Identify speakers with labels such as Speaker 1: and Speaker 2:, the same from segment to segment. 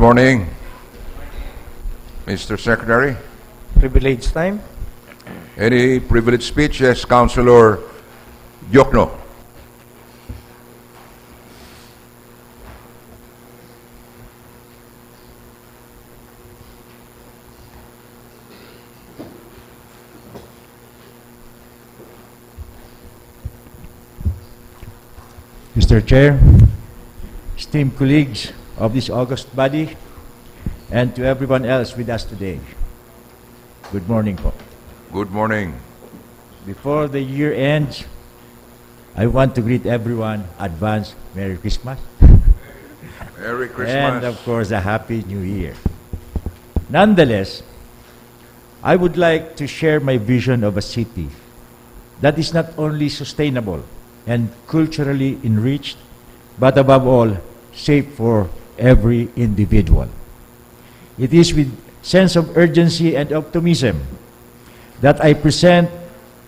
Speaker 1: morning, Mr. Secretary.
Speaker 2: Privilege time.
Speaker 1: Any privileged speech? Yes, Councilor Diokno.
Speaker 3: Mr. Chair, esteemed colleagues of this august body, and to everyone else with us today, good morning po.
Speaker 1: Good morning.
Speaker 3: Before the year ends, I want to greet everyone advance Merry Christmas.
Speaker 1: Merry Christmas.
Speaker 3: And of course, a Happy New Year. Nonetheless, I would like to share my vision of a city that is not only sustainable and culturally enriched, but above all, safe for every individual. It is with sense of urgency and optimism that I present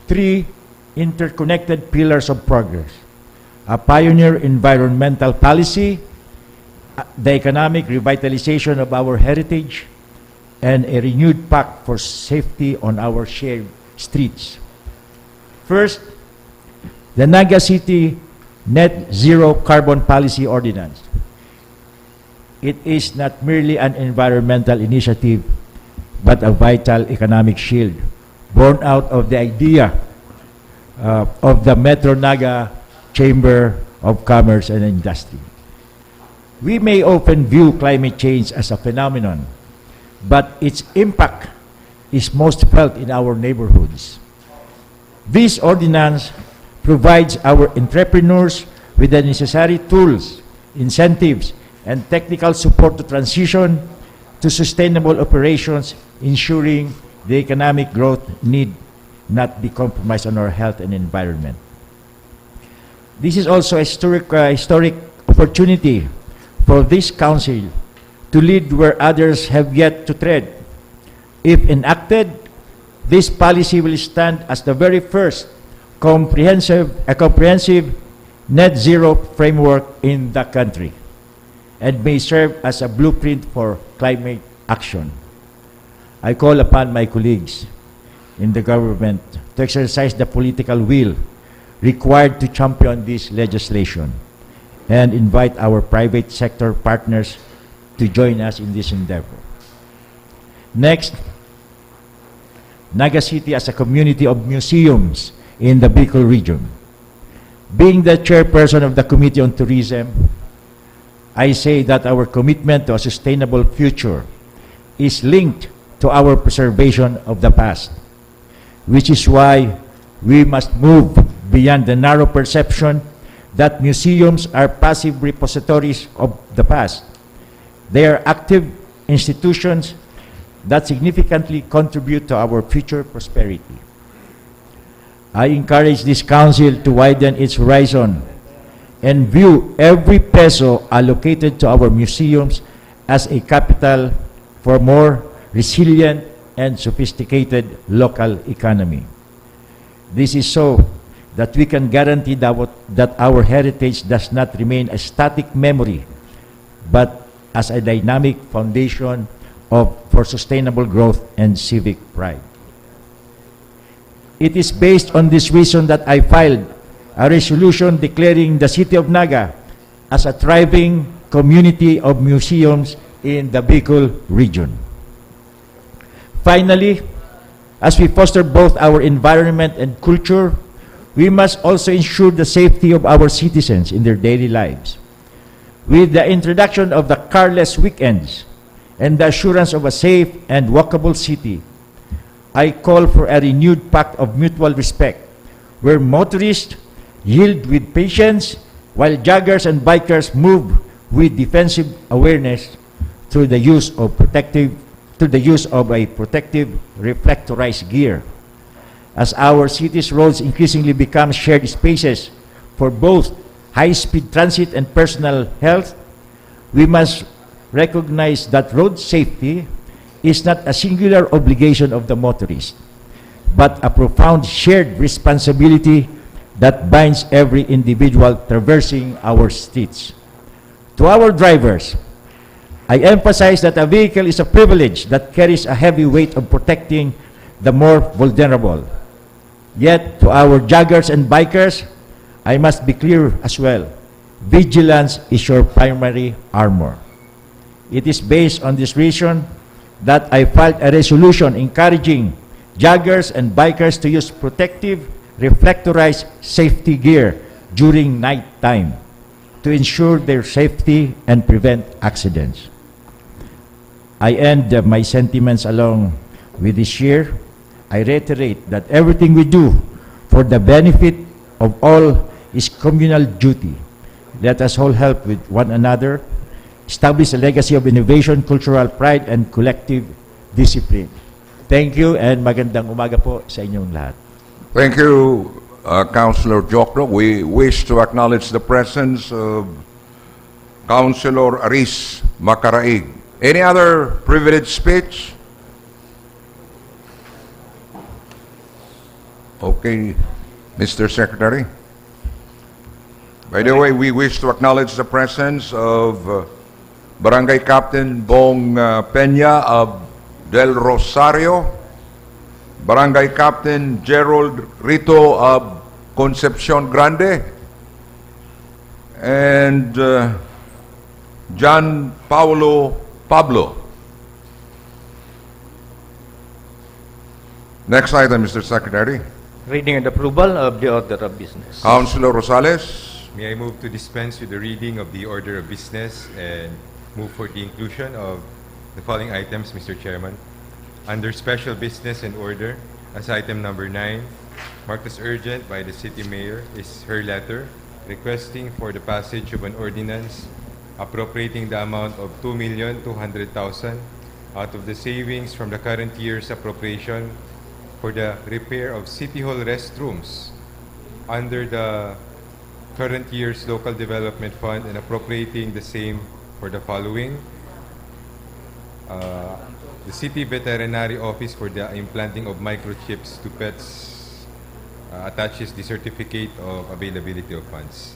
Speaker 3: three interconnected pillars of progress: a pioneer environmental policy, the economic revitalization of our heritage, and a renewed pact for safety on our shared streets. First, the Naga City Net Zero Carbon Policy Ordinance. It is not merely an environmental initiative, but a vital economic shield born out of the idea of the Metro Naga Chamber of Commerce and Industry. We may often view climate change as a phenomenon, but its impact is most felt in our neighborhoods. This ordinance provides our entrepreneurs with the necessary tools, incentives, and technical support to transition to sustainable operations, ensuring the economic growth need not be compromised on our health and environment. This is also a historic opportunity for this council to lead where others have yet to tread. If enacted, this policy will stand as the very first comprehensive net zero framework in the country and may serve as a blueprint for climate action. I call upon my colleagues in the government to exercise the political will required to champion this legislation and invite our private sector partners to join us in this endeavor. Next, Naga City as a community of museums in the Bicol region. Being the chairperson of the Committee on Tourism, I say that our commitment to a sustainable future is linked to our preservation of the past, which is why we must move beyond the narrow perception that museums are passive repositories of the past. They are active institutions that significantly contribute to our future prosperity. I encourage this council to widen its horizon and view every peso allocated to our museums as a capital for more resilient and sophisticated local economy. This is so that we can guarantee that our heritage does not remain a static memory, but as a dynamic foundation for sustainable growth and civic pride. It is based on this reason that I filed a resolution declaring the city of Naga as a thriving community of museums in the Bicol region. Finally, as we foster both our environment and culture, we must also ensure the safety of our citizens in their daily lives. With the introduction of the carless weekends and the assurance of a safe and walkable city, I call for a renewed pact of mutual respect, where motorists yield with patience, while joggers and bikers move with defensive awareness through the use of a protective reflectorized gear. As our city's roads increasingly become shared spaces for both high-speed transit and personal health, we must recognize that road safety is not a singular obligation of the motorist, but a profound shared responsibility that binds every individual traversing our streets. To our drivers, I emphasize that a vehicle is a privilege that carries a heavy weight of protecting the more vulnerable. Yet, to our joggers and bikers, I must be clear as well. Vigilance is your primary armor. It is based on this reason that I filed a resolution encouraging joggers and bikers to use protective, reflectorized safety gear during night time to ensure their safety and prevent accidents. I end my sentiments along with this year. I reiterate that everything we do for the benefit of all is communal duty. Let us all help with one another, establish a legacy of innovation, cultural pride, and collective discipline. Thank you and magandang umaga po sa inyong lahat.
Speaker 1: Thank you, Councilor Jokno. We wish to acknowledge the presence of Councilor Aris Macaraig. Any other privileged speech? Okay, Mr. Secretary. By the way, we wish to acknowledge the presence of Barangay Captain Bong Peña of Del Rosario, Barangay Captain Gerald Rito of Concepcion Grande, and John Pablo. Next item, Mr. Secretary.
Speaker 2: Reading and approval of the order of business.
Speaker 1: Councilor Rosales.
Speaker 4: May I move to dispense with the reading of the order of business and move for the inclusion of the following items, Mr. Chairman. Under special business and order, as item number 9, marked as urgent by the City Mayor, is her letter requesting for the passage of an ordinance appropriating the amount of 2,200,000 out of the savings from the current year's appropriation for the repair of City Hall restrooms under the current year's local development fund and appropriating the same for the following. The City Veterinary Office for the implanting of microchips to pets attaches the certificate of availability of funds.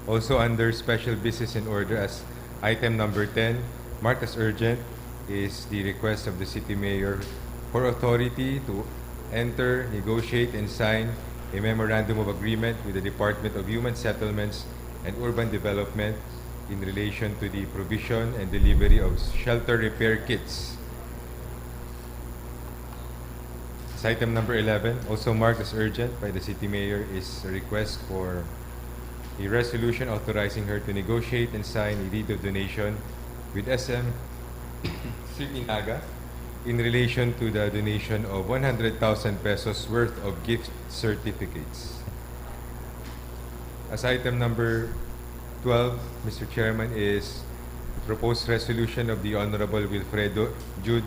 Speaker 4: Also under special business and order as item number 10, marked as urgent, is the request of the City Mayor for authority to enter, negotiate, and sign a memorandum of agreement with the Department of Human Settlements and Urban Development in relation to the provision and delivery of shelter repair kits. As item number 11, also marked as urgent by the City Mayor, is a request for a resolution authorizing her to negotiate and sign a deed of donation with SM LGU-Naga in relation to the donation of 100,000 pesos worth of gift certificates. As item number 12, Mr. Chairman, is the proposed resolution of the Honorable Wilfredo Jude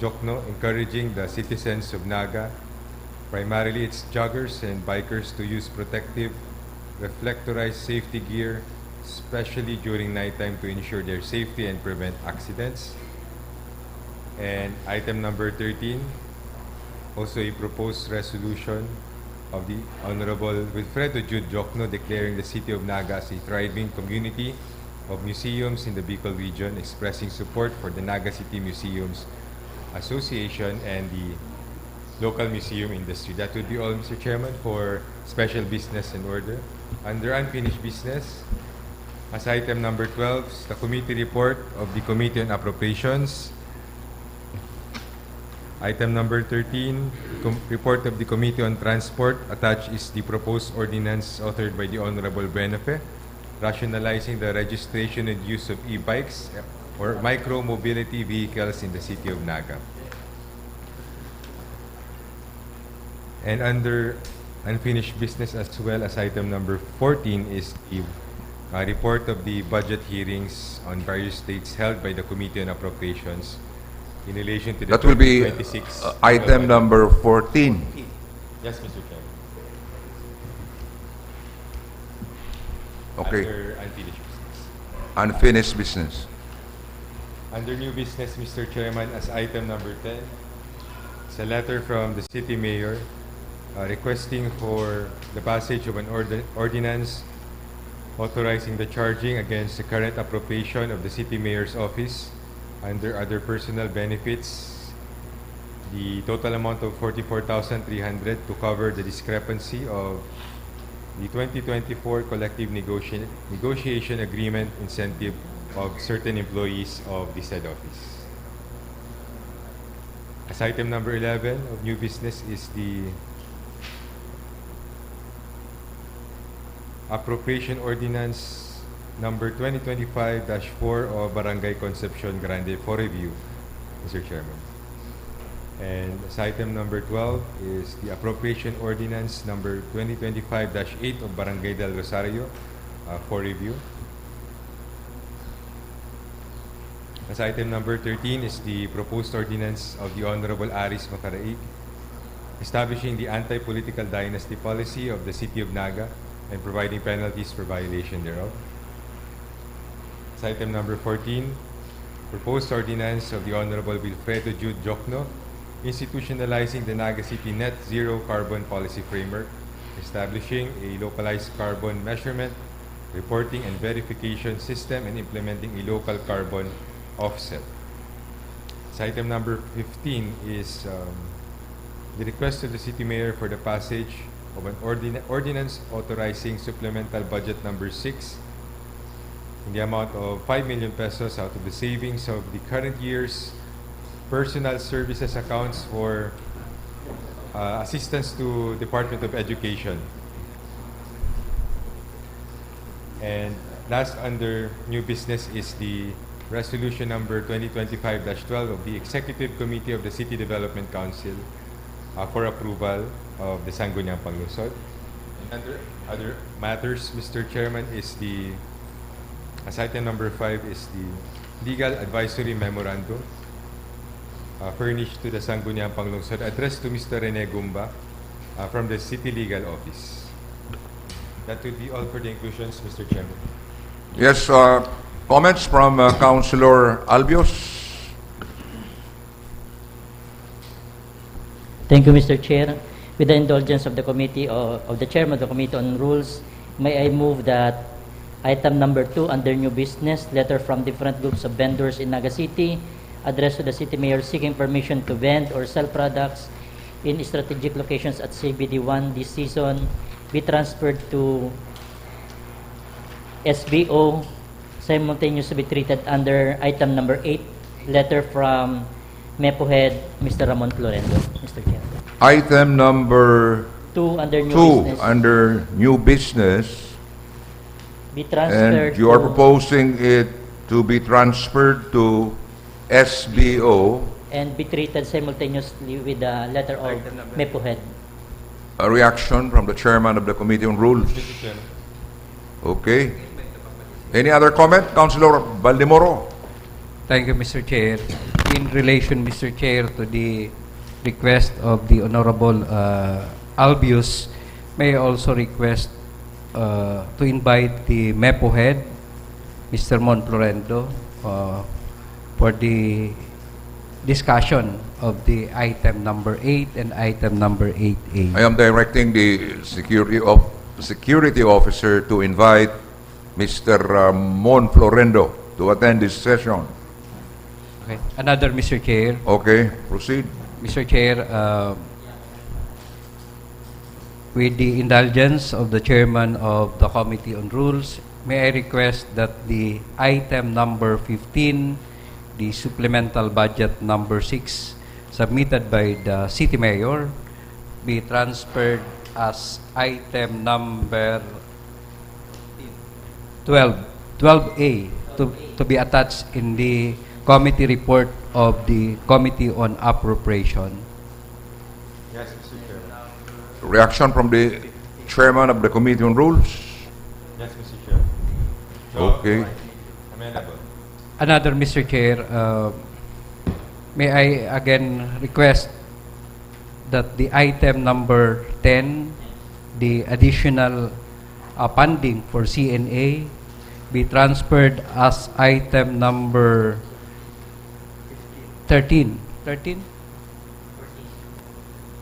Speaker 4: Jokno encouraging the citizens of Naga, primarily its joggers and bikers, to use protective, reflectorized safety gear, especially during nighttime, to ensure their safety and prevent accidents. And item number 13, also a proposed resolution of the Honorable Wilfredo Jude Jokno declaring the City of Naga as a thriving community of museums in the Bicol region, expressing support for the Naga City Museums Association and the local museum industry. That would be all, Mr. Chairman, for special business and order. Under unfinished business, as item number 12, is the committee report of the Committee on Appropriations. Item number 13, report of the Committee on Transport. Attached is the proposed ordinance authored by the Honorable Benefe, rationalizing the registration and use of e-bikes or micro-mobility vehicles in the City of Naga. And under unfinished business as well as item number 14 is the report of the budget hearings on various states held by the Committee on Appropriations in relation to the
Speaker 1: That will be
Speaker 4: 2026
Speaker 1: item number 14.
Speaker 4: Yes, Mr. Chairman.
Speaker 1: Okay.
Speaker 4: Under unfinished business.
Speaker 1: Unfinished business.
Speaker 4: Under new business, Mr. Chairman, as item number 10, it's a letter from the City Mayor requesting for the passage of an ordinance authorizing the charging against the current appropriation of the City Mayor's Office under other personal benefits, the total amount of 44,300 to cover the discrepancy of the 2024 collective negotiation agreement incentive of certain employees of the said office. As item number 11 of new business is the appropriation ordinance number 2025-4 of Barangay Concepcion Grande for review, Mr. Chairman. And as item number 12 is the appropriation ordinance number 2025-8 of Barangay del Rosario for review. As item number 13 is the proposed ordinance of the Honorable Aris Macaraig establishing the anti-political dynasty policy of the City of Naga and providing penalties for violation thereof. As item number 14, proposed ordinance of the Honorable Wilfredo Jude Jokno institutionalizing the Naga City Net Zero Carbon Policy Framework, establishing a localized carbon measurement, reporting and verification system, and implementing a local carbon offset. So item number 15 is the request of the City Mayor for the passage of an ordinance authorizing supplemental budget number 6 in the amount of 5 million pesos out of the savings of the current year's personal services accounts for assistance to Department of Education. And last under new business is the resolution number 2025-12 of the Executive Committee of the City Development Council for approval of the Sangguniang Panlungsod. And under other matters, Mr. Chairman, is the as item number 5 is the legal advisory memorandum furnished to the Sangguniang Panlungsod addressed to Mr. Rene Gumba from the City Legal Office. That would be all for the inclusions, Mr. Chairman.
Speaker 1: Yes, comments from Councilor Albios.
Speaker 5: Thank you, Mr. Chair. With the indulgence of the committee of the chairman of the Committee on Rules, may I move that item number 2 under new business, letter from different groups of vendors in Naga City, addressed to the City Mayor seeking permission to vend or sell products in strategic locations at CBD1 this season, be transferred to SBO, simultaneously be treated under item number 8, letter from MEPO Head, Mr. Ramon Florendo, Mr. Chair.
Speaker 1: Item number
Speaker 5: 2 under new
Speaker 1: 2
Speaker 5: business.
Speaker 1: under new business,
Speaker 5: Be transferred
Speaker 1: and you are
Speaker 5: to
Speaker 1: proposing it to be transferred to SBO.
Speaker 5: and be treated simultaneously with the letter of MEPO Head.
Speaker 1: A reaction from the chairman of the Committee on Rules.
Speaker 4: Mr. Chairman.
Speaker 1: Okay. Any other comment? Councilor Baldemoro.
Speaker 6: Thank you, Mr. Chair. In relation, Mr. Chair, to the request of the Honorable Albius, may I also request to invite the MEPO Head, Mr. Mon Florendo, for the discussion of the item number 8 and item number 8A.
Speaker 1: I am directing the security officer to invite Mr. Mon Florendo to attend this session.
Speaker 6: Okay. Another, Mr. Chair.
Speaker 1: Okay, proceed.
Speaker 6: Mr. Chair, with the indulgence of the Chairman of the Committee on Rules, may I request that the item number 15, the supplemental budget number 6, submitted by the City Mayor, be transferred as item number 12A, to be attached in the committee report of the Committee on Appropriation.
Speaker 4: Yes, Mr. Chairman.
Speaker 1: Reaction from the chairman of the Committee on Rules.
Speaker 4: Yes, Mr. Chairman.
Speaker 1: Okay.
Speaker 4: Amenable.
Speaker 6: Another, Mr. Chair, may I again request that the item number 10, the additional funding for CNA, be transferred as item number 13. 13?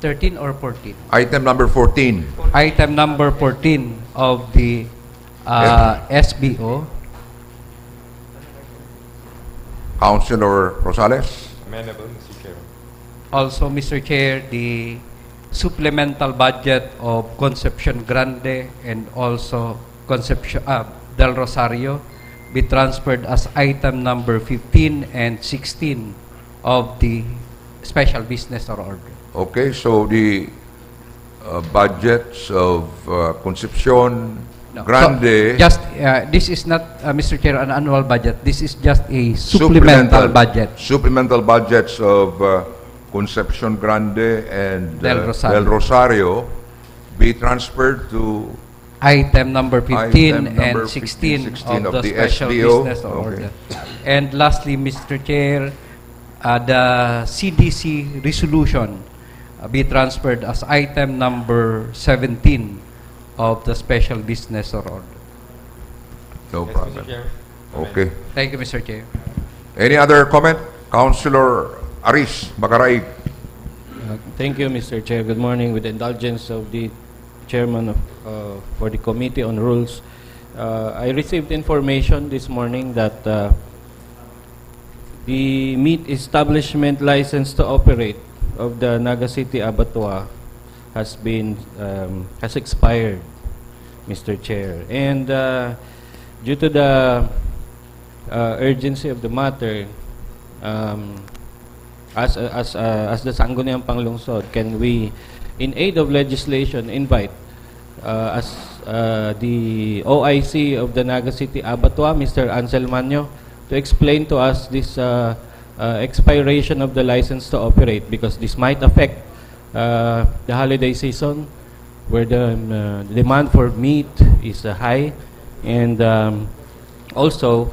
Speaker 6: 13 or 14?
Speaker 1: Item number 14.
Speaker 6: Item number 14 of the SBO.
Speaker 1: Councilor Rosales?
Speaker 4: Amendable, Mr. Chair.
Speaker 6: Also, Mr. Chair, the supplemental budget of Concepcion Grande and also Concepcion Del Rosario be transferred as item number 15 and 16 of the special business or order.
Speaker 1: Okay, so the budgets of Concepcion
Speaker 6: No.
Speaker 1: Grande...
Speaker 6: So, just, this is not, Mr. Chair, an annual budget. This is just a supplemental budget.
Speaker 1: Supplemental budgets of Concepcion Grande and
Speaker 6: Del Rosario.
Speaker 1: Del Rosario be transferred to
Speaker 6: Item number 15
Speaker 1: Item number
Speaker 6: and 16,
Speaker 1: 16
Speaker 6: of the
Speaker 1: the
Speaker 6: special
Speaker 1: SBO.
Speaker 6: business or
Speaker 1: Okay.
Speaker 6: order. And lastly, Mr. Chair, the CDC resolution be transferred as item number 17 of the special business or order.
Speaker 1: No
Speaker 4: Yes,
Speaker 1: problem.
Speaker 4: Mr. Chair.
Speaker 1: Okay.
Speaker 6: Thank you, Mr. Chair.
Speaker 1: Any other comment? Councilor Aris Magaraig.
Speaker 7: Thank you, Mr. Chair. Good morning. With the indulgence of the chairman of, for the Committee on Rules, I received information this morning that the meat establishment license to operate of the Naga City Abattoir has been has expired, Mr. Chair, and due to the urgency of the matter, as the Sangguniang Panlungsod, can we, in aid of legislation, invite as the OIC of the Naga City Abattoir, Mr. Ansel Manyo, to explain to us this expiration of the license to operate, because this might affect the holiday season, where the demand for meat is high, and also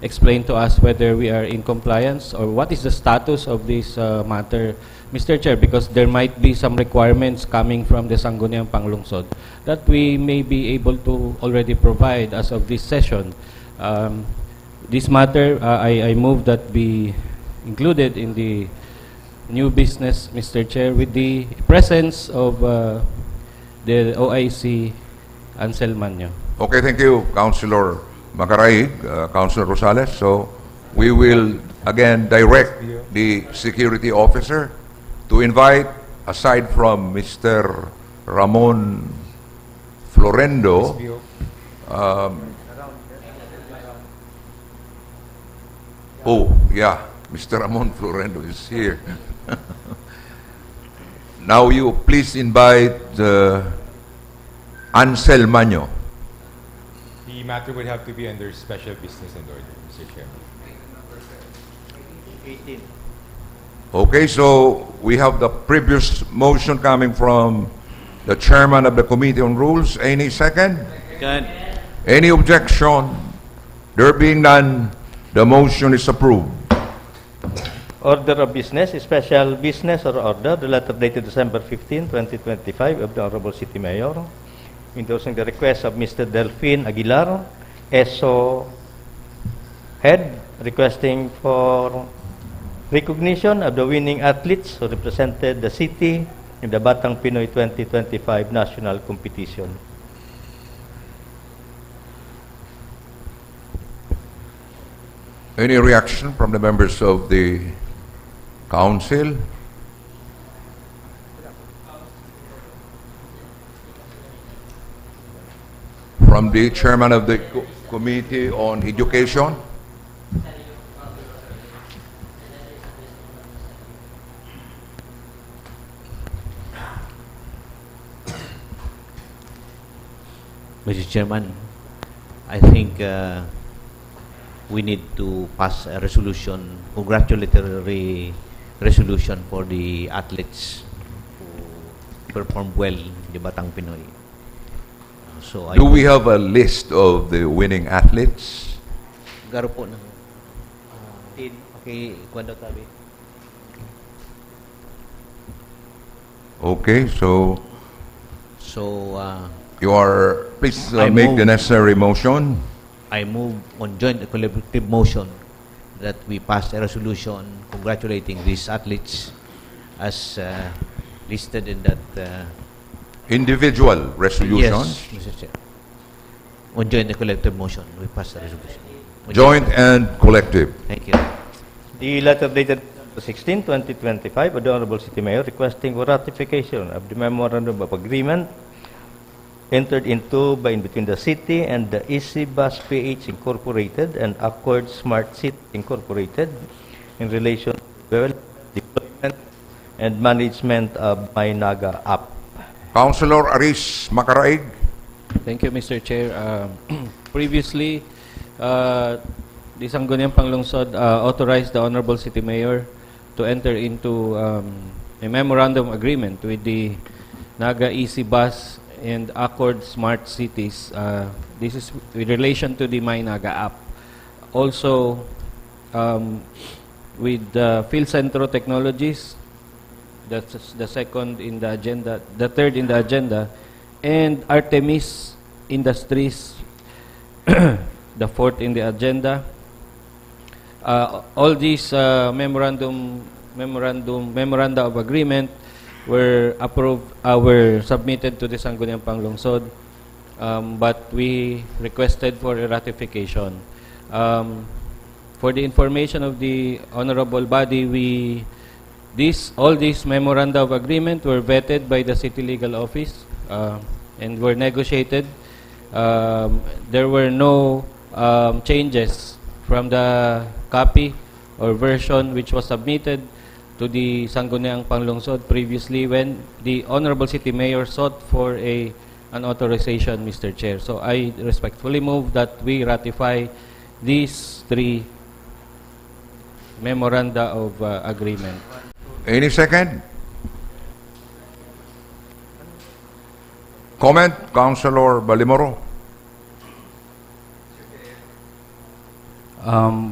Speaker 7: explain to us whether we are in compliance or what is the status of this matter, Mr. Chair, because there might be some requirements coming from the Sangguniang Panlungsod that we may be able to already provide as of this session. This matter, I move that be included in the new business, Mr. Chair, with the presence of the OIC Ansel Manyo.
Speaker 1: Okay, thank you, Councilor Magaraig, Councilor Rosales. So we will again direct the security officer to invite, aside from Mr. Ramon Florendo,
Speaker 4: SBO.
Speaker 1: Mr. Ramon Florendo is here. Now you please invite Ansel Manyo.
Speaker 4: The matter would have to be under special business and order, Mr. Chairman.
Speaker 1: Okay, so we have the previous motion coming from the chairman of the Committee on Rules. Any second? Any objection? There being none, the motion is approved.
Speaker 2: Order of business, special business or order, the letter dated December 15, 2025 of the Honorable City Mayor, endorsing the request of Mr. Delphine Aguilar, ESO head, requesting for recognition of the winning athletes who represented the city in the Batang Pinoy 2025 national competition.
Speaker 1: Any reaction from the members of the council? From the chairman of the Committee on Education?
Speaker 8: Mr. Chairman, I think we need to pass a resolution, congratulatory resolution for the athletes who performed well in the Batang Pinoy. So
Speaker 1: Do we have a list of the winning athletes?
Speaker 8: Garo po ng okay, kwento tabi.
Speaker 1: Okay, so
Speaker 8: So
Speaker 1: you are, please
Speaker 8: I
Speaker 1: make the
Speaker 8: move.
Speaker 1: necessary motion.
Speaker 8: I move on joint collaborative motion that we pass a resolution congratulating these athletes as listed in that
Speaker 1: Individual resolution.
Speaker 8: yes, Mr. Chair. on joint and collective motion, we pass the resolution.
Speaker 1: Joint and collective.
Speaker 8: Thank you.
Speaker 2: The letter dated 16, 2025, of the Honorable City Mayor requesting for ratification of the Memorandum of Agreement entered into by in between the city and the Easy Bus PH Incorporated and Accord Smart City Incorporated in relation to development and management of My Naga app.
Speaker 1: Councilor Aris Macaraig.
Speaker 7: Thank you, Mr. Chair. Previously, the Sangguniang Panlungsod authorized the Honorable City Mayor to enter into a memorandum agreement with the Naga Easy Bus and Accord Smart Cities. This is with relation to the My Naga app. Also, with Field Centro Technologies, that's the second in the agenda, the third in the agenda, and Artemis Industries, the fourth in the agenda. All these memoranda of agreement were approved, were submitted to the Sangguniang Panlungsod, but we requested for a ratification. For the information of the honorable body, all these memoranda of agreement were vetted by the City Legal Office and were negotiated. There were no changes from the copy or version which was submitted to the Sangguniang Panlungsod previously when the Honorable City Mayor sought for an authorization, Mr. Chair. So I respectfully move that we ratify these three memoranda of agreement.
Speaker 1: Any second? Comment, Councilor Balimoro.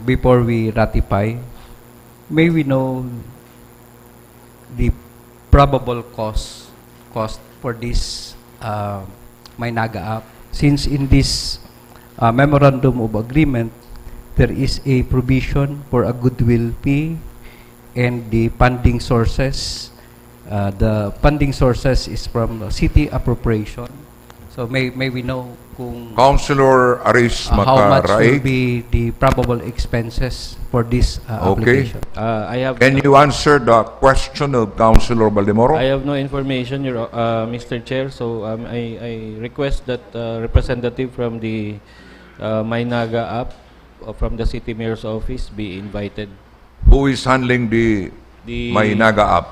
Speaker 6: Before we ratify, may we know the probable cost for this My Naga app? Since in this memorandum of agreement, there is a provision for a goodwill fee and the funding sources. The funding sources is from city appropriation. So may we know kung
Speaker 1: Councilor Aris
Speaker 6: how much will
Speaker 1: Macaraig.
Speaker 6: be the probable expenses for this application?
Speaker 7: I have
Speaker 1: Can you answer the question of Councilor Balimoro?
Speaker 7: I have no information, Mr. Chair, so I request that representative from the My Naga app from the City Mayor's office be invited.
Speaker 1: Who is handling the My Naga app?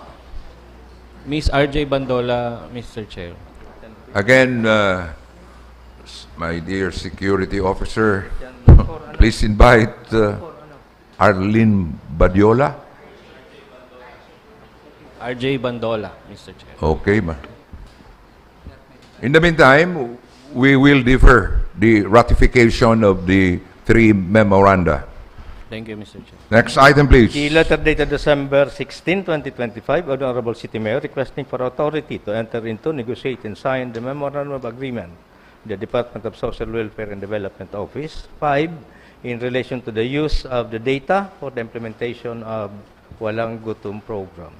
Speaker 7: Ms. RJ Bandola, Mr. Chair.
Speaker 1: Again, my dear security officer, please invite Arlene Badiola.
Speaker 7: RJ Bandola, Mr. Chair.
Speaker 1: Okay, ma. In the meantime, we will defer the ratification of the three memoranda.
Speaker 7: Thank you, Mr. Chair.
Speaker 1: Next item, please.
Speaker 2: The letter dated December 16, 2025, of the Honorable City Mayor requesting for authority to enter into, negotiate, and sign the Memorandum of Agreement with the Department of Social Welfare and Development Office. 5, in relation to the use of the data for the implementation of Walang Gutom program.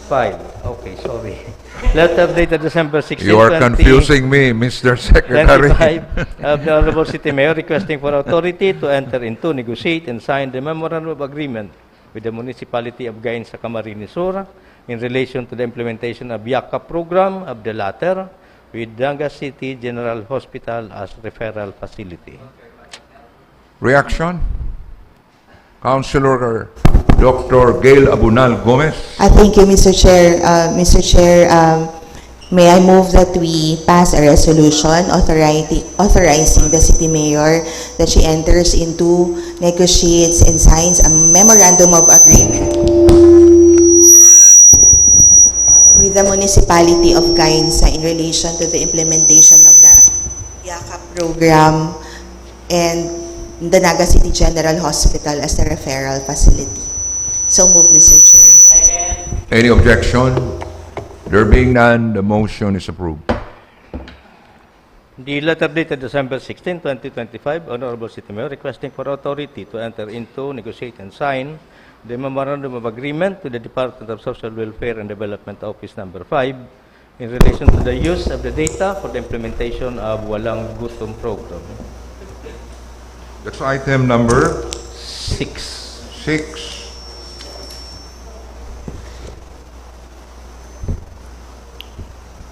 Speaker 2: Five. Okay, sorry. Letter dated December 16,
Speaker 1: You are confusing me, Mr. Secretary.
Speaker 2: 25 of the Honorable City Mayor requesting for authority to enter into, negotiate, and sign the Memorandum of Agreement with the Municipality of Gain sa Camarines Sur in relation to the implementation of YACA program of the latter with Naga City General Hospital as referral facility.
Speaker 1: Reaction? Councilor Dr. Gail Abunal Gomez.
Speaker 9: Thank you, Mr. Chair. Mr. Chair, may I move that we pass a resolution authorizing the City Mayor that she enters into, negotiates, and signs a memorandum of agreement with the Municipality of Gainsa in relation to the implementation of the YACA program and the Naga City General Hospital as the referral facility. So move, Mr. Chair.
Speaker 1: Any objection? There being none, the motion is approved.
Speaker 2: The letter dated December 16, 2025, Honorable City Mayor requesting for authority to enter into, negotiate, and sign the Memorandum of Agreement to the Department of Social Welfare and Development Office Number 5 in relation to the use of the data for the implementation of Walang Gutom program.
Speaker 1: That's item number
Speaker 2: 6.
Speaker 1: 6.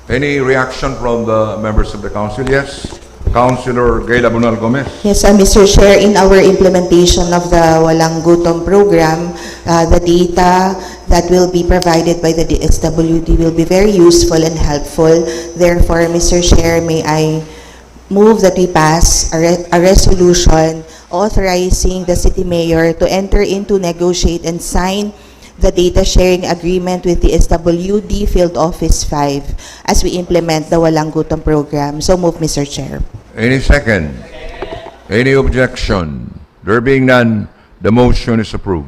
Speaker 1: Any reaction from the members of the council? Yes. Councilor Gayla Bunal Gomez.
Speaker 9: Yes, Mr. Chair, in our implementation of the Walang Gutom program, the data that will be provided by the DSWD will be very useful and helpful. Therefore, Mr. Chair, may I move that we pass a resolution authorizing the city mayor to enter into, negotiate, and sign the data sharing agreement with the SWD Field Office 5 as we implement the Walang Gutom program. So move, Mr. Chair.
Speaker 1: Any second? Any objection? There being none, the motion is approved.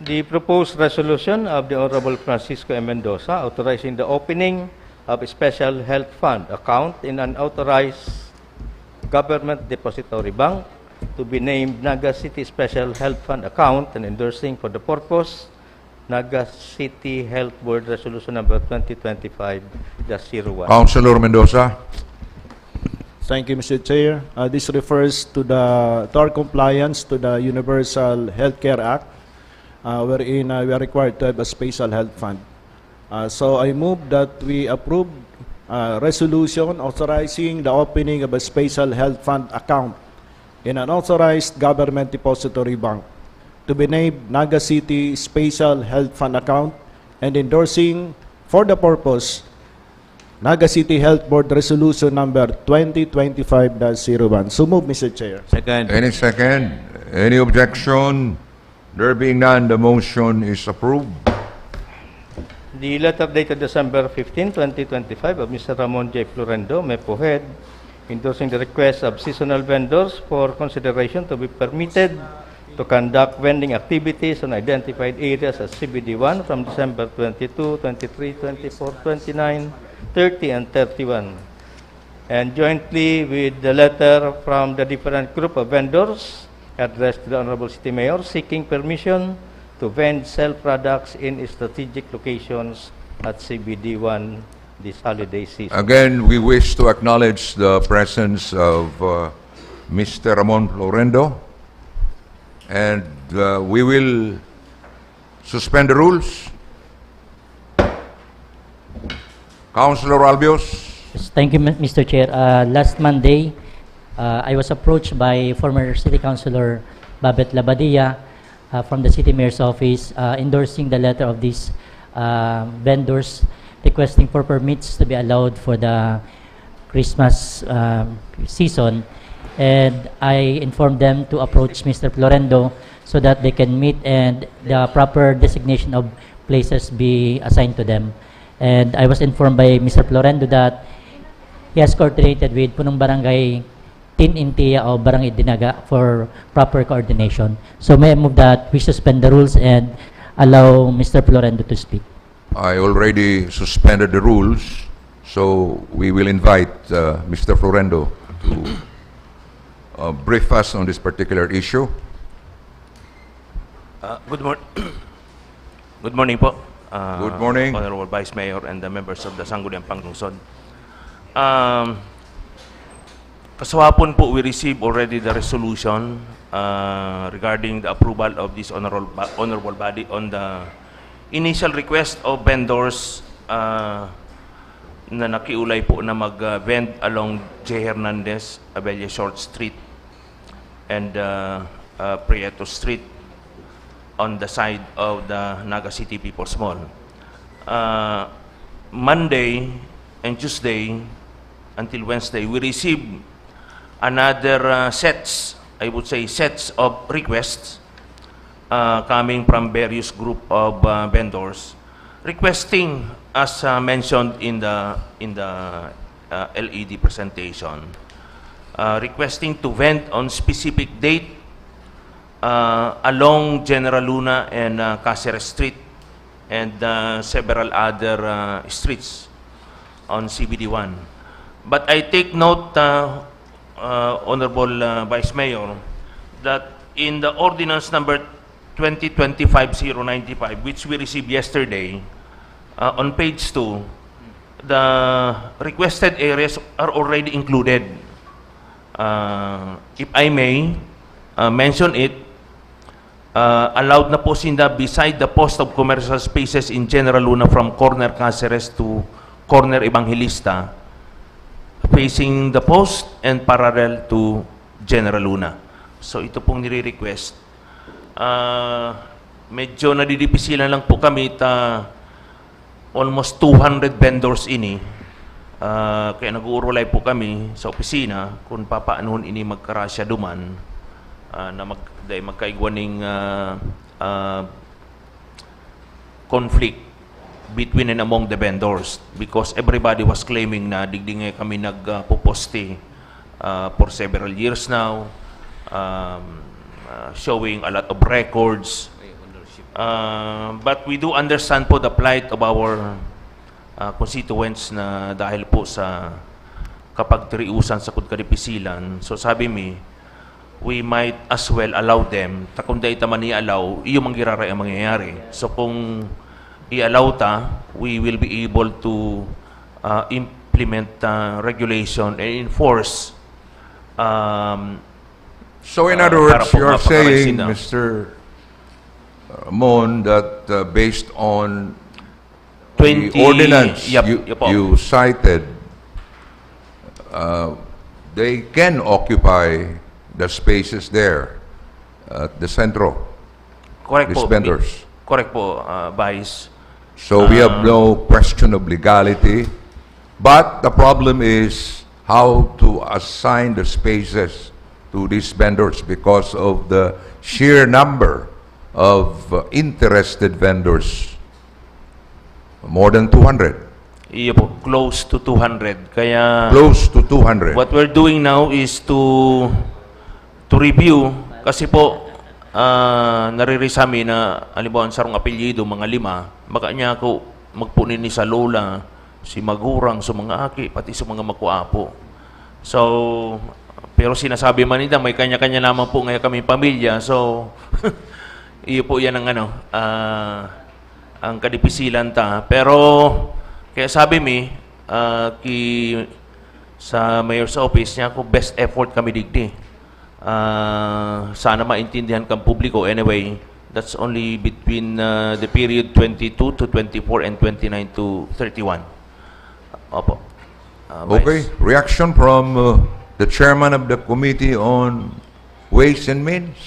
Speaker 2: The proposed resolution of the Honorable Francisco M. Mendoza authorizing the opening of a special health fund account in an authorized government depository bank to be named Naga City Special Health Fund account and endorsing for the purpose Naga City Health Board Resolution number 2025-01.
Speaker 1: Councilor Mendoza.
Speaker 10: Thank you, Mr. Chair. This refers to our compliance to the Universal Healthcare Act, wherein we are required to have a special health fund. So I move that we approve resolution authorizing the opening of a special health fund account in an authorized government depository bank to be named Naga City Special Health Fund account and endorsing for the purpose Naga City Health Board Resolution number 2025-01. So move, Mr. Chair.
Speaker 8: Second.
Speaker 1: Any second? Any objection? There being none, the motion is approved.
Speaker 2: The letter dated December 15, 2025 of Mr. Ramon J. Florendo, MEPO Head, endorsing the request of seasonal vendors for consideration to be permitted to conduct vending activities on identified areas at CBD1 from December 22, 23, 24, 29, 30, and 31. And jointly with the letter from the different group of vendors addressed to the Honorable City Mayor seeking permission to vend sell products in strategic locations at CBD1 this holiday season.
Speaker 1: Again, we wish to acknowledge the presence of Mr. Ramon Florendo, and we will suspend the rules. Councilor Albios.
Speaker 5: Yes, thank you, Mr. Chair. Last Monday, I was approached by former City Councilor Babet Labadia from the City Mayor's Office endorsing the letter of these vendors requesting for permits to be allowed for the Christmas season. And I informed them to approach Mr. Florendo so that they can meet and the proper designation of places be assigned to them. And I was informed by Mr. Florendo that he has coordinated with Punong Barangay Tin Intia of Barangay Dinaga for proper coordination. So may I move that we suspend the rules and allow Mr. Florendo to speak.
Speaker 1: I already suspended the rules, so we will invite Mr. Florendo to brief us on this particular issue.
Speaker 11: Good morning po.
Speaker 1: Good morning.
Speaker 11: Honorable Vice Mayor and the members of the Sangguniang Panlungsod. Kaswapon po, we received already the resolution regarding the approval of this honorable body on the initial request of vendors na nakiulay po na mag-vend along J. Hernandez, Abella Short Street and Prieto Street on the side of the Naga City People's Mall. Monday and Tuesday until Wednesday, we received another sets of requests coming from various group of vendors requesting, as mentioned in the LED presentation, requesting to vend on specific date along General Luna and Cáceres Street and several other streets on CBD1. But I take note, Honorable Vice Mayor, that in the ordinance number 2025-095, which we received yesterday, on page 2, the requested areas are already included. If I may mention it, allowed na po sinda beside the post of commercial spaces in General Luna from corner Cáceres to corner Evangelista, facing the post and parallel to General Luna. So ito pong nire-request. Medyo nadidipisilan lang po kami almost 200 vendors ini. Kaya nag-uurulay po kami sa opisina kung papaanoon ini magkarasya duman na magkaigwaning conflict between and among the vendors, because everybody was claiming na digdingay kami nagpuposte for several years now, showing a lot of records. But we do understand po the plight of our constituents na dahil po sa kapag tiriusan sa kudkaripisilan. So sabi mi, we might as well allow them. Kung dahi taman i-allow, iyo manggiraray ang mangyayari. So kung i-allow ta, we will be able to implement regulation and enforce.
Speaker 1: So in other
Speaker 11: para
Speaker 1: words,
Speaker 11: po
Speaker 1: you're saying,
Speaker 11: mapakaray sila.
Speaker 1: Mr. Mon, that based on
Speaker 11: 20
Speaker 1: the ordinance
Speaker 11: Yep, po.
Speaker 1: you cited, they can occupy the spaces there at the centro,
Speaker 11: Correct
Speaker 1: these
Speaker 11: po.
Speaker 1: vendors.
Speaker 11: Correct po, Vice.
Speaker 1: So we have no question of legality, but the problem is how to assign the spaces to these vendors because of the sheer number of interested vendors. More than 200.
Speaker 11: Iyo po, close to 200. Kaya
Speaker 1: Close to 200.
Speaker 11: what we're doing now is to review, kasi po naririsami na halimbawa ang sarong apelyido mga 5, baka niya ako magpunin ni sa lola, si magurang, sa mga aki, pati sa mga makuapo. So pero sinasabi man nila may kanya-kanya naman po ngayon kami pamilya, so iyo po yan ang ang kadipisilan ta. Pero kaya sabi mi sa mayor's office niya ko, best effort kami digdi. Sana maintindihan kang publiko. Anyway, that's only between the period 22 to 24 and 29 to 31. Opo.
Speaker 1: Okay,
Speaker 11: Vice.
Speaker 1: reaction from the chairman of the Committee on Ways and Means.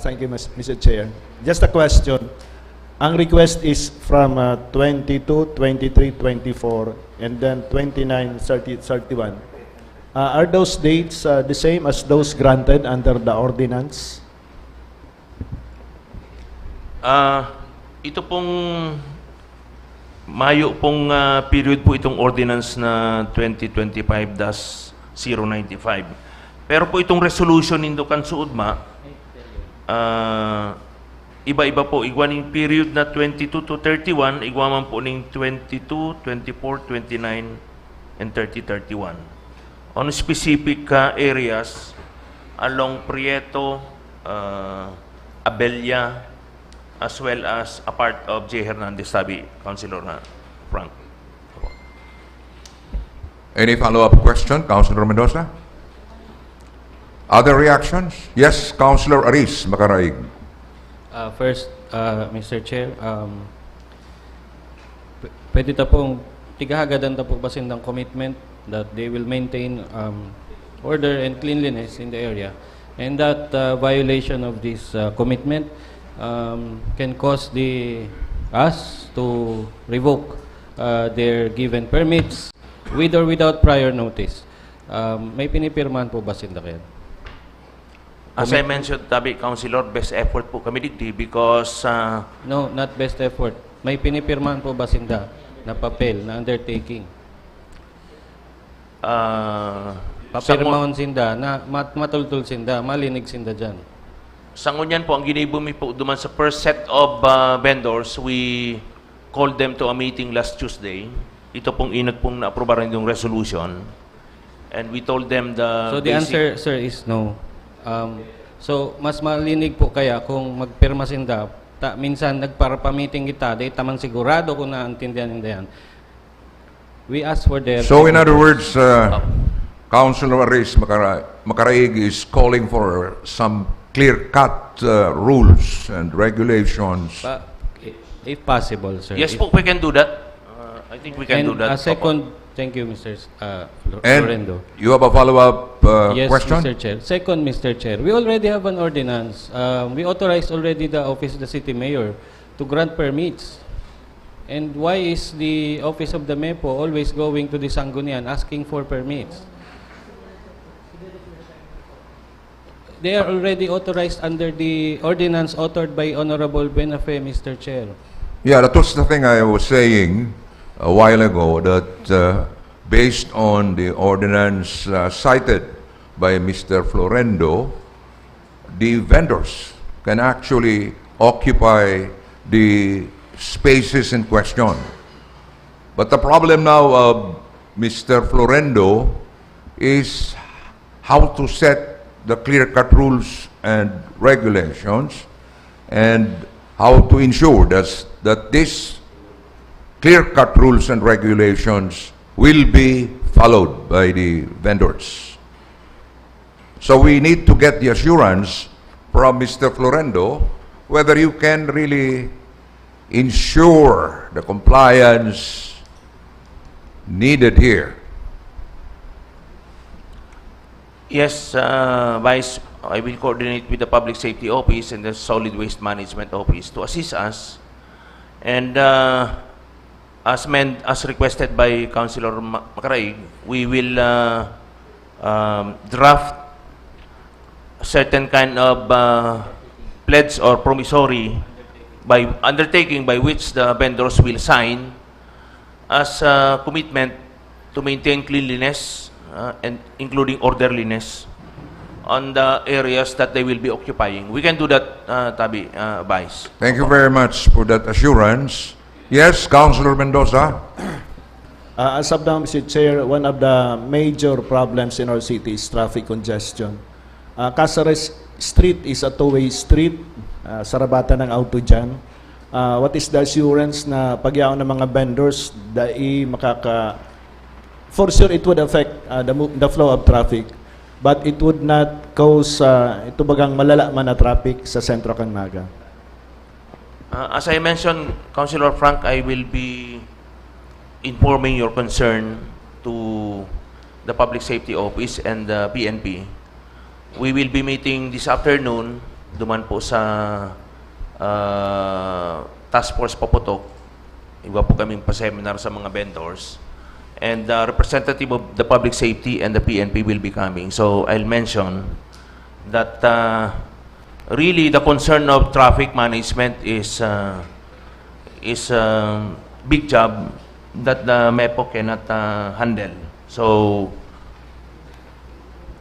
Speaker 10: Thank you, Mr. Chair. Just a question. Ang request is from 22, 23, 24, and then 29, 30, 31. Are those dates the same as those granted under the ordinance?
Speaker 11: Ito pong Mayo pong period po itong ordinance na 2025-095. Pero po itong resolution nindukan suudma, iba-iba po. Igwaning period na 22 to 31, igwaman po ning 22, 24, 29, and 30, 31. On specific areas along Prieto, Abella, as well as a part of J. Hernandez, sabi, Councilor Frank.
Speaker 1: Any follow-up question, Councilor Mendoza? Other reactions? Yes, Councilor Aris Macaraig.
Speaker 7: First, Mr. Chair, pwede ta pong tigahagadan ta po basin ng commitment that they will maintain order and cleanliness in the area, and that violation of this commitment can cause us to revoke their given permits with or without prior notice. May pinipirmahan po ba sinda kayo?
Speaker 11: As I mentioned, tabi, Councilor, best effort po kami digdi because
Speaker 7: No, not best effort. May pinipirmahan po ba sinda na papel, na undertaking? Papirmahon sinda, na matultul sinda, malinig sinda dyan.
Speaker 11: sa ngunyan po, ang ginibumi po duman sa first set of vendors, we called them to a meeting last Tuesday. ito pong inag pong na-aprobaran yung resolution. And we told them the
Speaker 7: So the answer, sir, is no. So mas malinig po kaya kung magpirma sinda, minsan nagpara-meeting kita, di taman sigurado kung naintindihan nila yan. We ask for their...
Speaker 1: So in other words, Councilor Aris Macaraig is calling for some clear-cut rules and regulations.
Speaker 7: If possible, sir.
Speaker 11: Yes po, we can do that. I think we can do
Speaker 7: And
Speaker 11: that.
Speaker 7: second, thank you, Mr.
Speaker 1: And
Speaker 7: Florendo.
Speaker 1: you have a follow-up
Speaker 7: Yes,
Speaker 1: question?
Speaker 7: Mr. Chair. Second, Mr. Chair, we already have an ordinance. We authorized already the Office of the City Mayor to grant permits. And why is the Office of the MEPO always going to the Sangguniang asking for permits? They are already authorized under the ordinance authored by Honorable Benafe, Mr. Chair.
Speaker 1: Yeah, that was the thing I was saying a while ago, that based on the ordinance cited by Mr. Florendo, the vendors can actually occupy the spaces in question. But the problem now of Mr. Florendo is how to set the clear-cut rules and regulations, and how to ensure that these clear-cut rules and regulations will be followed by the vendors. So we need to get the assurance from Mr. Florendo whether you can really ensure the compliance needed here.
Speaker 11: Yes, Vice, I will coordinate with the Public Safety Office and the Solid Waste Management Office to assist us. And as requested by Councilor Macaraig, we will draft a certain kind of pledge or promissory by undertaking by which the vendors will sign as a commitment to maintain cleanliness and including orderliness on the areas that they will be occupying. We can do that, Tabi, Vice.
Speaker 1: Thank you very much for that assurance. Yes, Councilor Mendoza.
Speaker 10: As of now, Mr. Chair, one of the major problems in our city is traffic congestion. Casares Street is a two-way street, sarabatan ng auto dyan. What is the assurance na pagyaon ng mga vendors for sure it would affect the flow of traffic, but it would not cause ito bagang malala man na traffic sa sentro kang Naga.
Speaker 11: As I mentioned, Councilor Frank, I will be informing your concern to the Public Safety Office and the PNP. We will be meeting this afternoon duman po sa Task Force Popotok. Iba po kaming pa-seminar sa mga vendors. And the representative of the Public Safety and the PNP will be coming. So I'll mention that really the concern of traffic management is a big job that the MEPO cannot handle. So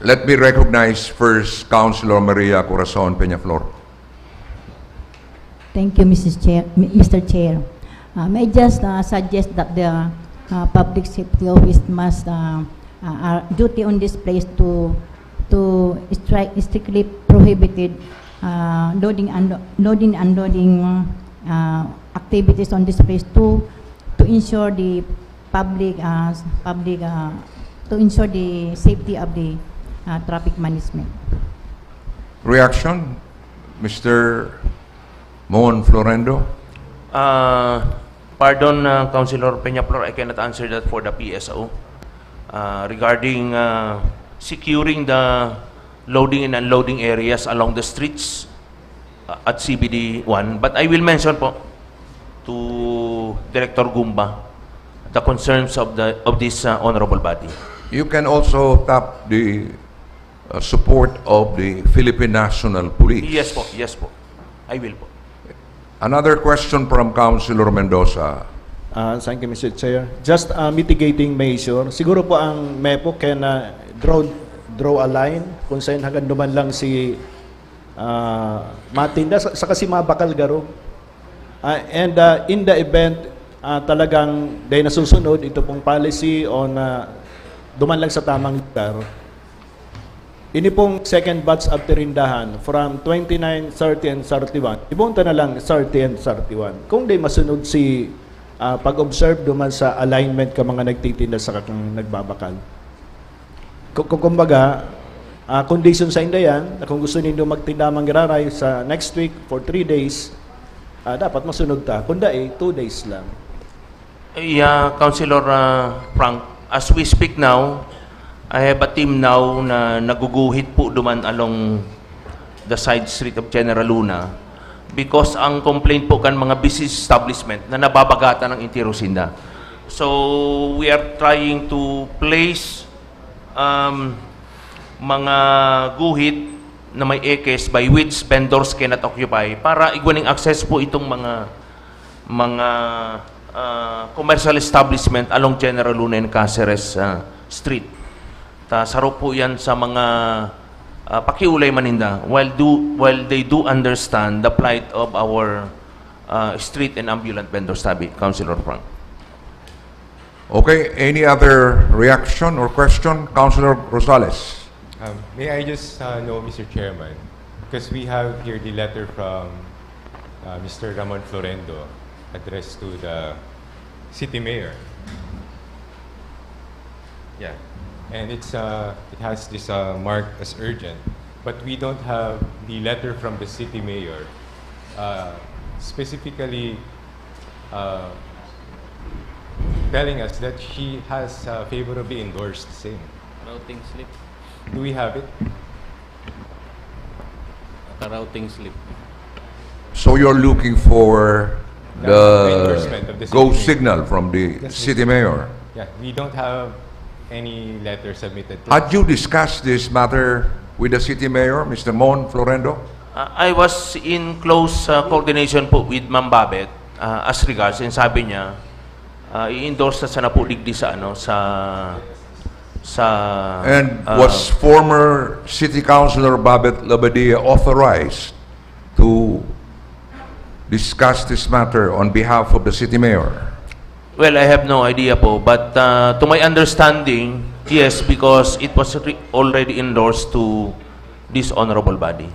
Speaker 1: Let me recognize first Councilor Maria Corazon Peñaflor.
Speaker 12: Thank you, Mr. Chair. May I just suggest that the Public Safety Office must duty on this place to strictly prohibited loading and unloading activities on this place to ensure the to ensure the safety of the traffic management.
Speaker 1: Reaction, Mr. Mon Florendo?
Speaker 11: Pardon, Councilor Peñaflor, I cannot answer that for the PSO. Regarding securing the loading and unloading areas along the streets at CBD 1, but I will mention po to Director Gumba the concerns of this honorable body.
Speaker 1: You can also tap the support of the Philippine National Police.
Speaker 11: Yes po. I will po.
Speaker 1: Another question from Councilor Mendoza.
Speaker 10: Thank you, Mr. Chair. Just mitigating measure. Siguro po ang MEPO can draw a line kung saan hanggang duman lang si matinda sa kasi mabakal garo. And in the event talagang dahil nasusunod ito pong policy on duman lang sa tamang lugar. Ini pong second batch of tirindahan from 29, 30, and 31. Ibunta na lang 30 and 31. Kung di masunod si pag-observe duman sa alignment ka mga nagtitinda sa kakang nagbabakal. Kumbaga, condition sa indayan, na kung gusto ninyo magtinda manggiraray sa next week for 3 days, dapat masunod ta. Kunda 2 days lang.
Speaker 11: Yeah, Councilor Frank, as we speak now, I have a team now na naguguhit po duman along the side street of General Luna because ang complaint po kan mga business establishment na nababagatan ng Intirosinda. So, we are trying to place mga guhit na may ekes by which vendors cannot occupy para igwaning access po itong mga commercial establishment along General Luna and Cáceres Street. Saro po yan sa mga pakiulay maninda while they do understand the plight of our street and ambulant vendors, tabi, Councilor Frank.
Speaker 1: Okay, any other reaction or question? Councilor Rosales.
Speaker 4: May I just know, Mr. Chairman, because we have here the letter from Mr. Ramon Florendo addressed to the city mayor. Yeah. And it has this marked as urgent, but we don't have the letter from the city mayor specifically telling us that she has favorably endorsed the same.
Speaker 7: Routing slip.
Speaker 4: Do we have it?
Speaker 7: A routing slip.
Speaker 1: So you're looking for the
Speaker 4: endorsement of the
Speaker 1: go
Speaker 4: city
Speaker 1: signal from the
Speaker 4: Yes,
Speaker 1: city mayor.
Speaker 4: Yeah, we don't have any letter submitted to
Speaker 1: Had you discussed this matter with the city mayor, Mr. Mon Florendo?
Speaker 11: I was in close coordination po with Ma'am Babet as regards, and sabi niya i-endorse na sana po digdi sa
Speaker 1: And was former City Councilor Babet Labadia authorized to discuss this matter on behalf of the city mayor?
Speaker 11: Well, I have no idea po, but to my understanding, yes, because it was already endorsed to this honorable body.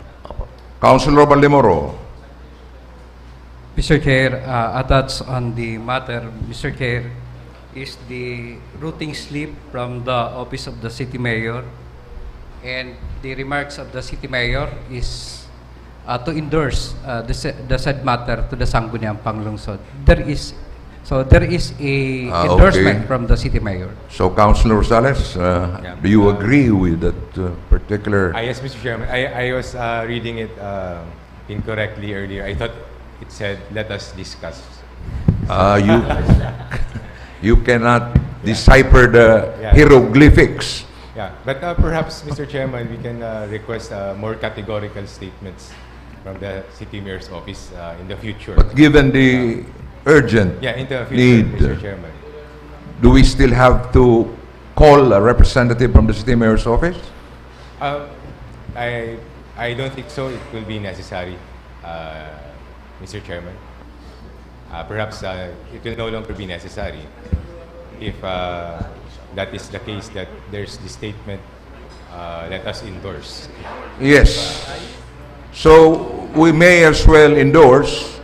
Speaker 1: Councilor Baldemoro.
Speaker 6: Mr. Chair, attached on the matter, Mr. Chair, is the routing slip from the office of the city mayor, and the remarks of the city mayor is to endorse the said matter to the Sangguniang Panlungsod. There is a endorsement
Speaker 1: okay.
Speaker 6: from the city mayor.
Speaker 1: So, Councilor Rosales, do you agree with that particular?
Speaker 4: yes, Mr. Chairman. I was reading it incorrectly earlier. I thought it said, "Let us discuss."
Speaker 1: You cannot decipher the hieroglyphics.
Speaker 4: Yeah, but perhaps, Mr. Chairman, we can request more categorical statements from the city mayor's office in the future.
Speaker 1: But given the urgent
Speaker 4: in the future,
Speaker 1: need,
Speaker 4: Mr. Chairman.
Speaker 1: do we still have to call a representative from the city mayor's office?
Speaker 4: I don't think so. It will be necessary, Mr. Chairman. Perhaps it will no longer be necessary if that is the case, that there's the statement, let us endorse.
Speaker 1: Yes. So we may as well endorse,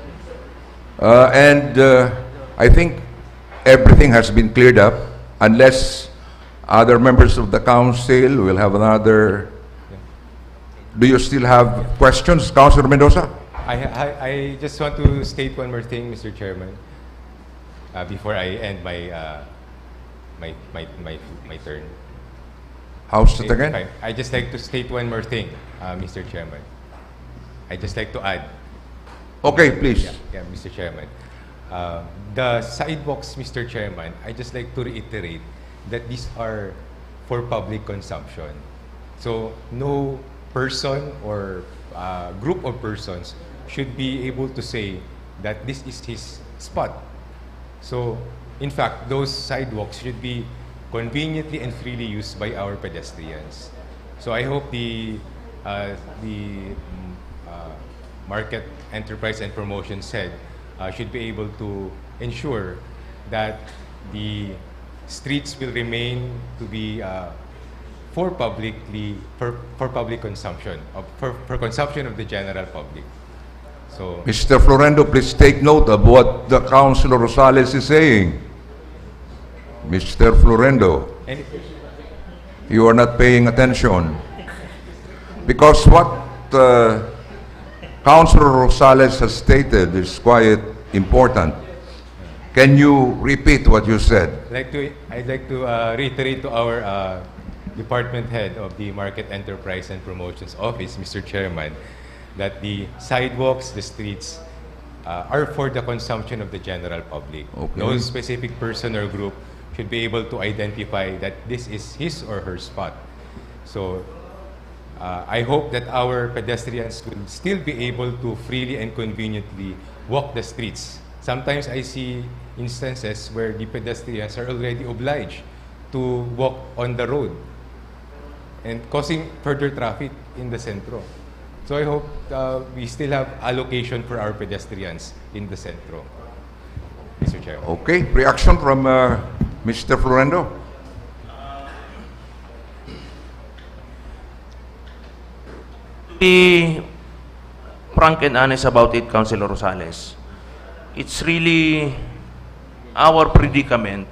Speaker 1: and I think everything has been cleared up, unless other members of the council will have another. Do you still have questions, Councilor Mendoza?
Speaker 4: I just want to state one more thing, Mr. Chairman, before I end my turn.
Speaker 1: How's it again?
Speaker 4: I just like to state one more thing, Mr. Chairman. I just like to add.
Speaker 1: Okay, please.
Speaker 4: Yeah, Mr. Chairman. The sidewalks, Mr. Chairman, I just like to reiterate that these are for public consumption. So no person or group of persons should be able to say that this is his spot. So, in fact, those sidewalks should be conveniently and freely used by our pedestrians. So I hope the Market Enterprise and Promotion said should be able to ensure that the streets will remain to be for public consumption, for consumption of the general public. So,
Speaker 1: Mr. Florendo, please take note of what the Councilor Rosales is saying. Mr. Florendo,
Speaker 4: and
Speaker 1: you are not paying attention. Because what Councilor Rosales has stated is quite important. Can you repeat what you said?
Speaker 4: I'd like to reiterate to our department head of the Market Enterprise and Promotions Office, Mr. Chairman, that the sidewalks, the streets, are for the consumption of the general public.
Speaker 1: Okay.
Speaker 4: No specific person or group should be able to identify that this is his or her spot. So I hope that our pedestrians will still be able to freely and conveniently walk the streets. Sometimes I see instances where the pedestrians are already obliged to walk on the road and causing further traffic in the centro. So I hope we still have allocation for our pedestrians in the centro. Mr. Chair.
Speaker 1: Okay, reaction from Mr. Florendo.
Speaker 11: Be frank and honest about it, Councilor Rosales. It's really our predicament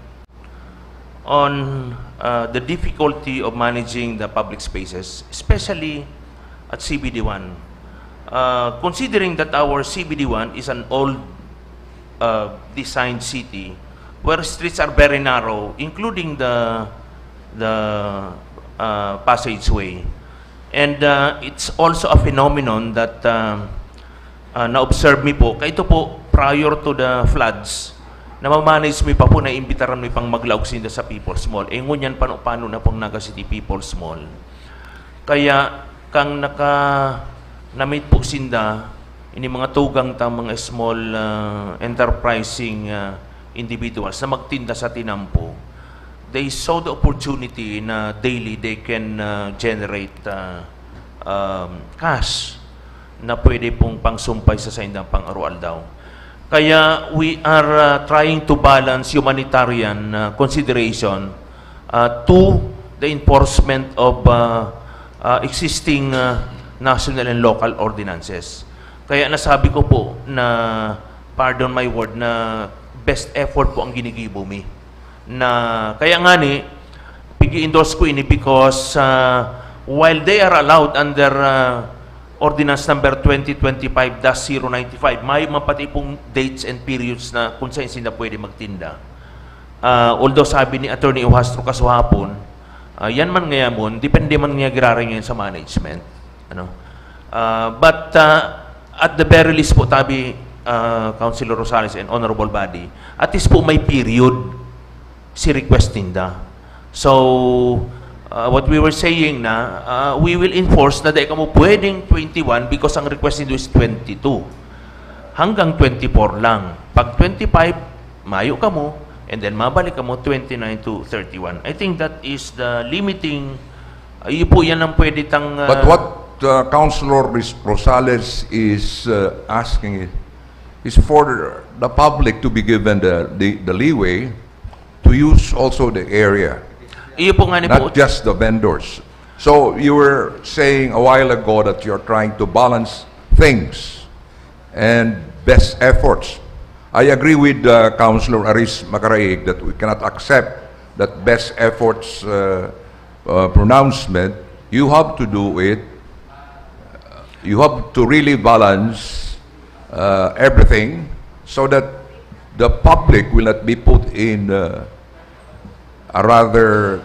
Speaker 11: on the difficulty of managing the public spaces, especially at CBD1. Considering that our CBD1 is an old designed city where streets are very narrow, including the passageway. And it's also a phenomenon that na-observe mi po, kaya ito po, prior to the floods, namamanage mi pa po, naimbitaran mi pang maglaog sinda sa People's Mall. E ngunyan paano na pong Naga City People's Mall. Kaya, kang namit po sinda, ini mga tugang ta mga small enterprising individuals na magtinda sa tinampo, they saw the opportunity na daily they can generate cash na pwede pong pangsumpay sa indang pang-arual daw. Kaya we are trying to balance humanitarian consideration to the enforcement of existing national and local ordinances. Kaya nasabi ko po na, pardon my word, na best effort po ang ginigibo mi. Na kaya nga ni pigi-endorse ko ini because while they are allowed under ordinance number 2025-095, may mapati pong dates and periods na kung saan sila pwede magtinda. Although sabi ni Attorney Uhastro kasuhapon, yan man ngayamon, depende man nga graring ngayon sa management. Ano? But at the very least po tabi Councilor Rosales and Honorable Body, at least po may period si request ninda. So, what we were saying na, we will enforce na dahil kamo pwedeng 21 because ang request nindo is 22. Hanggang 24 lang. Pag 25, mayo kamo, and then mabalik kamo 29 to 31. I think that is the limiting, yun po yan ang pwede tang...
Speaker 1: But what Councilor Rosales is asking is for the public to be given the leeway to use also the area, not just the vendors. So you were saying a while ago that you're trying to balance things and best efforts. I agree with Councilor Aris Macaraig that we cannot accept that best efforts pronouncement. You have to do it. You have to really balance everything so that the public will not be put in a rather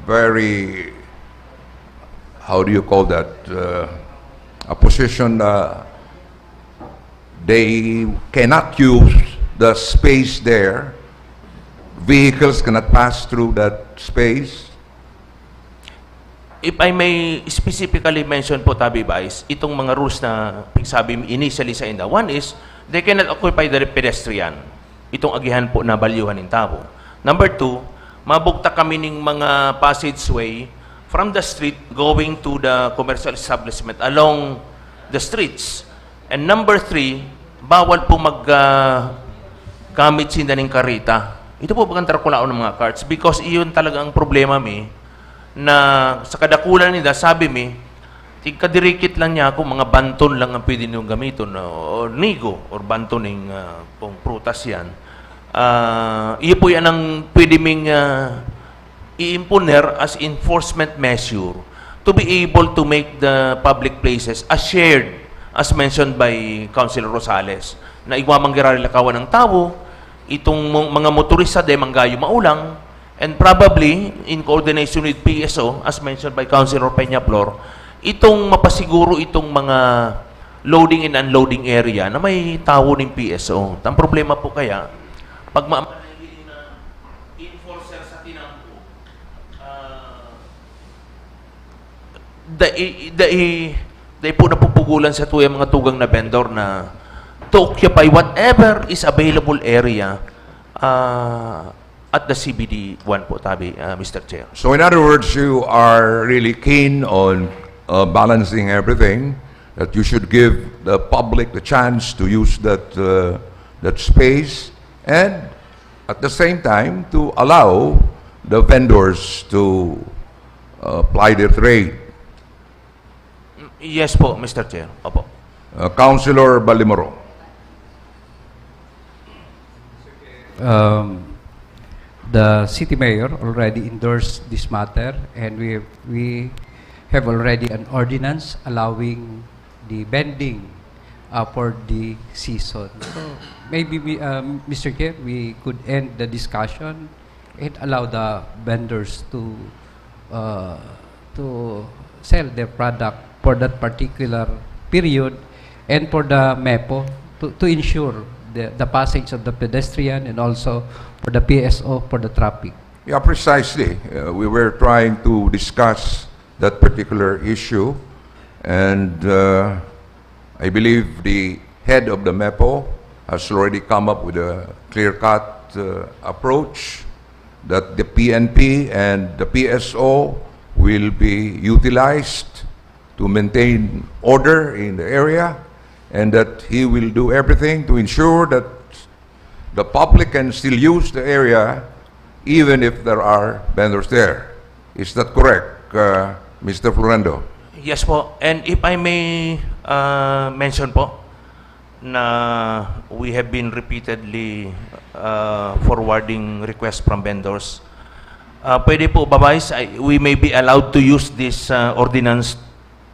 Speaker 1: very, how do you call that, a position they cannot use the space there. Vehicles cannot pass through that space.
Speaker 11: If I may specifically mention po, Tabi Vice, itong mga rules na sabi initially sa inda. One is, they cannot occupy the pedestrian. Itong agihan po na balyuhan ng tao. Number two, mabugta kami ng mga passageway from the street going to the commercial establishment along the streets. And number three, bawal po kamit sindaning karita. Ito po bagang tarkulaon ng mga cards because iyon talaga ang problema mi na sa kadakulan nila sabi mi kadirikit lang niya ako mga banton lang ang pwede niyong gamiton o nigo or bantoning pong prutas yan. Iyo po yan ang pwede ming i-imponer as enforcement measure to be able to make the public places as shared as mentioned by Councilor Rosales na igwamang girarilakawan ng tao, itong mga motorista de manggayo maulang, and probably in coordination with PSO as mentioned by Councilor Peñaflor, itong mapasiguro itong mga loading and unloading area na may tao ng PSO. Ang problema po kaya, pag maamalahin na enforcer sa tinampo, dahil po napupugulan sa tuya mga tugang na vendor na to occupy whatever is available area at the CBD 1 po, tabi, Mr. Chair.
Speaker 1: So in other words, you are really keen on balancing everything, that you should give the public the chance to use that space, and at the same time to allow the vendors to ply their trade.
Speaker 11: Yes po, Mr. Chair. Opo.
Speaker 1: Councilor Balimoro.
Speaker 6: The city mayor already endorsed this matter, and we have already an ordinance allowing the vending for the season. So maybe we, Mr. Chair, we could end the discussion and allow the vendors to sell their product for that particular period, and for the MEPO to ensure the passage of the pedestrian and also for the PSO for the traffic.
Speaker 1: Yeah, precisely. We were trying to discuss that particular issue, and I believe the head of the MEPO has already come up with a clear-cut approach that the PNP and the PSO will be utilized to maintain order in the area, and that he will do everything to ensure that the public can still use the area even if there are vendors there. Is that correct, Mr. Florendo?
Speaker 11: Yes po. And if I may mention po na we have been repeatedly forwarding requests from vendors. Pwede po babais, we may be allowed to use this ordinance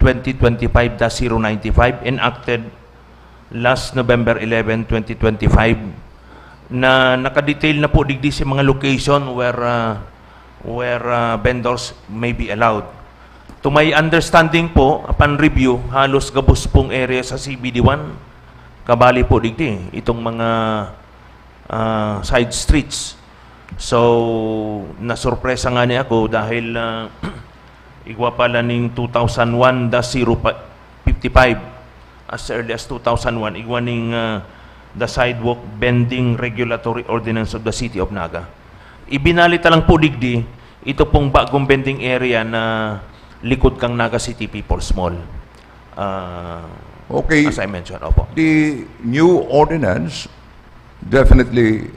Speaker 11: 2025-095 enacted last November 11, 2025 na nakadetail na po digdi sa mga location where vendors may be allowed. To my understanding po, upon review, halos gabos pong area sa CBD1, kabali po digdi itong mga side streets. So, nasurpresa nga niya ako dahil igwa pala ning 2001-055 as early as 2001, igwa ning the Sidewalk Bending Regulatory Ordinance of the City of Naga. Ibinalita lang po digdi ito pong bagong bending area na likod kang Naga City People's Mall.
Speaker 1: Okay.
Speaker 11: As I mentioned, opo.
Speaker 1: The new ordinance definitely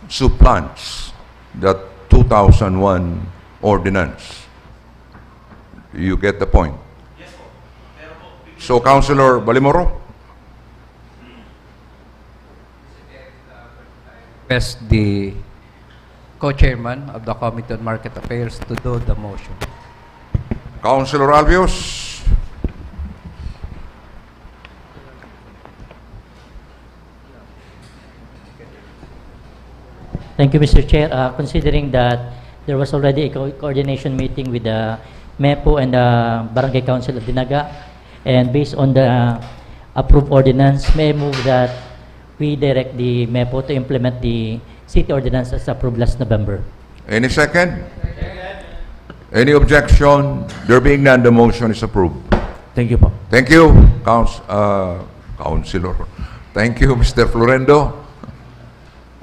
Speaker 1: supplants that 2001 ordinance. You get the point?
Speaker 11: Yes po.
Speaker 1: So, Councilor Balimoro?
Speaker 6: Request the co-chairman of the Committee on Market Affairs to do the motion.
Speaker 1: Councilor Albios?
Speaker 5: Thank you, Mr. Chair. Considering that there was already a coordination meeting with the MEPO and the Barangay Council of the Naga, and based on the approved ordinance, may I move that we direct the MEPO to implement the city ordinance as approved last November.
Speaker 1: Any second? Any objection? There being none, the motion is approved.
Speaker 3: Thank you po.
Speaker 1: Thank you, Councilor. Thank you, Mr. Florendo.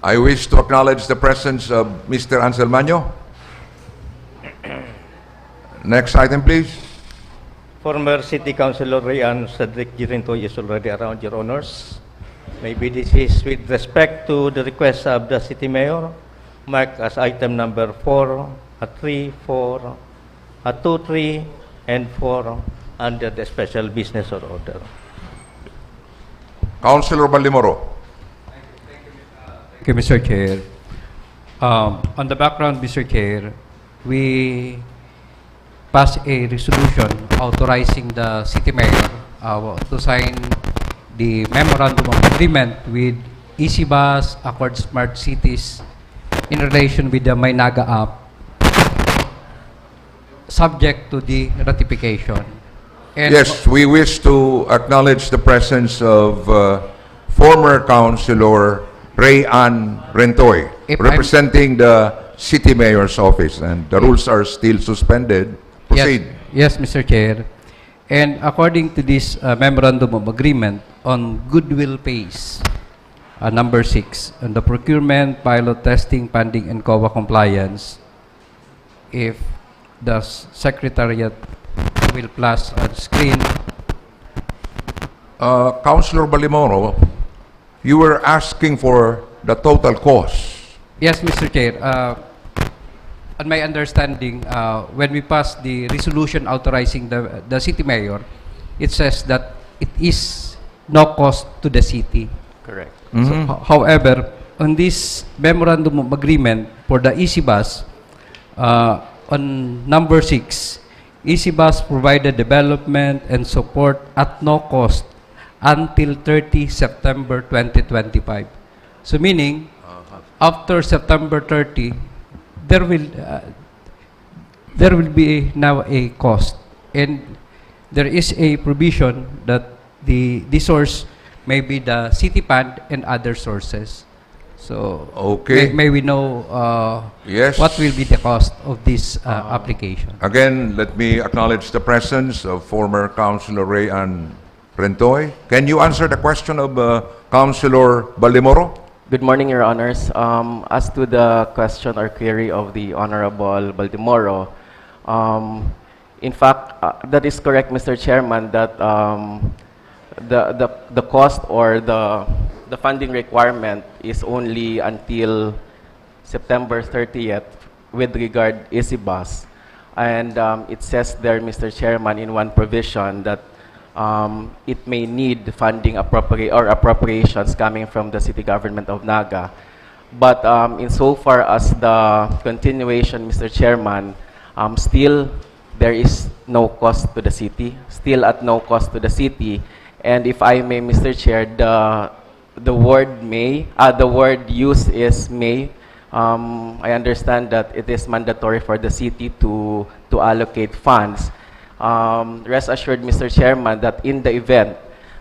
Speaker 1: I wish to acknowledge the presence of Mr. Anselmano. Next item, please.
Speaker 2: Former City Councilor Rayan Cedric Girintoy is already around, Your Honors. Maybe this is with respect to the request of the city mayor, marked as item number 4, 3, 4, 2, 3, and 4 under the special business or order.
Speaker 1: Councilor Ballimoro.
Speaker 6: Thank you, Mr. Chair. On the background, Mr. Chair, we passed a resolution authorizing the city mayor to sign the memorandum of agreement with EasyBus, Accord Smart Cities, in relation with the Miranda app, subject to the ratification. And
Speaker 1: Yes, we wish to acknowledge the presence of former Councilor Ray Ann Rentoy,
Speaker 6: If I'm-
Speaker 1: representing the City Mayor's office, and the rules are still suspended. Proceed.
Speaker 6: Yes, Mr. Chair. And according to this memorandum of agreement on goodwill phase, number 6, on the procurement, pilot testing, funding, and COA compliance, if the Secretariat will flash on screen.
Speaker 1: Councilor Ballimoro, you were asking for the total cost.
Speaker 6: Yes, Mr. Chair. On my understanding, when we passed the resolution authorizing the city mayor, it says that it is no cost to the city.
Speaker 2: Correct.
Speaker 6: So, however, on this memorandum of agreement for the EasyBus, on number 6, EasyBus provided development and support at no cost until 30 September 2025. So meaning, after September 30, there will be now a cost, and there is a provision that the source may be the city fund and other sources. So
Speaker 1: Okay.
Speaker 6: may we know
Speaker 1: Yes.
Speaker 6: what will be the cost of this application?
Speaker 1: Again, let me acknowledge the presence of former Councilor Ray Ann Rentoy. Can you answer the question of Councilor Ballimoro?
Speaker 13: Good morning, Your Honors. As to the question or query of the Honorable Baltimoro, in fact, that is correct, Mr. Chairman, that the cost or the funding requirement is only until September 30th with regard EasyBus. And it says there, Mr. Chairman, in one provision that it may need funding appropriations coming from the city government of Naga. But insofar as the continuation, Mr. Chairman, still there is no cost to the city, still at no cost to the city. And if I may, Mr. Chair, the word may, the word used is may. I understand that it is mandatory for the city to allocate funds. Rest assured, Mr. Chairman, that in the event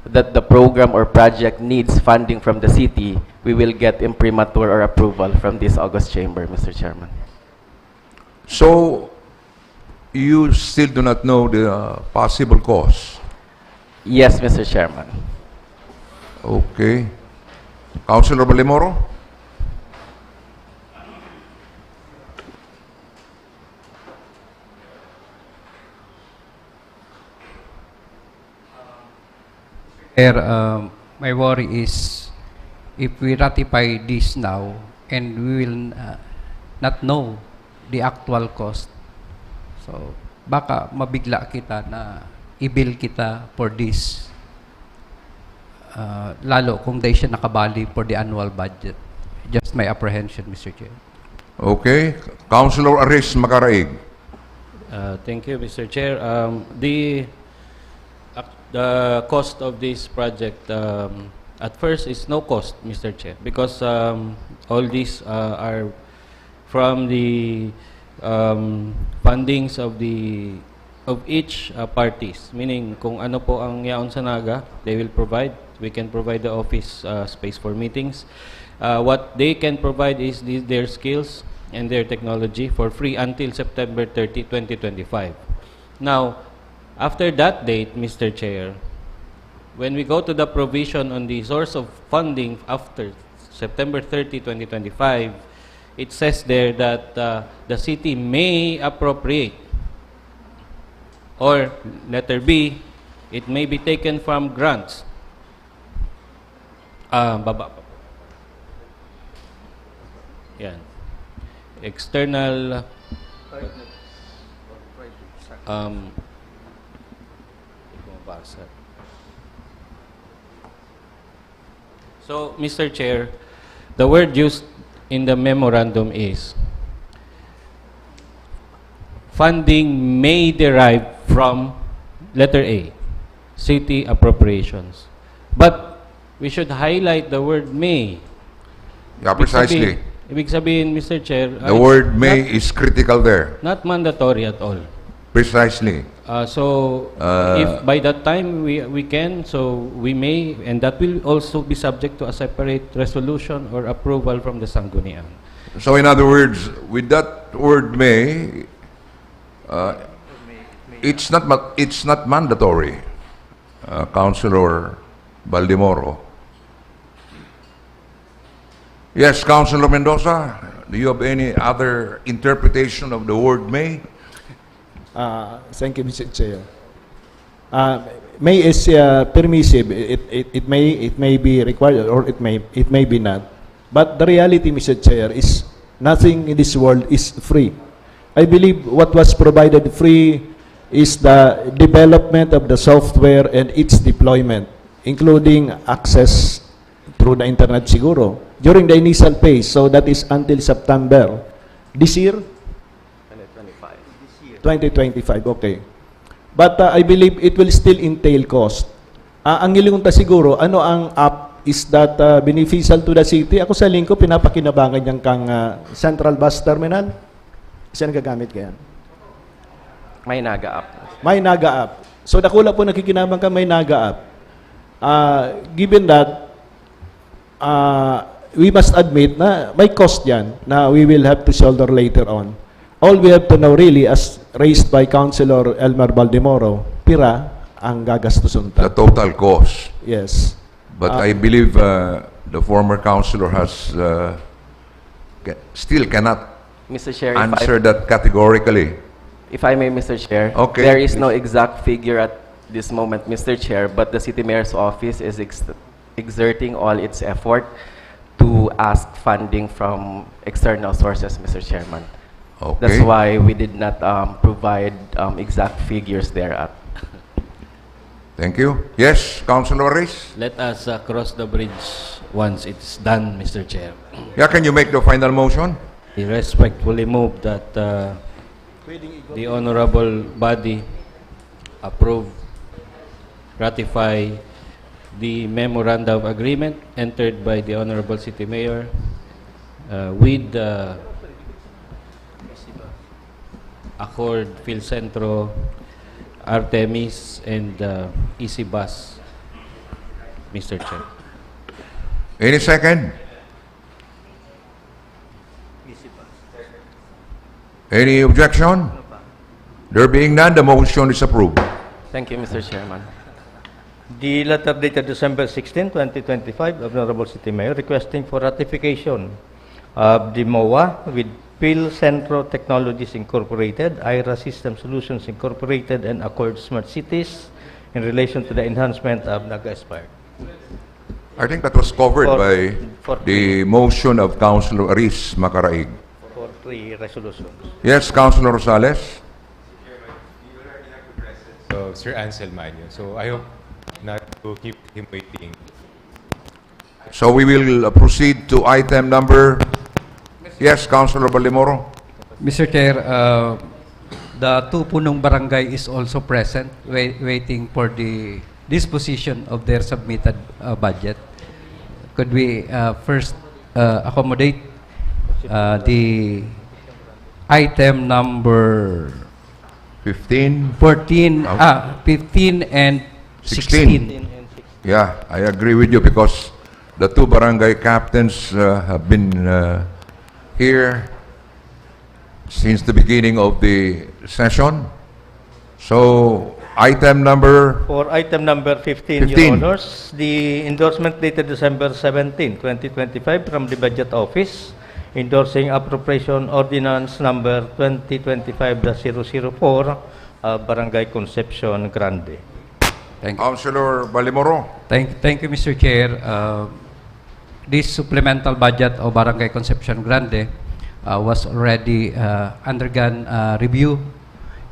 Speaker 13: that the program or project needs funding from the city, we will get imprimatur or approval from this August chamber, Mr. Chairman.
Speaker 1: So, you still do not know the possible cost?
Speaker 13: Yes, Mr. Chairman.
Speaker 1: Okay. Councilor Ballimoro?
Speaker 6: My worry is if we ratify this now and we will not know the actual cost, so baka mabigla kita na i-bill kita for this, lalo kung di siya nakabali for the annual budget. Just my apprehension, Mr. Chair.
Speaker 1: Okay. Councilor Aris Macaraig.
Speaker 7: Thank you, Mr. Chair. The cost of this project at first is no cost, Mr. Chair, because all these are from the fundings of each parties. Meaning, kung ano po ang yaon sa Naga, they will provide. We can provide the office space for meetings. What they can provide is their skills and their technology for free until September 30, 2025. Now, after that date, Mr. Chair, when we go to the provision on the source of funding after September 30, 2025, it says there that the city may appropriate, or letter B, it may be taken from grants. Baba pa po. Yan. External bumabasa. So, Mr. Chair, the word used in the memorandum is funding may derive from letter A, city appropriations. But we should highlight the word may.
Speaker 1: Yeah, precisely.
Speaker 7: Ibig sabihin, Mr. Chair,
Speaker 1: The word may is critical there.
Speaker 7: not mandatory at all.
Speaker 1: Precisely.
Speaker 7: If by that time we can, so we may, and that will also be subject to a separate resolution or approval from the Sangguniang.
Speaker 1: So in other words, with that word may, it's not mandatory, Councilor Baldemoro. Yes, Councilor Mendoza, do you have any other interpretation of the word may?
Speaker 10: Thank you, Mr. Chair. May is permissive. It may be required or it may be not. But the reality, Mr. Chair, is nothing in this world is free. I believe what was provided free is the development of the software and its deployment, including access through the internet siguro during the initial phase. So that is until September this year. 2025, okay. But I believe it will still entail cost. Ang ilingunta siguro, ano ang app is that beneficial to the city? Ako sa lingko, pinapakinabangan niyang kang Central Bus Terminal. Saan gagamit kaya?
Speaker 13: May Naga app.
Speaker 10: May Naga app. So dakula po nakikinabang ka may Naga app. Given that, we must admit na may cost yan na we will have to shoulder later on. All we have to know really, as raised by Councilor Elmer Baldemoro, pira ang gagastusun ta.
Speaker 1: The total cost.
Speaker 10: Yes.
Speaker 1: But I believe the former councilor has still cannot
Speaker 13: Mr. Chair,
Speaker 1: answer that categorically.
Speaker 13: if I may, Mr. Chair,
Speaker 1: Okay.
Speaker 13: there is no exact figure at this moment, Mr. Chair, but the City Mayor's office is exerting all its effort to ask funding from external sources, Mr. Chairman.
Speaker 1: Okay.
Speaker 13: That's why we did not provide exact figures there at.
Speaker 1: Thank you. Yes, Councilor Reyes?
Speaker 7: Let us cross the bridge once it's done, Mr. Chair.
Speaker 1: Yeah, can you make the final motion?
Speaker 7: I respectfully move that the honorable body approve, ratify the memorandum of agreement entered by the Honorable City Mayor with Accord, Philcentro, Artemis, and Easy Bus, Mr. Chair.
Speaker 1: Any second? Any objection? There being none, the motion is approved.
Speaker 13: Thank you, Mr. Chairman.
Speaker 2: The letter dated December 16, 2025, of the Honorable City Mayor requesting for ratification of the MOA with Philcentro Technologies Incorporated, IRA System Solutions Incorporated, and Accord Smart Cities in relation to the enhancement of Naga Aspire.
Speaker 1: I think that was covered by the motion of Councilor Aris Macaraig.
Speaker 2: For 3 resolutions.
Speaker 1: Yes, Councilor Rosales?
Speaker 4: So, Sir Ansel Manyo. So, I hope not to keep him waiting.
Speaker 1: So we will proceed to item number... Yes, Councilor Baldemoro?
Speaker 6: Mr. Chair, the two punong barangay is also present, waiting for the disposition of their submitted budget. Could we first accommodate the item number
Speaker 1: 15?
Speaker 6: 14, 15 and 16?
Speaker 1: Yeah, I agree with you because the two barangay captains have been here since the beginning of the session. So, item number...
Speaker 2: For item number 15,
Speaker 1: 15.
Speaker 2: Your Honors, the endorsement dated December 17, 2025 from the Budget Office endorsing appropriation ordinance number 2025-004 Barangay Concepcion Grande.
Speaker 6: Thank you.
Speaker 1: Councilor Baldemoro?
Speaker 6: Thank you, Mr. Chair. this supplemental budget of Barangay Concepcion Grande was already undergone review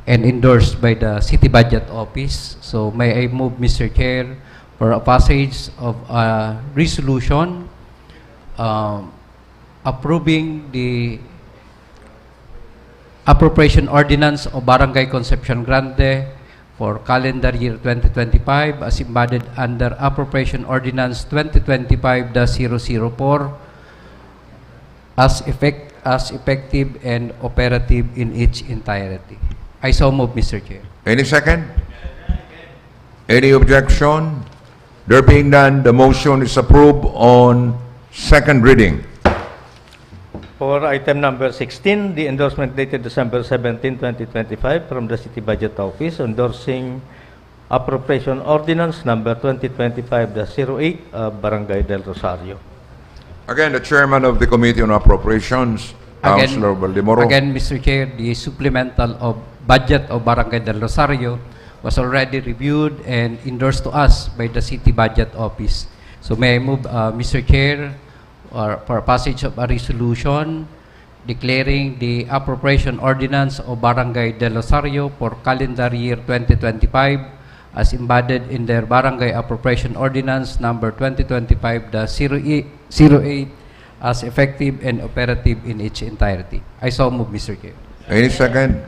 Speaker 6: and endorsed by the City Budget Office. So may I move, Mr. Chair, for a passage of a resolution approving the appropriation ordinance of Barangay Concepcion Grande for calendar year 2025 as embodied under Appropriation Ordinance 2025-004 as effective and operative in its entirety. I so move, Mr. Chair.
Speaker 1: Any second? Any objection? There being none, the motion is approved on second reading.
Speaker 2: For item number 16, the endorsement dated December 17, 2025 from the City Budget Office endorsing Appropriation Ordinance number 2025-08 of Barangay del Rosario.
Speaker 1: Again, the chairman of the Committee on Appropriations, Councilor Valdemoro.
Speaker 6: Again, Mr. Chair, the supplemental of budget of Barangay del Rosario was already reviewed and endorsed to us by the City Budget Office. So may I move, Mr. Chair, for passage of a resolution declaring the appropriation ordinance of Barangay del Rosario for calendar year 2025 as embodied in their Barangay Appropriation Ordinance number 2025-08 as effective and operative in its entirety. I so move, Mr. Chair.
Speaker 1: Any second?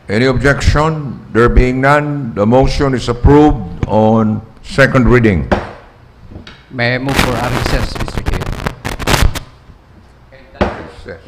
Speaker 1: Any objection? There being none, the motion is approved on second reading.
Speaker 6: May I move for a recess, Mr. Chair?
Speaker 1: Recess.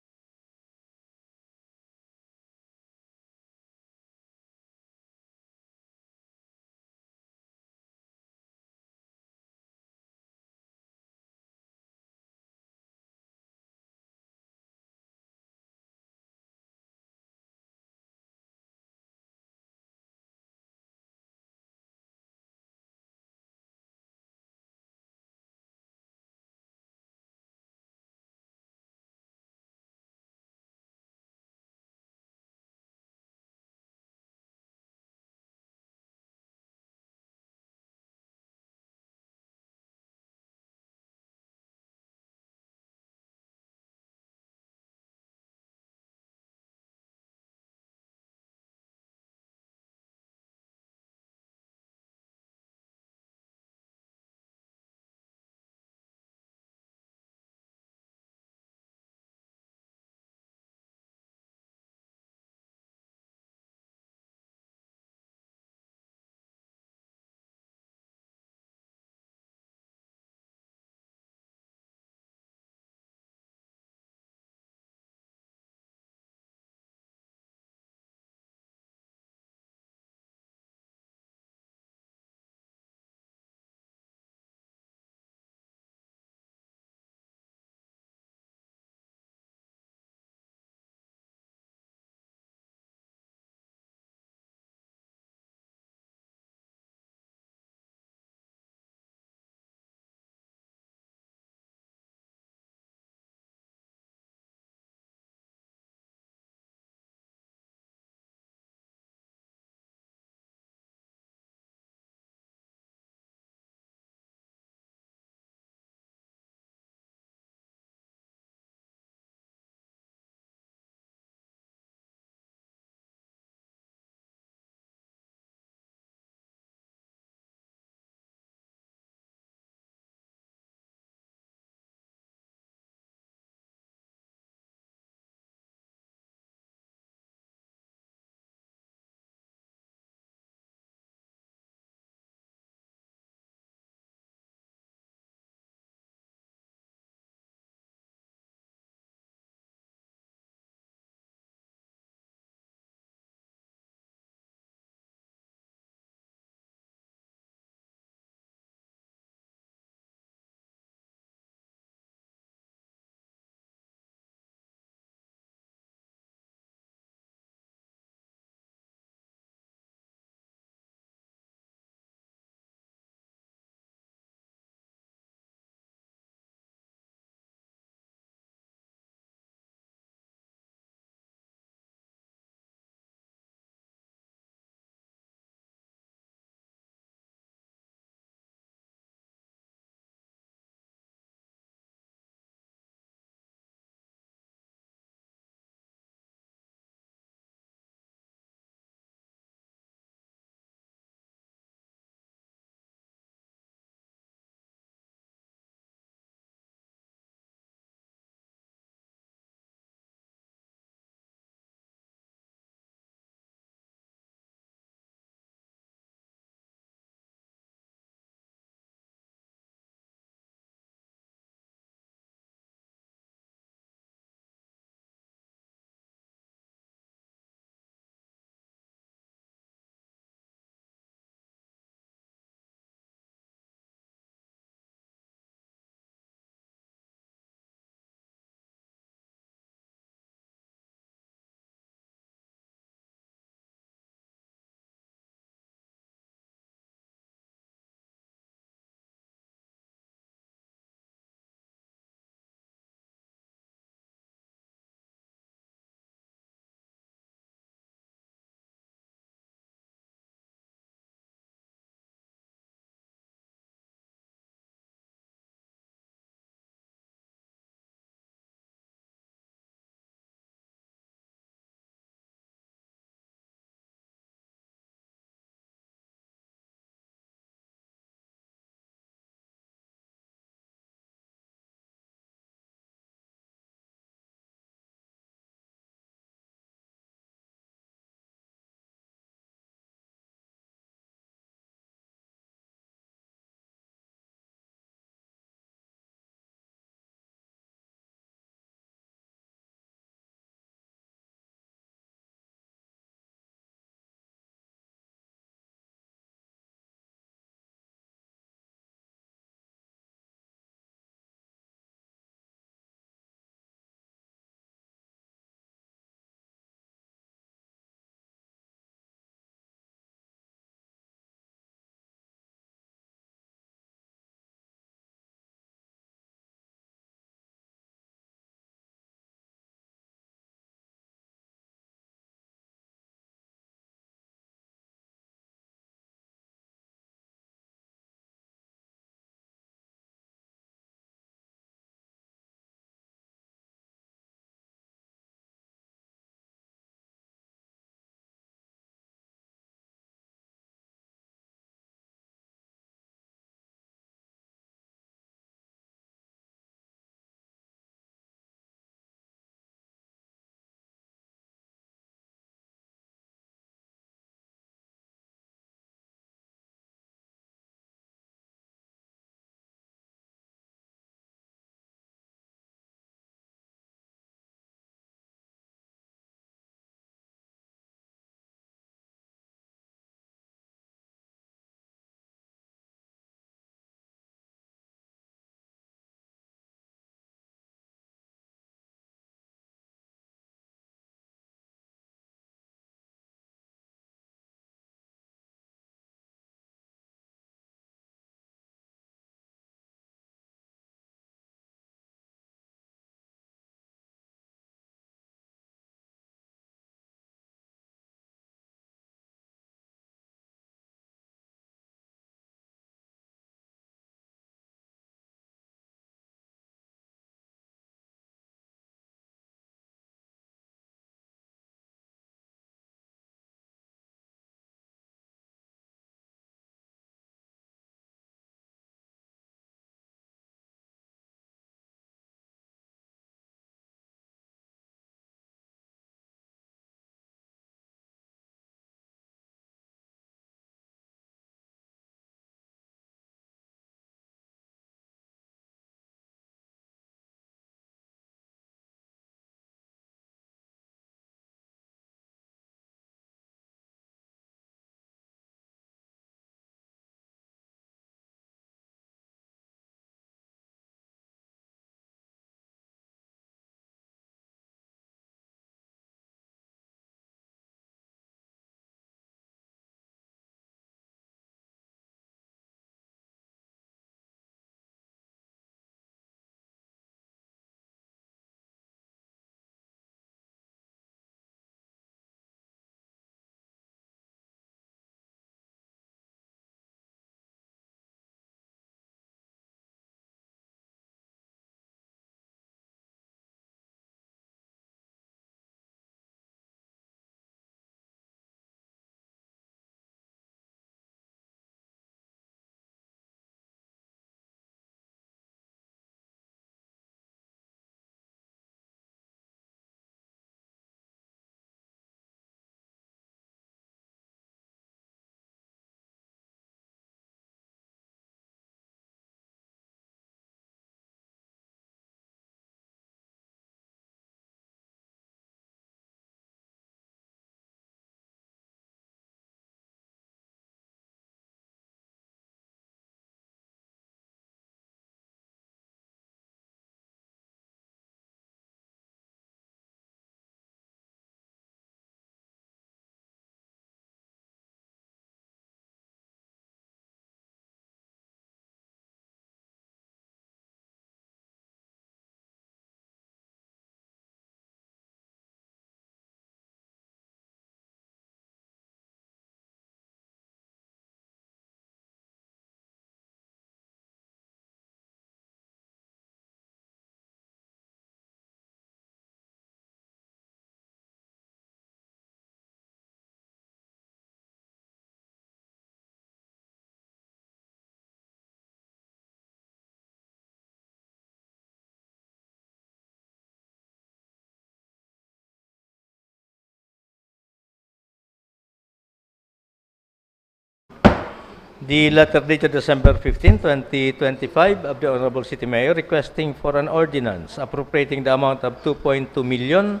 Speaker 2: The letter dated December 15, 2025 of the Honorable City Mayor requesting for an ordinance appropriating the amount of 2.2 million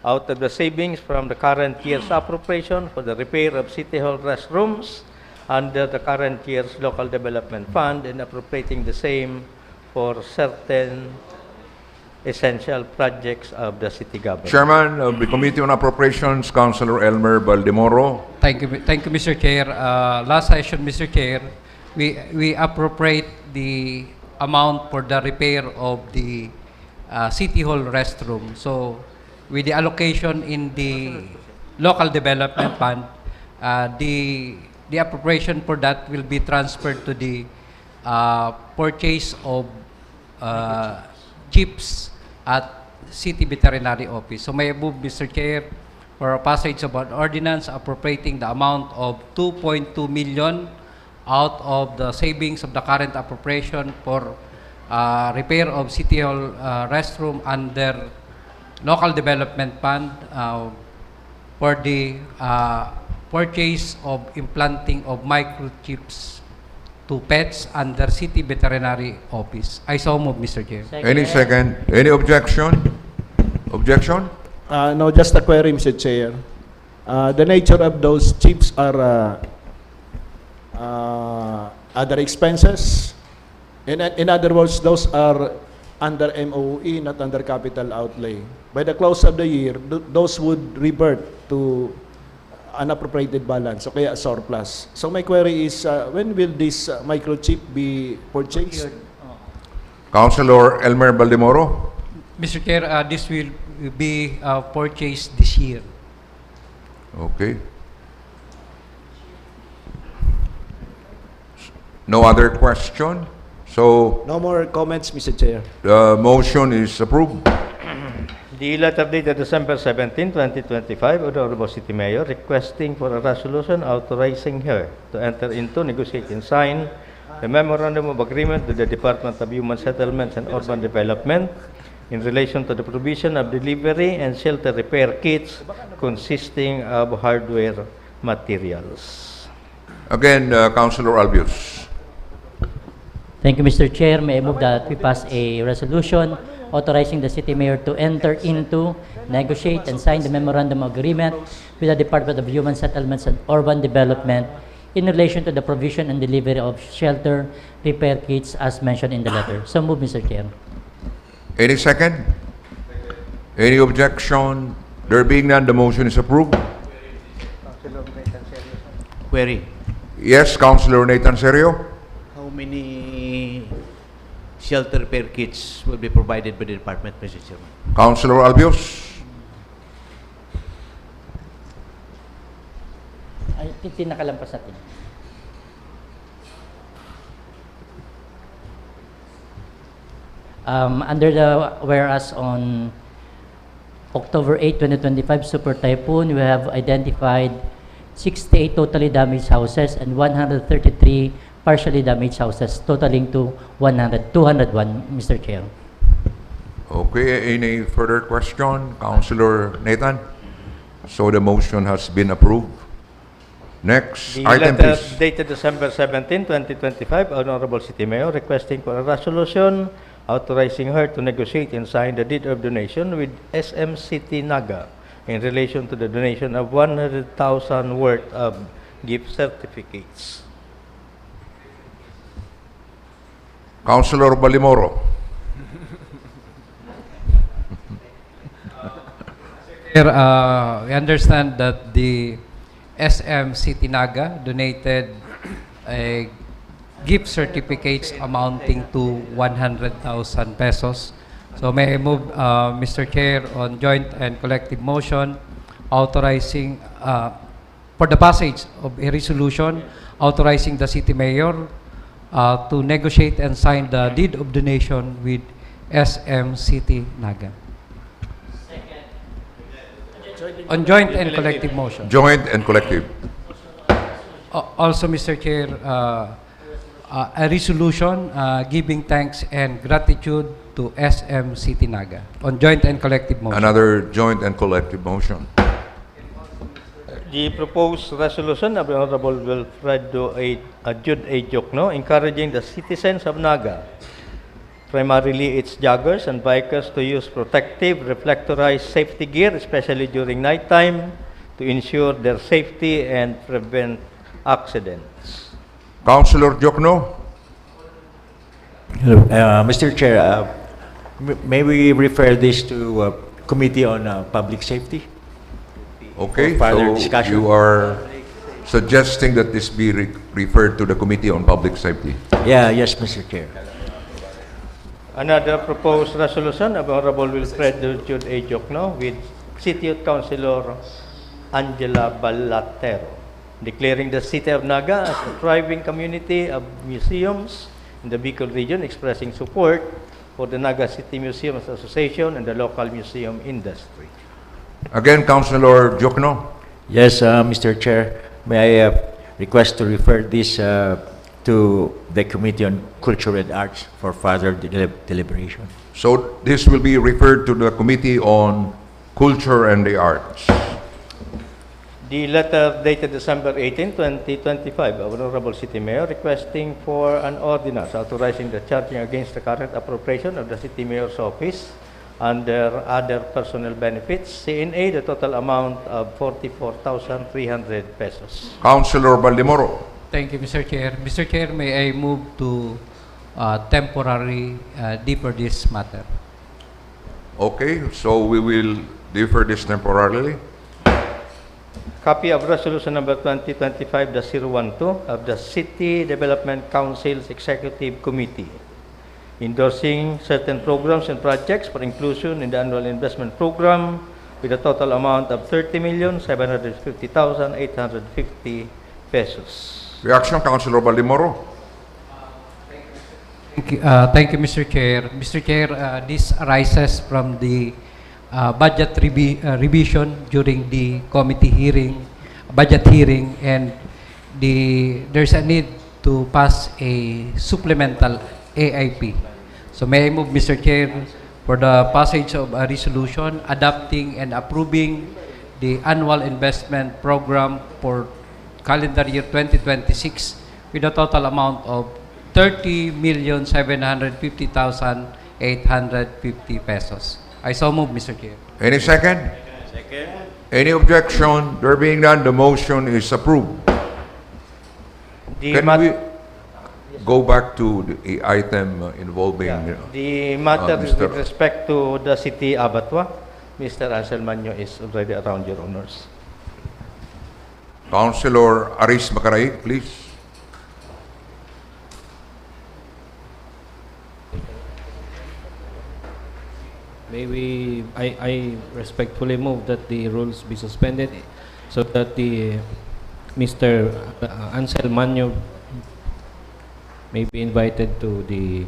Speaker 2: out of the savings from the current year's appropriation for the repair of City Hall restrooms under the current year's Local Development Fund and appropriating the same for certain essential projects of the city government.
Speaker 1: Chairman of the Committee on Appropriations, Councilor Elmer Baldemoro.
Speaker 6: Thank you, Mr. Chair. Last session, Mr. Chair, we appropriate the amount for the repair of the City Hall restroom. So, with the allocation in the local development fund, the appropriation for that will be transferred to the purchase of chips at City Veterinary Office. So, may I move, Mr. Chair, for a passage of an ordinance appropriating the amount of 2.2 million out of the savings of the current appropriation for repair of City Hall restroom under Local Development Fund for the purchase of implanting of microchips to pets under City Veterinary Office. I so move, Mr. Chair.
Speaker 1: Any second? Any objection? Objection?
Speaker 10: No, just a query, Mr. Chair. The nature of those chips are other expenses. In other words, those are under MOE, not under capital outlay. By the close of the year, those would revert to unappropriated balance, okay, a surplus. So my query is, when will this microchip be purchased?
Speaker 1: Councilor Elmer Baldemoro.
Speaker 6: Mr. Chair, this will be purchased this year.
Speaker 1: Okay. No other question? So,
Speaker 10: No more comments, Mr. Chair.
Speaker 1: the motion is approved.
Speaker 2: The letter dated December 17, 2025 of the Honorable City Mayor requesting for a resolution authorizing her to enter into, negotiate, and sign the Memorandum of Agreement with the Department of Human Settlements and Urban Development in relation to the provision of delivery and shelter repair kits consisting of hardware materials.
Speaker 1: Again, Councilor Albios.
Speaker 5: Thank you, Mr. Chair. May I move that we pass a resolution authorizing the City Mayor to enter into, negotiate, and sign the Memorandum of Agreement with the Department of Human Settlements and Urban Development in relation to the provision and delivery of shelter repair kits as mentioned in the letter. So move, Mr. Chair.
Speaker 1: Any second? Any objection? There being none, the motion is approved.
Speaker 8: Query.
Speaker 1: Yes, Councilor Nathan Serio.
Speaker 8: How many shelter repair kits will be provided by the department, Mr. Chairman?
Speaker 1: Councilor Albios.
Speaker 5: Ay, tinakalampas natin. Under the whereas on October 8, 2025, Super Typhoon, we have identified 68 totally damaged houses and 133 partially damaged houses, totaling to 201, Mr. Chair.
Speaker 1: Okay, any further question? Councilor Nathan? So the motion has been approved. Next
Speaker 2: The
Speaker 1: item,
Speaker 2: letter
Speaker 1: please.
Speaker 2: dated December 17, 2025, Honorable City Mayor requesting for a resolution authorizing her to negotiate and sign the deed of donation with LGU-Naga in relation to the donation of 100,000 worth of gift certificates.
Speaker 1: Councilor Balimoro.
Speaker 6: Here, we understand that the LGU-Naga donated a gift certificates amounting to 100,000 pesos. So may I move, Mr. Chair, on joint and collective motion authorizing for the passage of a resolution authorizing the City Mayor to negotiate and sign the deed of donation with LGU-Naga. On joint and collective motion.
Speaker 1: Joint and collective.
Speaker 6: Also, Mr. Chair, a resolution giving thanks and gratitude to LGU-Naga on joint and collective motion.
Speaker 1: Another joint and collective motion.
Speaker 2: The proposed resolution of the Honorable Wilfredo Jude A. Jokno, encouraging the citizens of Naga, primarily its joggers and bikers, to use protective reflectorized safety gear, especially during nighttime, to ensure their safety and prevent accidents.
Speaker 1: Councilor Jokno?
Speaker 3: Hello, Mr. Chair, may we refer this to Committee on Public Safety?
Speaker 1: Okay,
Speaker 3: For further
Speaker 1: so
Speaker 3: discussion.
Speaker 1: you are suggesting that this be referred to the Committee on Public Safety.
Speaker 3: Yes, Mr. Chair.
Speaker 2: Another proposed resolution of Honorable Wilfredo Jude A. Jokno with City Youth Councilor Angela Ballatero, declaring the City of Naga as a thriving community of museums in the Bicol region, expressing support for the Naga City Museums Association and the local museum industry.
Speaker 1: Again, Councilor Jokno?
Speaker 3: Yes, Mr. Chair, may I request to refer this to the Committee on Culture and Arts for further deliberation.
Speaker 1: So this will be referred to the Committee on Culture and the Arts.
Speaker 2: The letter dated December 18, 2025, of Honorable City Mayor requesting for an ordinance authorizing the charging against the current appropriation of the City Mayor's office under other personal benefits, CNA, the total amount of 44,300 pesos.
Speaker 1: Councilor Baldemoro?
Speaker 6: Thank you, Mr. Chair. Mr. Chair, may I move to temporarily defer this matter?
Speaker 1: Okay, so we will defer this temporarily.
Speaker 2: Copy of Resolution Number 2025-012 of the City Development Council's Executive Committee, endorsing certain programs and projects for inclusion in the annual investment program with a total amount of 30,750,850 pesos.
Speaker 1: Reaction, Councilor Baldemoro?
Speaker 6: Thank you, Mr. Chair. Mr. Chair, this arises from the budget revision during the committee hearing, budget hearing, and there's a need to pass a supplemental AIP. So may I move, Mr. Chair, for the passage of a resolution adopting and approving the annual investment program for calendar year 2026 with a total amount of 30,750,850 pesos. I so move, Mr. Chair.
Speaker 1: Any second? Second. Any objection? There being none, the motion is approved. Can we go back to the item involving...
Speaker 2: The matter
Speaker 1: Mr.
Speaker 2: with respect to the city abattoir, Mr. Anselmanyo is already around, Your Honors.
Speaker 1: Councilor Aris Macaraig, please.
Speaker 7: I respectfully move that the rules be suspended so that the Mr. Anselmanyo may be invited to the...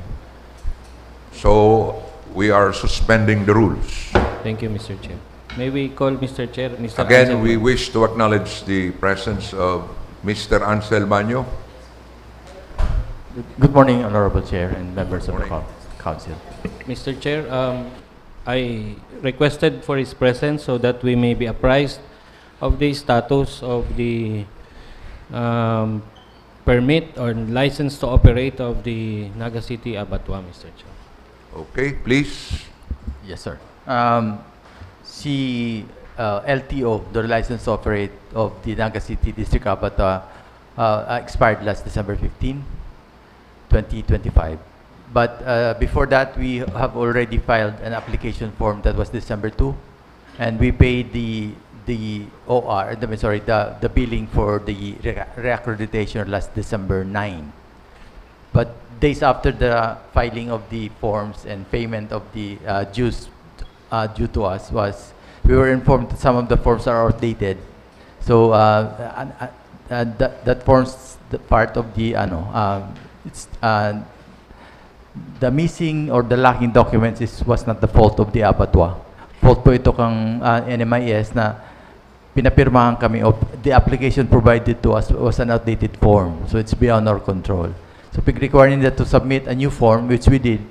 Speaker 1: So, we are suspending the rules.
Speaker 7: Thank you, Mr. Chair. May we call Mr. Chair, Mr.
Speaker 1: Again,
Speaker 7: Anselmanyo.
Speaker 1: we wish to acknowledge the presence of Mr. Anselmanyo.
Speaker 14: Good morning, Honorable Chair and members of the Council.
Speaker 7: Mr. Chair, I requested for his presence so that we may be apprised of the status of the permit or license to operate of the Naga City Abattoir, Mr. Chair.
Speaker 1: Okay, please.
Speaker 14: Yes, sir. LTO, the license to operate of the Naga City District Abattoir, expired last December 15, 2025. But before that, we have already filed an application form that was December 2, and we paid the billing for the reaccreditation last December 9. But days after the filing of the forms and payment of the dues due to us, we were informed that some of the forms are outdated. So that forms the part of the the missing or the lacking documents was not the fault of the abattoir. Fault po ito kang NMIS na pinapirmahan kami of the application provided to us was an outdated form. So it's beyond our control. So requiring that to submit a new form, which we did,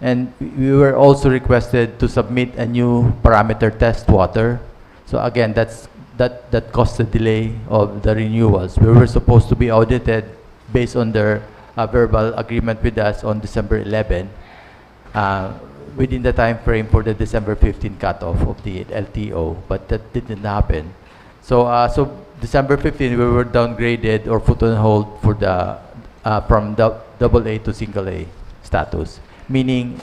Speaker 14: and we were also requested to submit a new parameter test water. So again, that's that caused the delay of the renewals. We were supposed to be audited based on their verbal agreement with us on December 11, within the time frame for the December 15 cutoff of the LTO, but that didn't happen. So December 15, we were downgraded or put on hold for the from the AA to single A status, meaning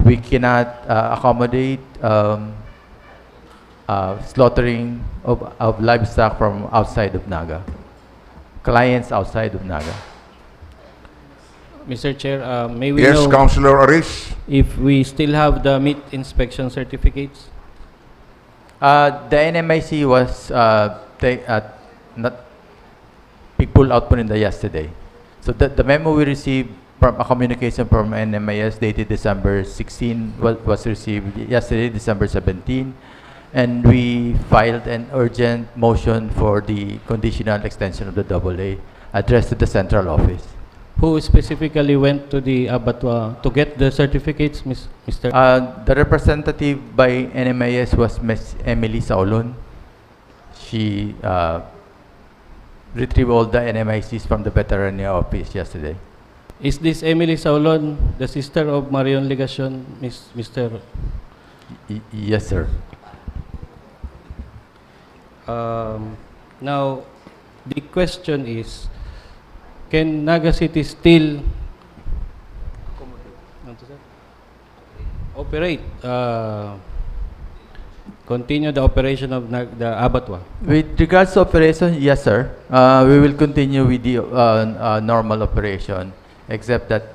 Speaker 14: we cannot accommodate slaughtering of livestock from outside of Naga, clients outside of Naga.
Speaker 7: Mr. Chair, may we
Speaker 1: Yes,
Speaker 7: know
Speaker 1: Councilor Aris.
Speaker 7: if we still have the meat inspection certificates?
Speaker 14: The NMIC was not pulled out in the yesterday. So the memo we received from a communication from NMIS dated December 16 was received yesterday, December 17, and we filed an urgent motion for the conditional extension of the AA addressed to the central office.
Speaker 7: Who specifically went to the abattoir to get the certificates, Mr.?
Speaker 14: The representative by NMIS was Ms. Emily Saulon. She retrieved all the NMICs from the veterinary office yesterday.
Speaker 7: Is this Emily Saulon, the sister of Marion Legacion, Mr.?
Speaker 14: Yes, sir.
Speaker 7: Now, the question is, can Naga City still operate, continue the operation of the abattoir?
Speaker 14: With regards to operation, yes, sir. We will continue with the normal operation, except that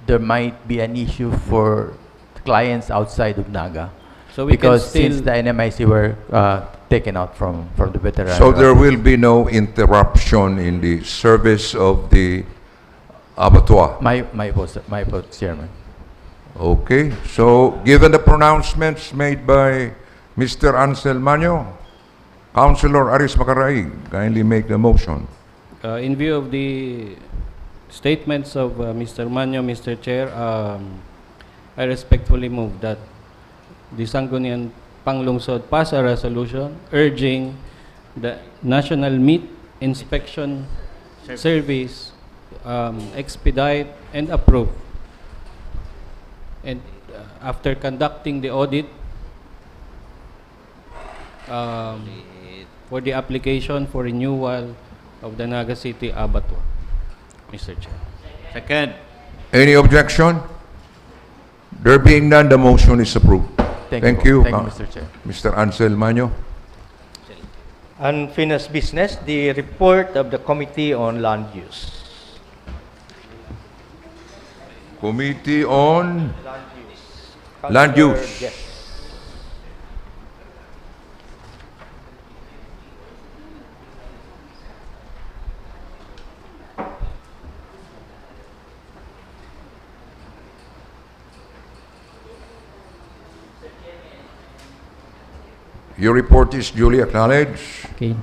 Speaker 14: there might be an issue for clients outside of Naga.
Speaker 7: So we
Speaker 14: because
Speaker 7: can still,
Speaker 14: since the NMIC were taken out from the veterinary.
Speaker 1: So there will be no interruption in the service of the abattoir.
Speaker 14: My post, Chairman.
Speaker 1: Okay. So given the pronouncements made by Mr. Ansel Manyo, Councilor Aris Macaraig, kindly make the motion.
Speaker 7: in view of the statements of Mr. Manyo, Mr. Chair, I respectfully move that the Sangguniang Panlungsod pass a resolution urging the National Meat Inspection Service expedite and approve. And after conducting the audit for the application for renewal of the Naga City Abattoir. Mr. Chair.
Speaker 8: Second.
Speaker 1: Any objection? There being none, the motion is approved. Thank you,
Speaker 14: Mr. Chair.
Speaker 1: Mr. Ansel Manyo.
Speaker 2: Unfinished business, the report of the Committee on Land Use.
Speaker 1: Committee on Land Use.
Speaker 2: Yes.
Speaker 1: Your report is duly acknowledged.
Speaker 5: Okay.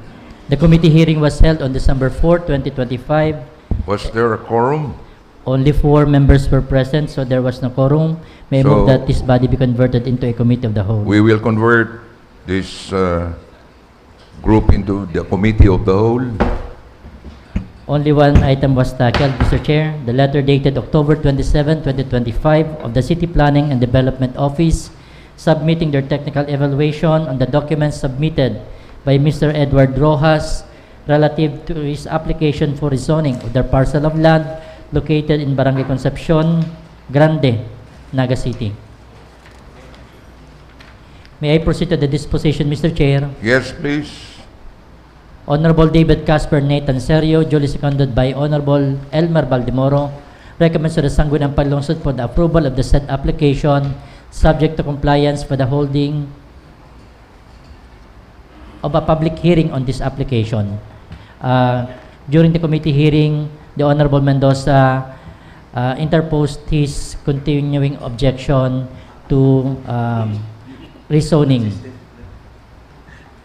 Speaker 5: The committee hearing was held on December 4, 2025.
Speaker 1: Was there a quorum?
Speaker 5: Only 4 members were present, so there was no quorum. May I move
Speaker 1: So-
Speaker 5: that this body be converted into a committee of the whole.
Speaker 1: We will convert this group into the committee of the whole.
Speaker 5: Only one item was tackled, Mr. Chair. The letter dated October 27, 2025 of the City Planning and Development Office submitting their technical evaluation on the documents submitted by Mr. Edward Rojas relative to his application for rezoning of their parcel of land located in Barangay Concepcion Grande, Naga City. May I proceed to the disposition, Mr. Chair?
Speaker 1: Yes, please.
Speaker 5: Honorable David Casper Nathan Serio, duly seconded by Honorable Elmer Baldemoro, recommends to the Sangguniang Panlungsod for the approval of the said application subject to compliance for the holding of a public hearing on this application. During the committee hearing, the Honorable Mendoza interposed his continuing objection to rezoning,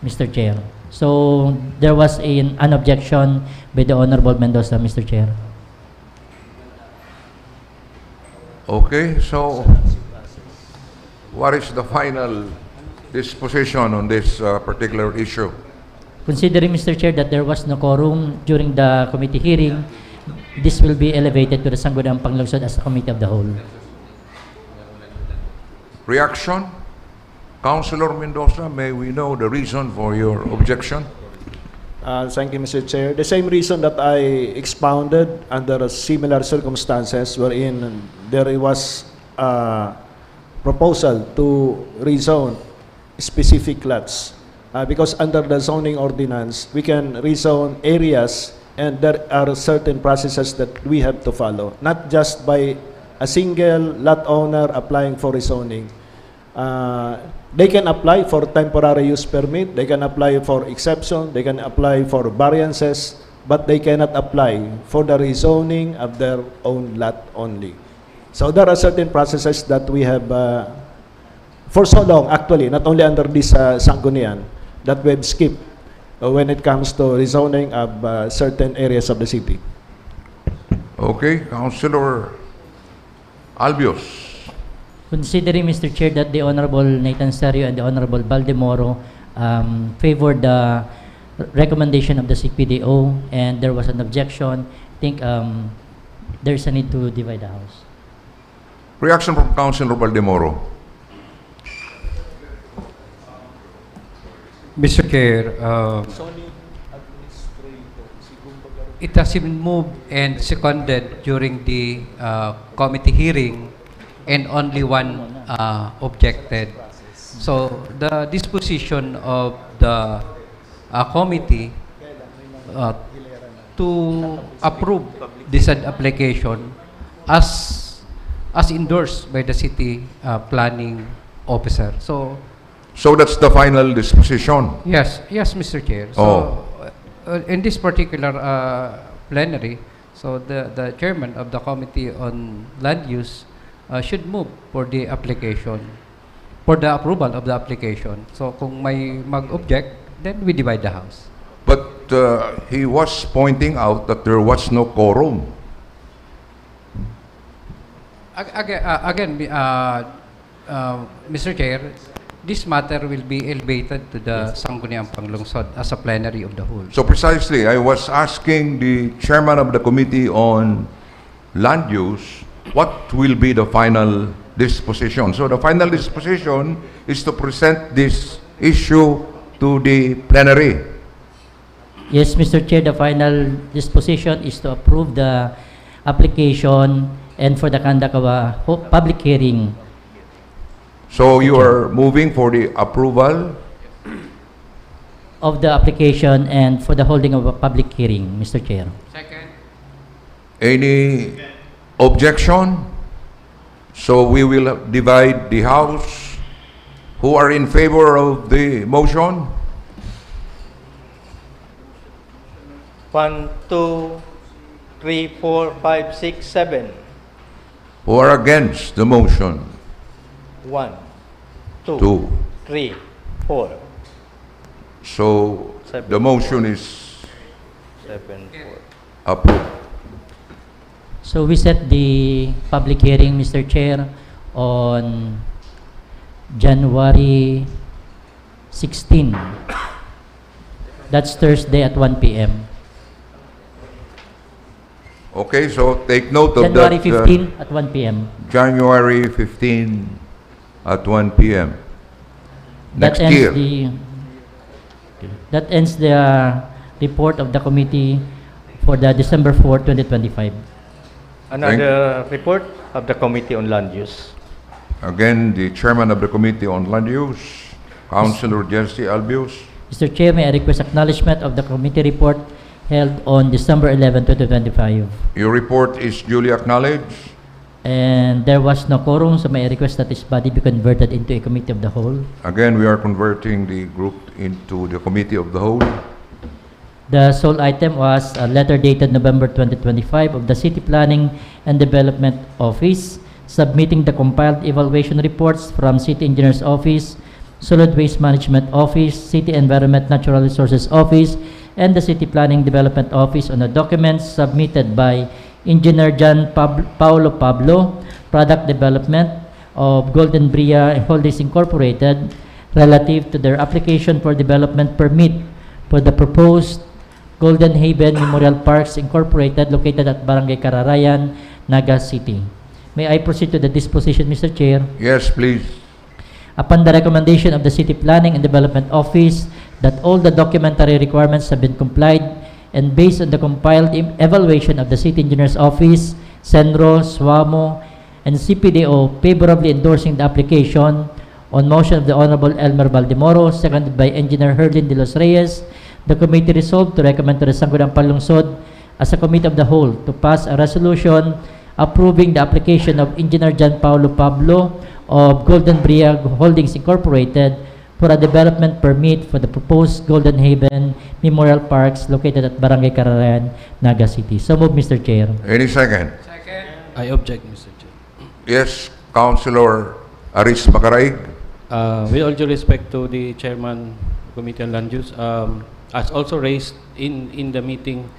Speaker 5: Mr. Chair. So there was an objection by the Honorable Mendoza, Mr. Chair.
Speaker 1: Okay, so what is the final disposition on this particular issue?
Speaker 5: Considering, Mr. Chair, that there was no quorum during the committee hearing, this will be elevated to the Sangguniang Panlungsod as a committee of the whole.
Speaker 1: Reaction? Councilor Mendoza, may we know the reason for your objection?
Speaker 10: Thank you, Mr. Chair. The same reason that I expounded under similar circumstances wherein there was a proposal to rezone specific lots. Because under the zoning ordinance, we can rezone areas and there are certain processes that we have to follow, not just by a single lot owner applying for rezoning. They can apply for temporary use permit, they can apply for exception, they can apply for variances, but they cannot apply for the rezoning of their own lot only. So there are certain processes that we have, for so long actually, not only under this Sangguniang, that we have skipped when it comes to rezoning of certain areas of the city.
Speaker 1: Okay, Councilor Albios.
Speaker 5: Considering, Mr. Chair, that the Honorable Nathan Serio and the Honorable Baldemoro favored the recommendation of the CPDO and there was an objection, I think there's a need to divide the House.
Speaker 1: Reaction from Councilor Baldemoro.
Speaker 6: Mr. Chair, it has been moved and seconded during the committee hearing and only one objected. So the disposition of the committee to approve this application as endorsed by the city planning officer.
Speaker 1: So that's the final disposition?
Speaker 6: Yes, Mr. Chair. So in this particular plenary, so the chairman of the Committee on Land Use should move for the application, for the approval of the application. So kung may mag-object, then we divide the House.
Speaker 1: But he was pointing out that there was no quorum.
Speaker 6: Again, Mr. Chair, this matter will be elevated to the Sangguniang Panlungsod as a plenary of the whole.
Speaker 1: So precisely, I was asking the chairman of the Committee on Land Use, what will be the final disposition? So the final disposition is to present this issue to the plenary.
Speaker 5: Yes, Mr. Chair, the final disposition is to approve the application and for the conduct of a public hearing.
Speaker 1: So you are moving for the approval
Speaker 5: of the application and for the holding of a public hearing, Mr. Chair.
Speaker 6: Second.
Speaker 1: Any objection? So we will divide the House. Who are in favor of the motion?
Speaker 2: 1, 2, 3, 4, 5, 6, 7.
Speaker 1: Who are against the motion?
Speaker 2: 1, 2,
Speaker 1: Two.
Speaker 2: 3, 4,
Speaker 1: So
Speaker 2: Seven.
Speaker 1: the motion is
Speaker 2: 7, 4.
Speaker 1: approved.
Speaker 5: So we set the public hearing, Mr. Chair, on January 16. That's Thursday at 1 p.m.
Speaker 1: Okay, so take note of
Speaker 5: January
Speaker 1: that.
Speaker 5: 15 at 1 p.m.
Speaker 1: January 15 at 1 p.m. Next
Speaker 5: That ends
Speaker 1: year.
Speaker 5: That ends the report of the committee for the December 4, 2025.
Speaker 2: Another report of the Committee on Land Use.
Speaker 1: Again, the chairman of the Committee on Land Use, Councilor Jesse Albios.
Speaker 5: Mr. Chair, may I request acknowledgement of the committee report held on December 11, 2025.
Speaker 1: Your report is duly acknowledged.
Speaker 5: And there was no quorum, so may I request that this body be converted into a committee of the whole.
Speaker 1: Again, we are converting the group into the Committee of the Whole.
Speaker 5: The sole item was a letter dated November 2025 of the City Planning and Development Office submitting the compiled evaluation reports from City Engineer's Office, Solid Waste Management Office, City Environment Natural Resources Office, and the City Planning Development Office on the documents submitted by Engineer John Paulo Pablo, Product Development of Golden Bria Holdings Incorporated, relative to their application for development permit for the proposed Golden Haven Memorial Parks Incorporated located at Barangay Kararayan, Naga City. May I proceed to the disposition, Mr. Chair?
Speaker 1: Yes, please.
Speaker 5: Upon the recommendation of the City Planning and Development Office that all the documentary requirements have been complied, and based on the compiled evaluation of the City Engineer's Office, Senro, SWAMO, and CPDO favorably endorsing the application, on motion of the Honorable Elmer Valdemoro, seconded by Engineer Herlin de los Reyes, the committee resolved to recommend to the Sangguniang Panlungsod as a committee of the whole to pass a resolution approving the application of Engineer John Paulo Pablo of Golden Bria Holdings Incorporated for a development permit for the proposed Golden Haven Memorial Parks located at Barangay Kararayan, Naga City. So move, Mr. Chair.
Speaker 1: Any second?
Speaker 7: I object, Mr. Chair.
Speaker 1: Yes, Councilor Aris Macaraig.
Speaker 7: With all due respect to the Chairman Committee on Land Use, as also raised in the meeting,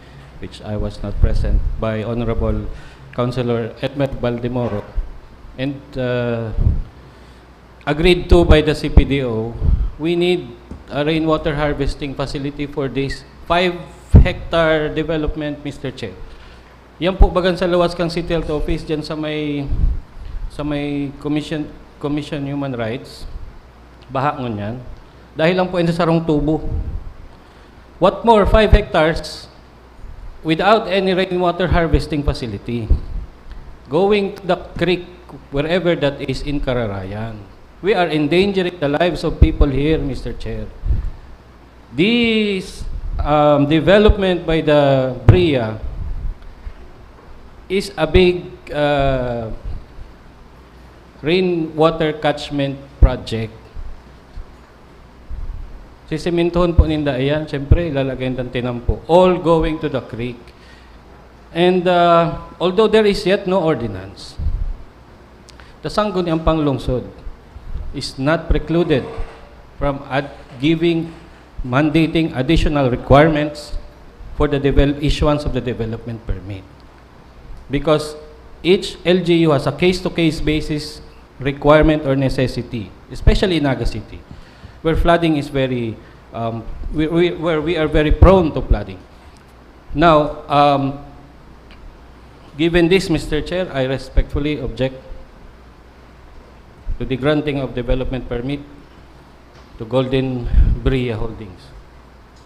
Speaker 7: which I was not present, by Honorable Councilor Edmer Valdemoro, and agreed to by the CPDO, we need a rainwater harvesting facility for this 5-hectare development, Mr. Chair. Yan po bagan sa Lawas kang City Health Office dyan sa may Commission Human Rights. Baha ngon yan. Dahil lang po ito sarong tubo. What more, 5 hectares without any rainwater harvesting facility going to the creek, wherever that is in Kararayan. We are endangering the lives of people here, Mr. Chair. This development by the BRIA is a big rainwater catchment project. Sisimintuhon po ninda ayan, siyempre ilalagay ng tinampo, all going to the creek. And although there is yet no ordinance, the Sangguniang Panlungsod is not precluded from mandating additional requirements for the issuance of the development permit. Because each LGU has a case-to-case basis requirement or necessity, especially in Naga City, where flooding is very, where we are very prone to flooding. Now, given this, Mr. Chair, I respectfully object to the granting of development permit to Golden Bria Holdings.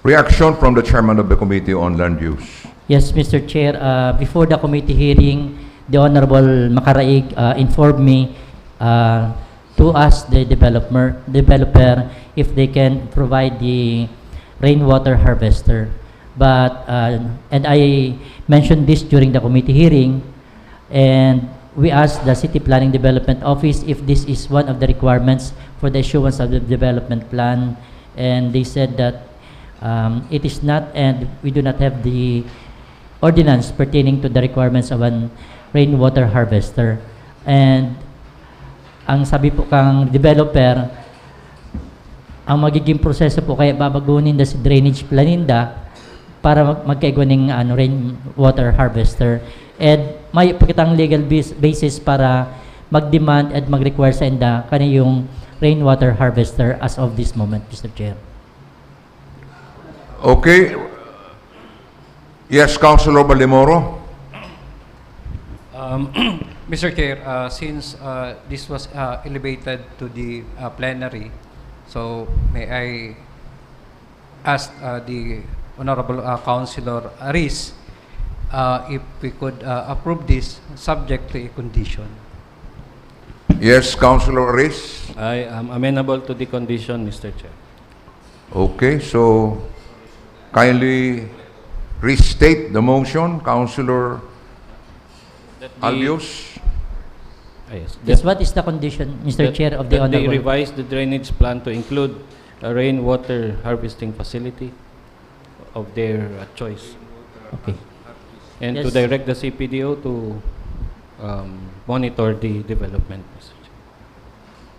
Speaker 1: Reaction from the chairman of the Committee on Land Use.
Speaker 5: Yes, Mr. Chair. Before the committee hearing, the Honorable Macaraig informed me to ask the developer if they can provide the rainwater harvester. But and I mentioned this during the committee hearing, and we asked the City Planning Development Office if this is one of the requirements for the issuance of the development plan, and they said that it is not, and we do not have the ordinance pertaining to the requirements of an rainwater harvester. And ang sabi po kang developer, ang magiging proseso po kaya babagunin na si drainage planinda para magkaigwaning rainwater harvester. And may pagkatang legal basis para mag-demand at mag-require sa inda kaniyong rainwater harvester as of this moment, Mr. Chair.
Speaker 1: Okay. Yes, Councilor Valdemoro.
Speaker 6: Mr. Chair, since this was elevated to the plenary, so may I ask the Honorable Councilor Aris if we could approve this subject to a condition.
Speaker 1: Yes, Councilor Aris.
Speaker 7: I am amenable to the condition, Mr. Chair.
Speaker 1: Okay, so kindly restate the motion, Councilor Albios.
Speaker 7: Yes.
Speaker 5: Yes, what is the condition, Mr. Chair, of the
Speaker 7: that they
Speaker 5: Honorable?
Speaker 7: revise the drainage plan to include a rainwater harvesting facility of their choice.
Speaker 5: Okay.
Speaker 7: And
Speaker 5: Yes.
Speaker 7: to direct the CPDO to monitor the development, Mr. Chair.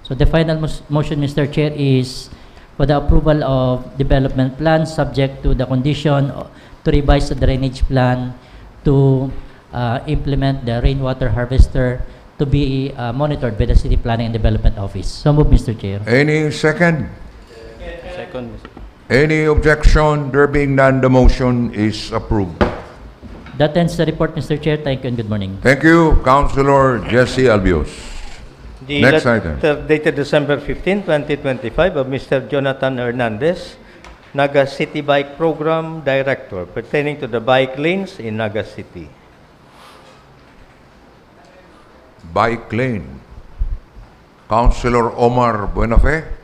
Speaker 5: So the final motion, Mr. Chair, is for the approval of development plan subject to the condition to revise the drainage plan to implement the rainwater harvester to be monitored by the City Planning and Development Office. So move, Mr. Chair.
Speaker 1: Any second?
Speaker 7: Second.
Speaker 1: Any objection? There being none, the motion is approved.
Speaker 5: That ends the report, Mr. Chair. Thank you and good morning.
Speaker 1: Thank you, Councilor Jesse Albios.
Speaker 2: The
Speaker 1: Next
Speaker 2: letter
Speaker 1: item.
Speaker 2: dated December 15, 2025 of Mr. Jonathan Hernandez, Naga City Bike Program Director, pertaining to the bike lanes in Naga City.
Speaker 1: Bike lane. Councilor Omar Buenafe.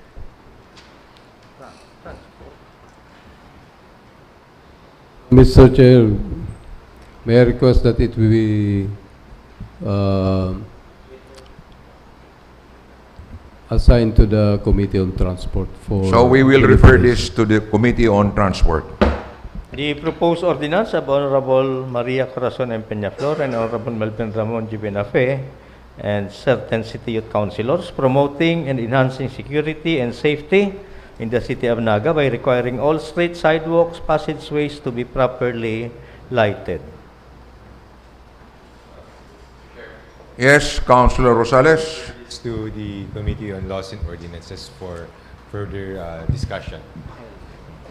Speaker 15: Mr. Chair, may I request that it will be assigned to the Committee on Transport for...
Speaker 1: So we will refer this to the Committee on Transport.
Speaker 2: The proposed ordinance of Honorable Maria Corazon M. Peñaflor and Honorable Melvin Ramon G. Benafe and certain city youth councilors promoting and enhancing security and safety in the city of Naga by requiring all street sidewalks, passageways to be properly lighted.
Speaker 1: Yes, Councilor Rosales.
Speaker 4: It's to the Committee on Laws and Ordinances for further discussion.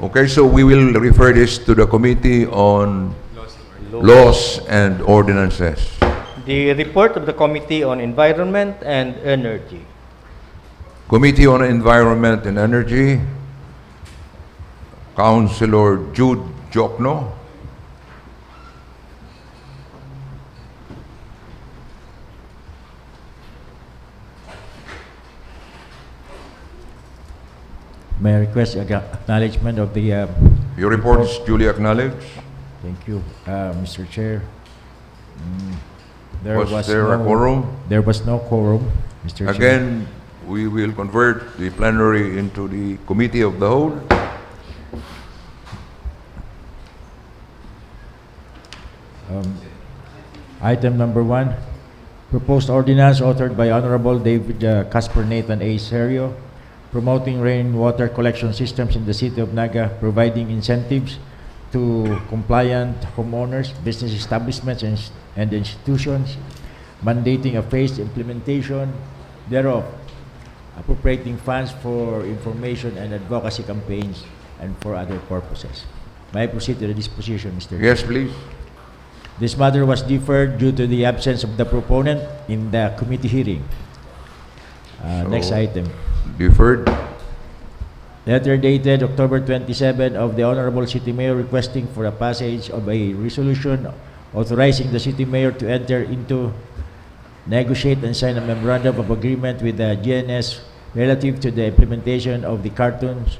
Speaker 1: Okay, so we will refer this to the Committee on Laws and Ordinances.
Speaker 2: The report of the Committee on Environment and Energy.
Speaker 1: Committee on Environment and Energy, Councilor Jude Jokno.
Speaker 3: May I request acknowledgement of the...
Speaker 1: Your report is duly acknowledged.
Speaker 3: Thank you, Mr. Chair.
Speaker 1: Was there a quorum?
Speaker 3: There was no quorum, Mr. Chair.
Speaker 1: Again, we will convert the plenary into the Committee of the Whole.
Speaker 3: Item number 1, proposed ordinance authored by Honorable David Casper Nathan A. Serio, promoting rainwater collection systems in the city of Naga, providing incentives to compliant homeowners, business establishments, and institutions, mandating a phased implementation thereof, appropriating funds for information and advocacy campaigns, and for other purposes. May I proceed to the disposition, Mr.
Speaker 1: Yes,
Speaker 3: Chair?
Speaker 1: please.
Speaker 3: This matter was deferred due to the absence of the proponent in the committee hearing. Next item.
Speaker 1: Deferred.
Speaker 3: Letter dated October 27 of the Honorable City Mayor requesting for a passage of a resolution authorizing the City Mayor to enter into, negotiate, and sign a memorandum of agreement with the GNS relative to the implementation of the Cartoons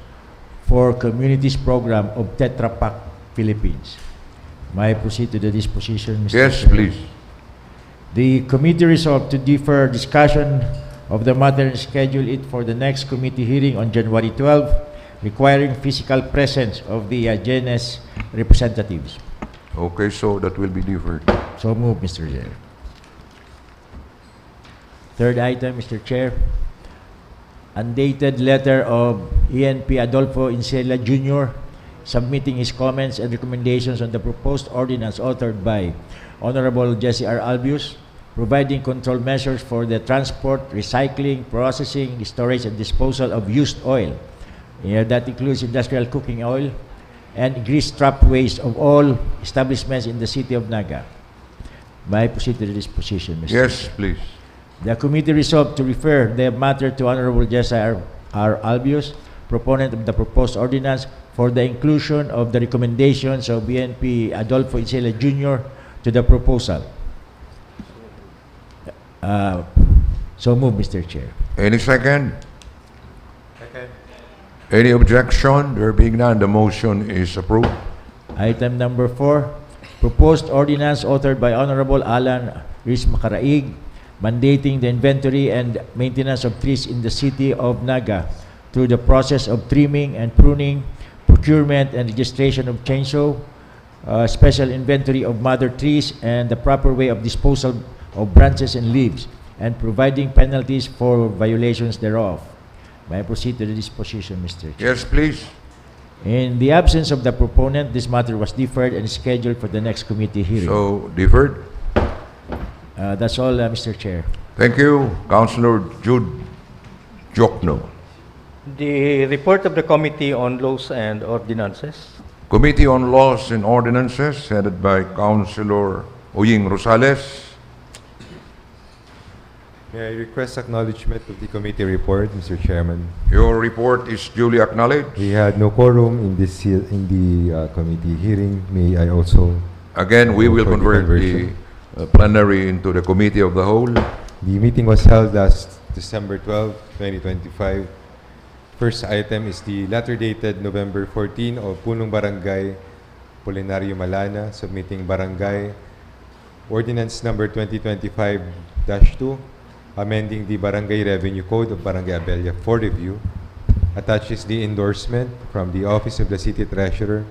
Speaker 3: for Communities program of Tetra Pak Philippines. May I proceed to the disposition, Mr.
Speaker 1: Yes,
Speaker 3: Chair?
Speaker 1: please.
Speaker 3: The committee resolved to defer discussion of the matter and schedule it for the next committee hearing on January 12, requiring physical presence of the GNS representatives.
Speaker 1: Okay, so that will be deferred.
Speaker 3: So moved, Mr. Chair. Third item, Mr. Chair. Undated letter of ENP Adolfo Incela Jr. submitting his comments and recommendations on the proposed ordinance authored by Honorable Jesse R. Albius, providing control measures for the transport, recycling, processing, storage, and disposal of used oil. That includes industrial cooking oil and grease trap waste of all establishments in the city of Naga. May I proceed to the disposition, Mr.
Speaker 1: Yes,
Speaker 3: Chair?
Speaker 1: please.
Speaker 3: The committee resolved to refer the matter to Honorable Jesse R. Albius, proponent of the proposed ordinance, for the inclusion of the recommendations of BNP Adolfo Incela Jr. to the proposal. So move, Mr. Chair.
Speaker 1: Any second? Second. Any objection? There being none, the motion is approved.
Speaker 3: Item number 4, proposed ordinance authored by Honorable Alan Riz Macaraig, mandating the inventory and maintenance of trees in the city of Naga through the process of trimming and pruning, procurement and registration of chainsaw, special inventory of mother trees, and the proper way of disposal of branches and leaves, and providing penalties for violations thereof. May I proceed to the disposition, Mr. Chair?
Speaker 1: Yes, please.
Speaker 3: In the absence of the proponent, this matter was deferred and scheduled for the next committee hearing.
Speaker 1: So, deferred.
Speaker 3: That's all, Mr. Chair.
Speaker 1: Thank you, Councilor Jude Jokno.
Speaker 2: The report of the Committee on Laws and Ordinances.
Speaker 1: Committee on Laws and Ordinances, headed by Councilor Oying Rosales.
Speaker 4: May I request acknowledgement of the committee report, Mr. Chairman?
Speaker 1: Your report is duly acknowledged.
Speaker 4: We had no quorum in this committee hearing. May I also
Speaker 1: Again, we will
Speaker 4: for the
Speaker 1: convert the
Speaker 4: conversion.
Speaker 1: plenary into the Committee of the Whole.
Speaker 4: The meeting was held last December 12, 2025. First item is the letter dated November 14 of Punong Barangay, Polinario Malana, submitting Barangay Ordinance number 2025-2, amending the Barangay Revenue Code of Barangay Abella for review. Attaches the endorsement from the Office of the City Treasurer,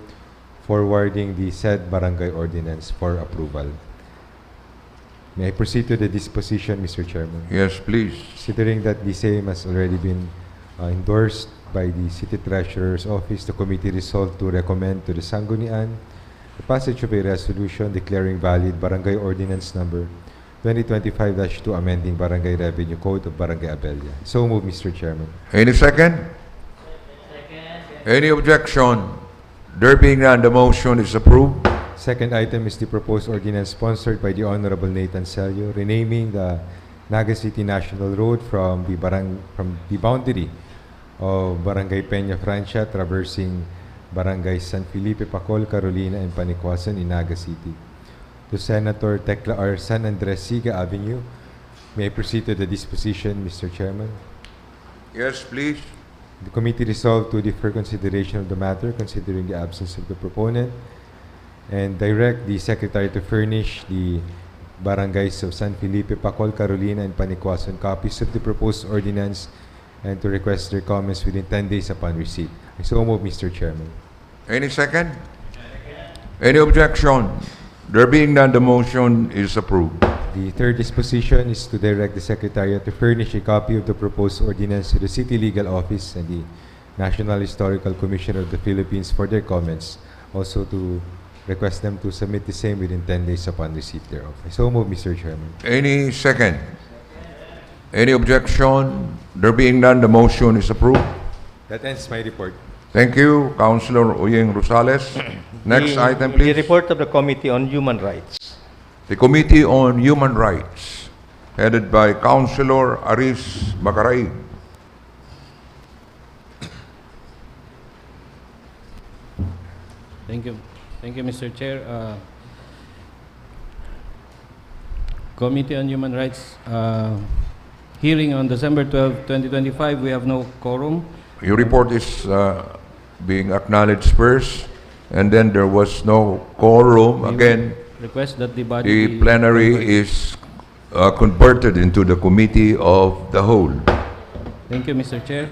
Speaker 4: forwarding the said Barangay Ordinance for approval. May I proceed to the disposition, Mr. Chairman?
Speaker 1: Yes, please.
Speaker 4: Considering that the same has already been endorsed by the City Treasurer's Office, the committee resolved to recommend to the Sangguniang the passage of a resolution declaring valid Barangay Ordinance number 2025-2, amending Barangay Revenue Code of Barangay Abella. So move, Mr. Chairman.
Speaker 1: Any second? Any objection? There being none, the motion is approved.
Speaker 4: Second item is the proposed ordinance sponsored by the Honorable Nathan Celio, renaming the Naga City National Road from the boundary of Barangay Peña Francia, traversing Barangay San Felipe, Pacol, Carolina, and Panikwasan in Naga City, to Senator Tecla R. San Andres Siga Avenue. May I proceed to the disposition, Mr. Chairman?
Speaker 1: Yes, please.
Speaker 4: The committee resolved to defer consideration of the matter, considering the absence of the proponent, and direct the Secretary to furnish the barangays of San Felipe, Pacol, Carolina, and Panikwasan copies of the proposed ordinance, and to request their comments within 10 days upon receipt. I so move, Mr. Chairman.
Speaker 1: Any second? Any objection? There being none, the motion is approved.
Speaker 4: The third disposition is to direct the Secretariat to furnish a copy of the proposed ordinance to the City Legal Office and the National Historical Commission of the Philippines for their comments. Also to request them to submit the same within 10 days upon receipt thereof. I so move, Mr. Chairman.
Speaker 1: Any second? Any objection? There being none, the motion is approved.
Speaker 4: That ends my report.
Speaker 1: Thank you, Councilor Oyeng Rosales. Next item, please.
Speaker 2: The report of the Committee on Human Rights.
Speaker 1: The Committee on Human Rights, headed by Councilor Aris Macaray.
Speaker 7: Thank you. Thank you, Mr. Chair. Committee on Human Rights, hearing on December 12, 2025, we have no quorum.
Speaker 1: Your report is being acknowledged first, and then there was no quorum. Again,
Speaker 7: request that the body
Speaker 1: the plenary is converted into the Committee of the Whole.
Speaker 7: Thank you, Mr. Chair.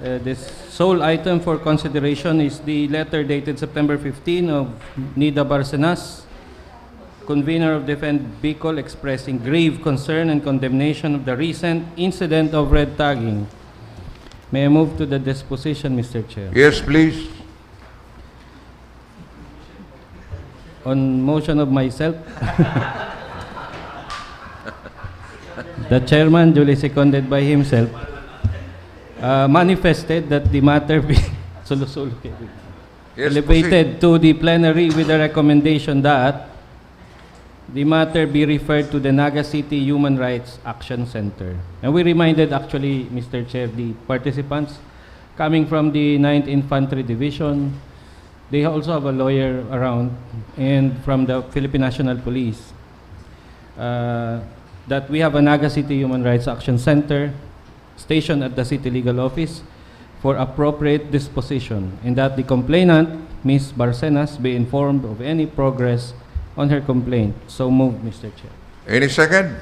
Speaker 7: This sole item for consideration is the letter dated September 15 of Nida Barcenas, convener of Defend Bicol, expressing grave concern and condemnation of the recent incident of red tagging. May I move to the disposition, Mr. Chair?
Speaker 1: Yes, please.
Speaker 7: On motion of myself, the chairman, duly seconded by himself, manifested that the matter be elevated to the plenary with a recommendation that the matter be referred to the Naga City Human Rights Action Center. And we reminded, actually, Mr. Chair, the participants coming from the 9th Infantry Division. They also have a lawyer around, and from the Philippine National Police, that we have a Naga City Human Rights Action Center stationed at the City Legal Office for appropriate disposition, and that the complainant, Ms. Barcenas, be informed of any progress on her complaint. So moved, Mr. Chair.
Speaker 1: Any second?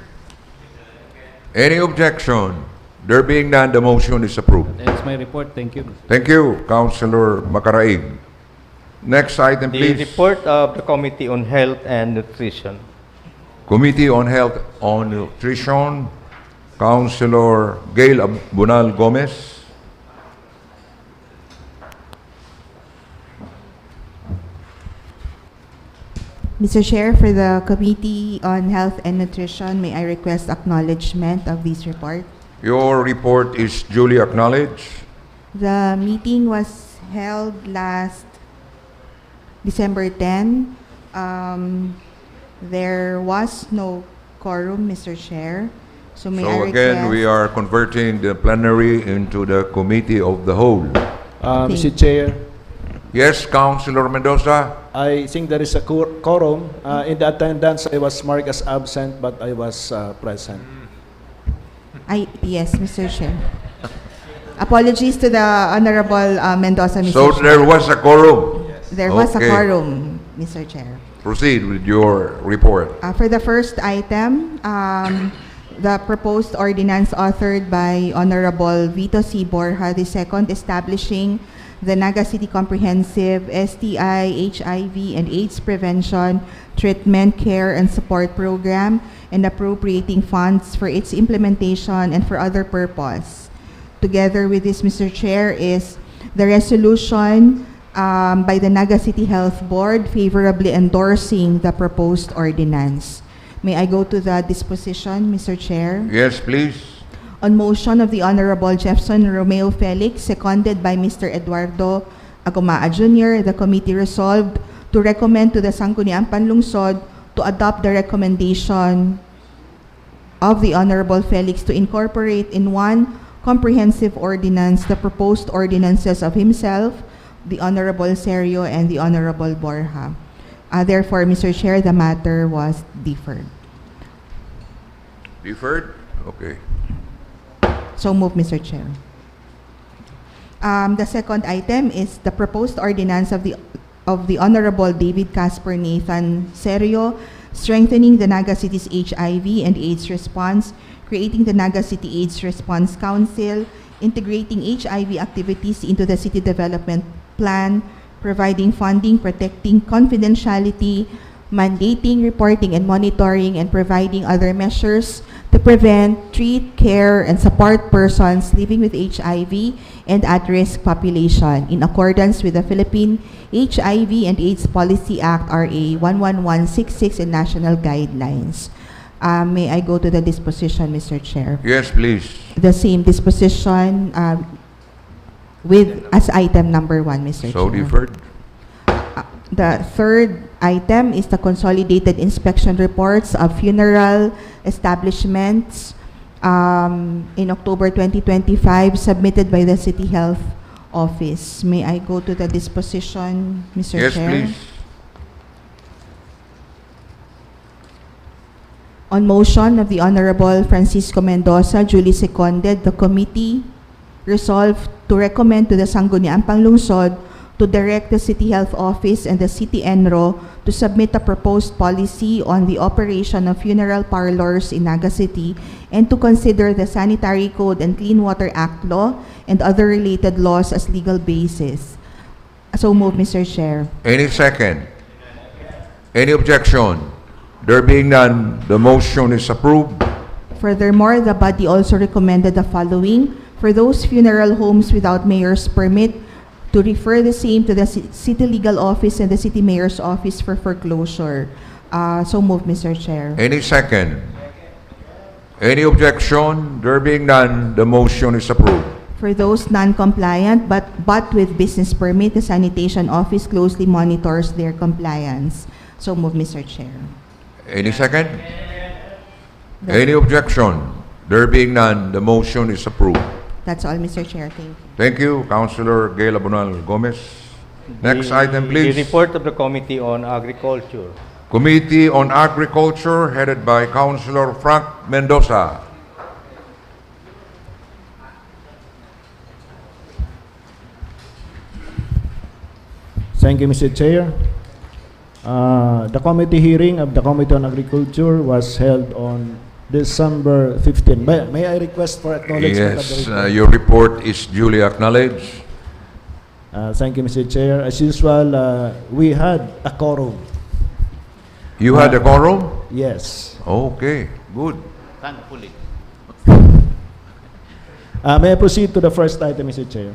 Speaker 1: Any objection? There being none, the motion is approved.
Speaker 7: That's my report. Thank you.
Speaker 1: Thank you, Councilor Macaraig. Next item, please.
Speaker 2: The report of the Committee on Health and Nutrition.
Speaker 1: Committee on Health and Nutrition, Councilor Gail Bunal Gomez.
Speaker 9: Mr. Chair, for the Committee on Health and Nutrition, may I request acknowledgement of this report?
Speaker 1: Your report is duly acknowledged.
Speaker 9: The meeting was held last December 10. There was no quorum, Mr. Chair. So may I
Speaker 1: So again, we are converting the plenary into the committee of the whole.
Speaker 10: Mr. Chair,
Speaker 1: Yes, Councilor Mendoza?
Speaker 10: I think there is a quorum. In the attendance, I was marked as absent, but I was present.
Speaker 9: Yes, Mr. Chair. Apologies to the Honorable Mendoza, Mr.
Speaker 1: So
Speaker 9: Chair.
Speaker 1: there was a quorum?
Speaker 9: There was a
Speaker 1: Okay.
Speaker 9: quorum, Mr. Chair.
Speaker 1: Proceed with your report.
Speaker 9: For the first item, the proposed ordinance authored by Honorable Vito C. Borja II, establishing the Naga City Comprehensive STI, HIV, and AIDS Prevention, Treatment, Care, and Support Program, and appropriating funds for its implementation and for other purpose. Together with this, Mr. Chair, is the resolution by the Naga City Health Board favorably endorsing the proposed ordinance. May I go to the disposition, Mr. Chair?
Speaker 1: Yes, please.
Speaker 9: On motion of the Honorable Jefferson Romeo Felix, seconded by Mr. Eduardo Agomaa Jr., the committee resolved to recommend to the Sangguniang Panlungsod to adopt the recommendation of the Honorable Felix to incorporate in one comprehensive ordinance the proposed ordinances of himself, the Honorable Serio, and the Honorable Borja. Therefore, Mr. Chair, the matter was deferred.
Speaker 1: Deferred? Okay.
Speaker 9: So move, Mr. Chair. The second item is the proposed ordinance of the Honorable David Casper Nathan Serio, strengthening the Naga City's HIV and AIDS response, creating the Naga City AIDS Response Council, integrating HIV activities into the city development plan, providing funding, protecting confidentiality, mandating, reporting, and monitoring, and providing other measures to prevent, treat, care, and support persons living with HIV and at-risk population in accordance with the Philippine HIV and AIDS Policy Act RA 11166 and national guidelines. May I go to the disposition, Mr. Chair?
Speaker 1: Yes, please.
Speaker 9: The same disposition with as item number 1, Mr.
Speaker 1: So
Speaker 9: Chair.
Speaker 1: deferred.
Speaker 9: The third item is the consolidated inspection reports of funeral establishments in October 2025 submitted by the City Health Office. May I go to the disposition, Mr.
Speaker 1: Yes,
Speaker 9: Chair?
Speaker 1: please.
Speaker 9: On motion of the Honorable Francisco Mendoza, duly seconded, the committee resolved to recommend to the Sangguniang Panlungsod to direct the City Health Office and the City Enro to submit a proposed policy on the operation of funeral parlors in Naga City and to consider the Sanitary Code and Clean Water Act law and other related laws as legal basis. So move, Mr. Chair.
Speaker 1: Any second? Any objection? There being none, the motion is approved.
Speaker 9: Furthermore, the body also recommended the following: for those funeral homes without mayor's permit, to refer the same to the City Legal Office and the City Mayor's Office for foreclosure. So move, Mr. Chair.
Speaker 1: Any second? Any objection? There being none, the motion is approved.
Speaker 9: For those non-compliant but with business permit, the Sanitation Office closely monitors their compliance. So move, Mr. Chair.
Speaker 1: Any second? Any objection? There being none, the motion is approved.
Speaker 9: That's all, Mr. Chair. Thank you.
Speaker 1: Thank you, Councilor Gail Abonal Gomez. Next item, please.
Speaker 2: The report of the Committee on Agriculture.
Speaker 1: Committee on Agriculture, headed by Councilor Frank Mendoza.
Speaker 10: Thank you, Mr. Chair. The committee hearing of the Committee on Agriculture was held on December 15. May I request for acknowledgement of the
Speaker 1: Yes,
Speaker 10: report?
Speaker 1: your report is duly acknowledged.
Speaker 10: Thank you, Mr. Chair. As usual, we had a quorum.
Speaker 1: You had a quorum?
Speaker 10: Yes.
Speaker 1: Okay, good.
Speaker 8: Thankfully.
Speaker 10: May I proceed to the first item, Mr. Chair?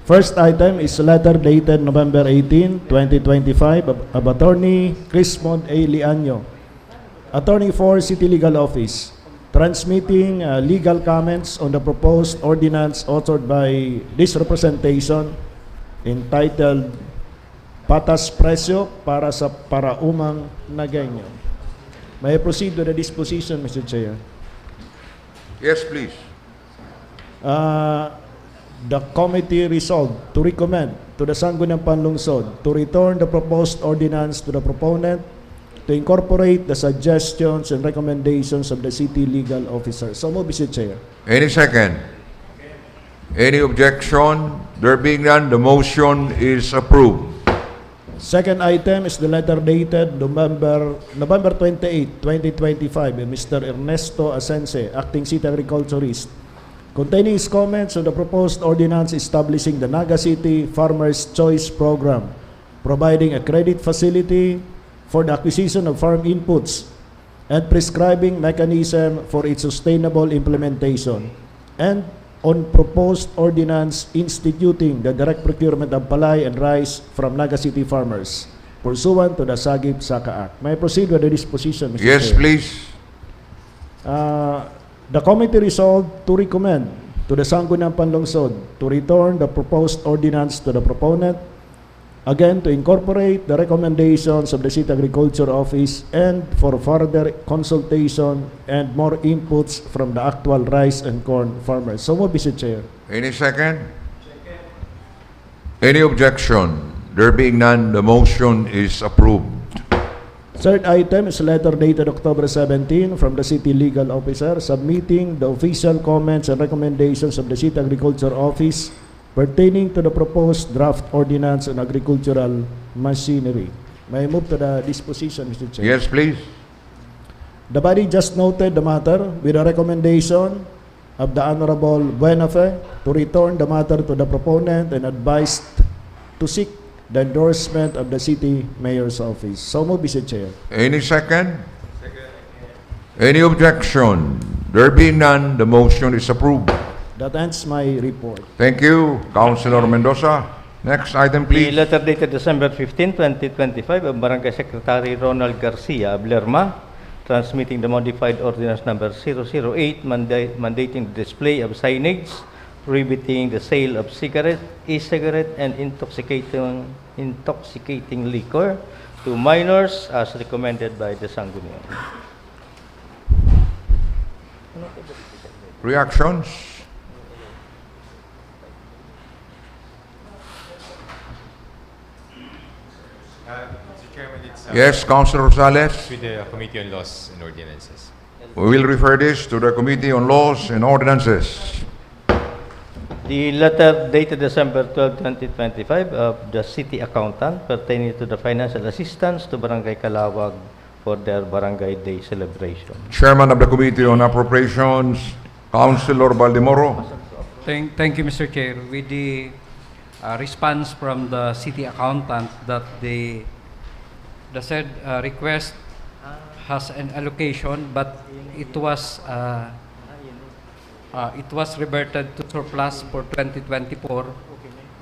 Speaker 10: First item is a letter dated November 18, 2025 of Attorney Crismond A. Liaño, Attorney for City Legal Office, transmitting legal comments on the proposed ordinance authored by this representation entitled Patas Presyo para sa Paraumang Nagenyo. May I proceed with the disposition, Mr. Chair?
Speaker 1: Yes, please.
Speaker 10: The committee resolved to recommend to the Sangguniang Panlungsod to return the proposed ordinance to the proponent to incorporate the suggestions and recommendations of the city legal officer. So move, Mr. Chair.
Speaker 1: Any second? Any objection? There being none, the motion is approved.
Speaker 10: Second item is the letter dated November 28, 2025 by Mr. Ernesto Asense, Acting City Agriculturist, containing his comments on the proposed ordinance establishing the Naga City Farmers' Choice Program, providing a credit facility for the acquisition of farm inputs and prescribing mechanism for its sustainable implementation, and on proposed ordinance instituting the direct procurement of palay and rice from Naga City farmers, pursuant to the Sagip-Saka Act. May I proceed with the disposition, Mr.
Speaker 1: Yes,
Speaker 10: Chair?
Speaker 1: please.
Speaker 10: The committee resolved to recommend to the Sangguniang Panlungsod to return the proposed ordinance to the proponent, again to incorporate the recommendations of the City Agriculture Office and for further consultation and more inputs from the actual rice and corn farmers. So move, Mr. Chair.
Speaker 1: Any second? Any objection? There being none, the motion is approved.
Speaker 10: Third item is a letter dated October 17 from the City Legal Officer submitting the official comments and recommendations of the City Agriculture Office pertaining to the proposed draft ordinance on agricultural machinery. May I move to the disposition, Mr. Chair?
Speaker 1: Yes, please.
Speaker 10: The body just noted the matter with a recommendation of the Honorable Buenafe to return the matter to the proponent and advised to seek the endorsement of the City Mayor's Office. So move, Mr. Chair.
Speaker 1: Any second? Any objection? There being none, the motion is approved.
Speaker 10: That ends my report.
Speaker 1: Thank you, Councilor Mendoza. Next item,
Speaker 2: The
Speaker 1: please.
Speaker 2: letter dated December 15, 2025 of Barangay Secretary Ronald Garcia of Lerma, transmitting the modified ordinance number 008 mandating the display of signage prohibiting the sale of cigarette, e-cigarette, and intoxicating liquor to minors as recommended by the Sangguniang.
Speaker 1: Reactions?
Speaker 4: Mr. Chairman, it's
Speaker 1: Yes, Councilor Rosales.
Speaker 4: with the Committee on Laws and Ordinances.
Speaker 1: We will refer this to the Committee on Laws and Ordinances.
Speaker 2: The letter dated December 12, 2025 of the city accountant pertaining to the financial assistance to Barangay Calawag for their Barangay Day celebration.
Speaker 1: Chairman of the Committee on Appropriations, Councilor Baldemoro.
Speaker 6: Thank you, Mr. Chair. With the response from the city accountant that the said request has an allocation, but it was reverted to surplus for 2024,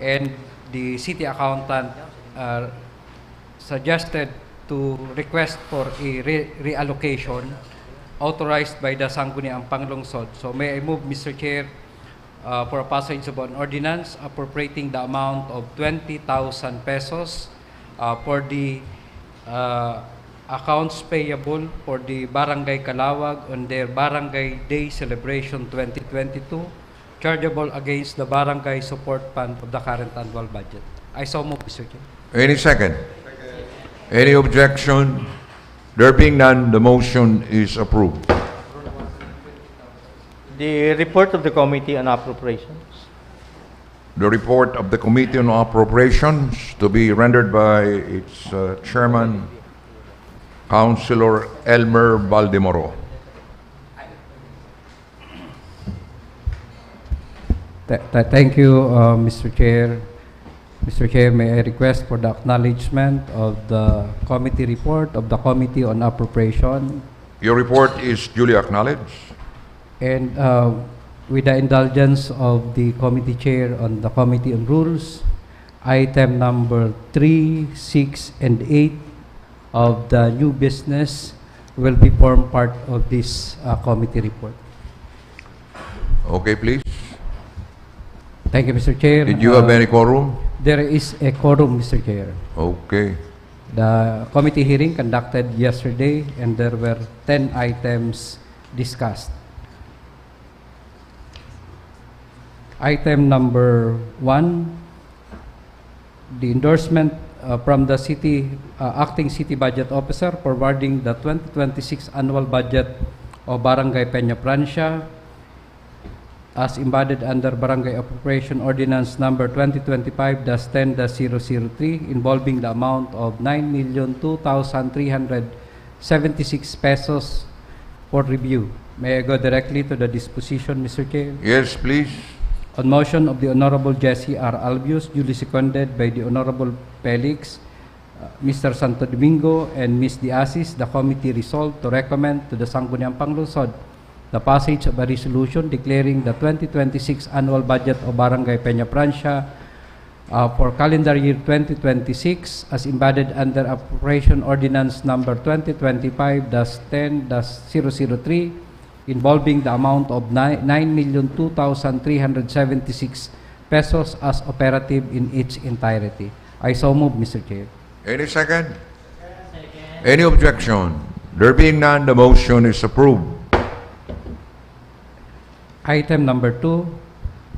Speaker 6: and the city accountant suggested to request for a reallocation authorized by the Sangguniang Panlungsod. So may I move, Mr. Chair, for a passage of an ordinance appropriating the amount of 20,000 pesos for the accounts payable for the Barangay Calawag on their Barangay Day Celebration 2022, chargeable against the Barangay Support Fund of the current annual budget. I so move, Mr. Chair.
Speaker 1: Any second? Any objection? There being none, the motion is approved.
Speaker 2: The report of the Committee on Appropriations.
Speaker 1: The report of the Committee on Appropriations to be rendered by its chairman, Councilor Elmer Baldemoro.
Speaker 6: Thank you, Mr. Chair. Mr. Chair, may I request for the acknowledgement of the committee report of the Committee on Appropriation,
Speaker 1: Your report is duly acknowledged.
Speaker 6: and with the indulgence of the committee chair on the Committee on Rules, item number 3, 6, and 8 of the new business will be form part of this committee report.
Speaker 1: Okay, please.
Speaker 6: Thank you, Mr. Chair.
Speaker 1: Did you have any quorum?
Speaker 6: There is a quorum, Mr. Chair.
Speaker 1: Okay.
Speaker 6: The committee hearing conducted yesterday, and there were 10 items discussed. Item number 1, the endorsement from the acting city budget officer forwarding the 2026 annual budget of Barangay Peña Francia as embodied under Barangay Appropriation Ordinance number 2025-10-003 involving the amount of 9,02,376 pesos for review. May I go directly to the disposition, Mr. Chair?
Speaker 1: Yes, please.
Speaker 6: On motion of the Honorable Jesse R. Albius, duly seconded by the Honorable Felix, Mr. Santo Domingo, and Ms. Diasis, the committee resolved to recommend to the Sangguniang Panlungsod the passage of a resolution declaring the 2026 annual budget of Barangay Peña Francia for calendar year 2026 as embodied under Appropriation Ordinance number 2025-10-003 involving the amount of 9,02,376 pesos as operative in its entirety. I so move, Mr. Chair.
Speaker 1: Any second? Any objection? There being none, the motion is approved.
Speaker 6: Item number 2,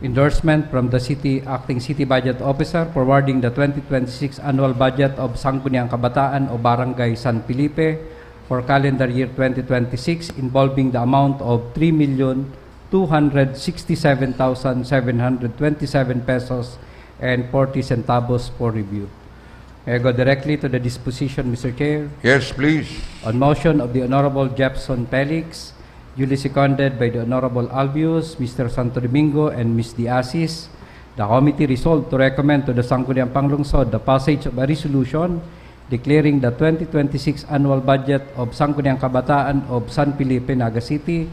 Speaker 6: endorsement from the acting city budget officer forwarding the 2026 annual budget of Sangguniang Kabataan o Barangay San Felipe for calendar year 2026 involving the amount of 3,267,727 pesos and 40 centavos for review. May I go directly to the disposition, Mr. Chair?
Speaker 1: Yes, please.
Speaker 6: On motion of the Honorable Jefferson Felix, duly seconded by the Honorable Albius, Mr. Santo Domingo, and Ms. Diasis, the committee resolved to recommend to the Sangguniang Panlungsod the passage of a resolution declaring the 2026 annual budget of Sangguniang Kabataan of San Felipe, Naga City,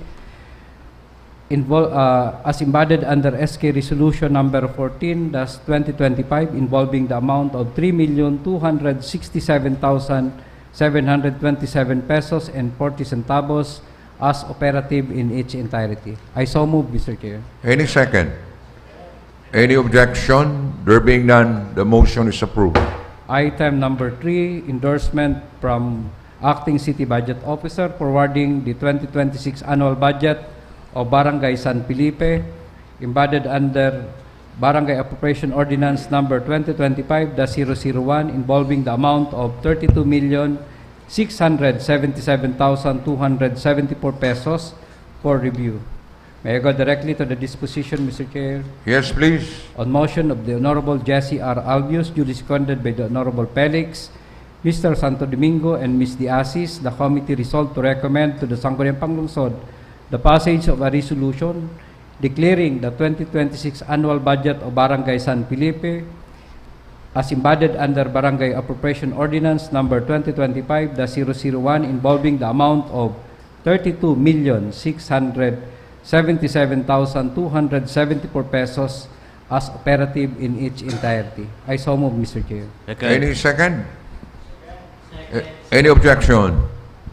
Speaker 6: as embodied under SK Resolution number 14-2025 involving the amount of 3,267,727 pesos and 40 centavos as operative in its entirety. I so move, Mr. Chair.
Speaker 1: Any second? Any objection? There being none, the motion is approved.
Speaker 6: Item number 3, endorsement from Acting City Budget Officer forwarding the 2026 annual budget of Barangay San Felipe embodied under Barangay Appropriation Ordinance number 2025-001 involving the amount of 32,677,274 pesos for review. May I go directly to the disposition, Mr. Chair?
Speaker 1: Yes, please.
Speaker 6: On motion of the Honorable Jesse R. Albius, duly seconded by the Honorable Felix, Mr. Santo Domingo, and Ms. Diasis, the committee resolved to recommend to the Sangguniang Panlungsod the passage of a resolution declaring the 2026 annual budget of Barangay San Felipe as embodied under Barangay Appropriation Ordinance number 2025-001 involving the amount of 32,677,274 pesos as operative in its entirety. I so move, Mr. Chair.
Speaker 1: Any second? Any objection?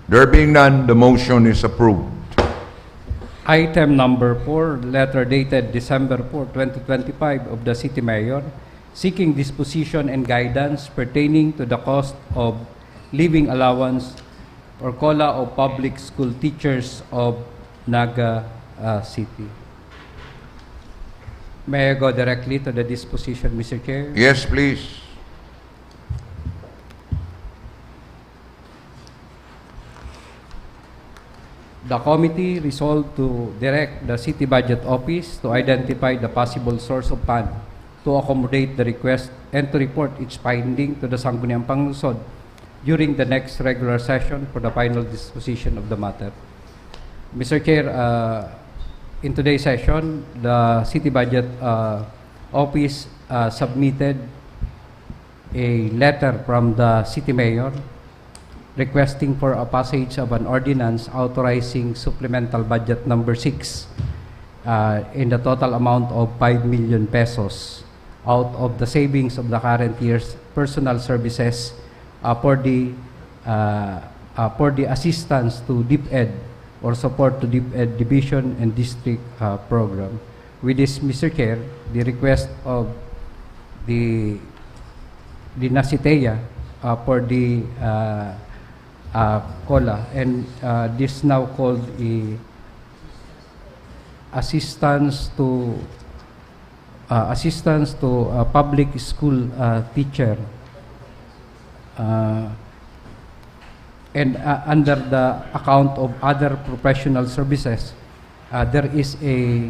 Speaker 1: There being none, the motion is approved.
Speaker 6: Item number 4, letter dated December 4, 2025 of the City Mayor, seeking disposition and guidance pertaining to the cost of living allowance or COLA of public school teachers of Naga City. May I go directly to the disposition, Mr. Chair?
Speaker 1: Yes, please.
Speaker 6: The committee resolved to direct the City Budget Office to identify the possible source of fund to accommodate the request and to report its finding to the Sangguniang Panlungsod during the next regular session for the final disposition of the matter. Mr. Chair, in today's session, the City Budget Office submitted a letter from the City Mayor requesting for a passage of an ordinance authorizing supplemental budget number 6 in the total amount of 5 million pesos out of the savings of the current year's personal services for the for the assistance to DepEd or support to DepEd division and district program. With this, Mr. Chair, the request of the NACITEA for the COLA, and this now called assistance to public school teacher, and under the account of other professional services, there is a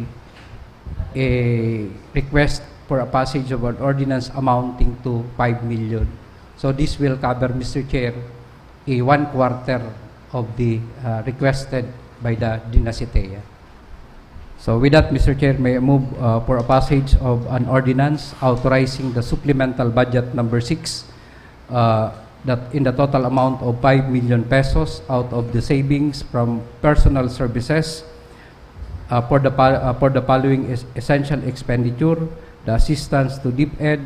Speaker 6: request for a passage of an ordinance amounting to 5 million. So this will cover, Mr. Chair, a 1/4 of the requested by the NACITEA. So with that, Mr. Chair, may I move for a passage of an ordinance authorizing the supplemental budget number 6 that in the total amount of 5 million pesos out of the savings from personal services for the following essential expenditure: the assistance to DepEd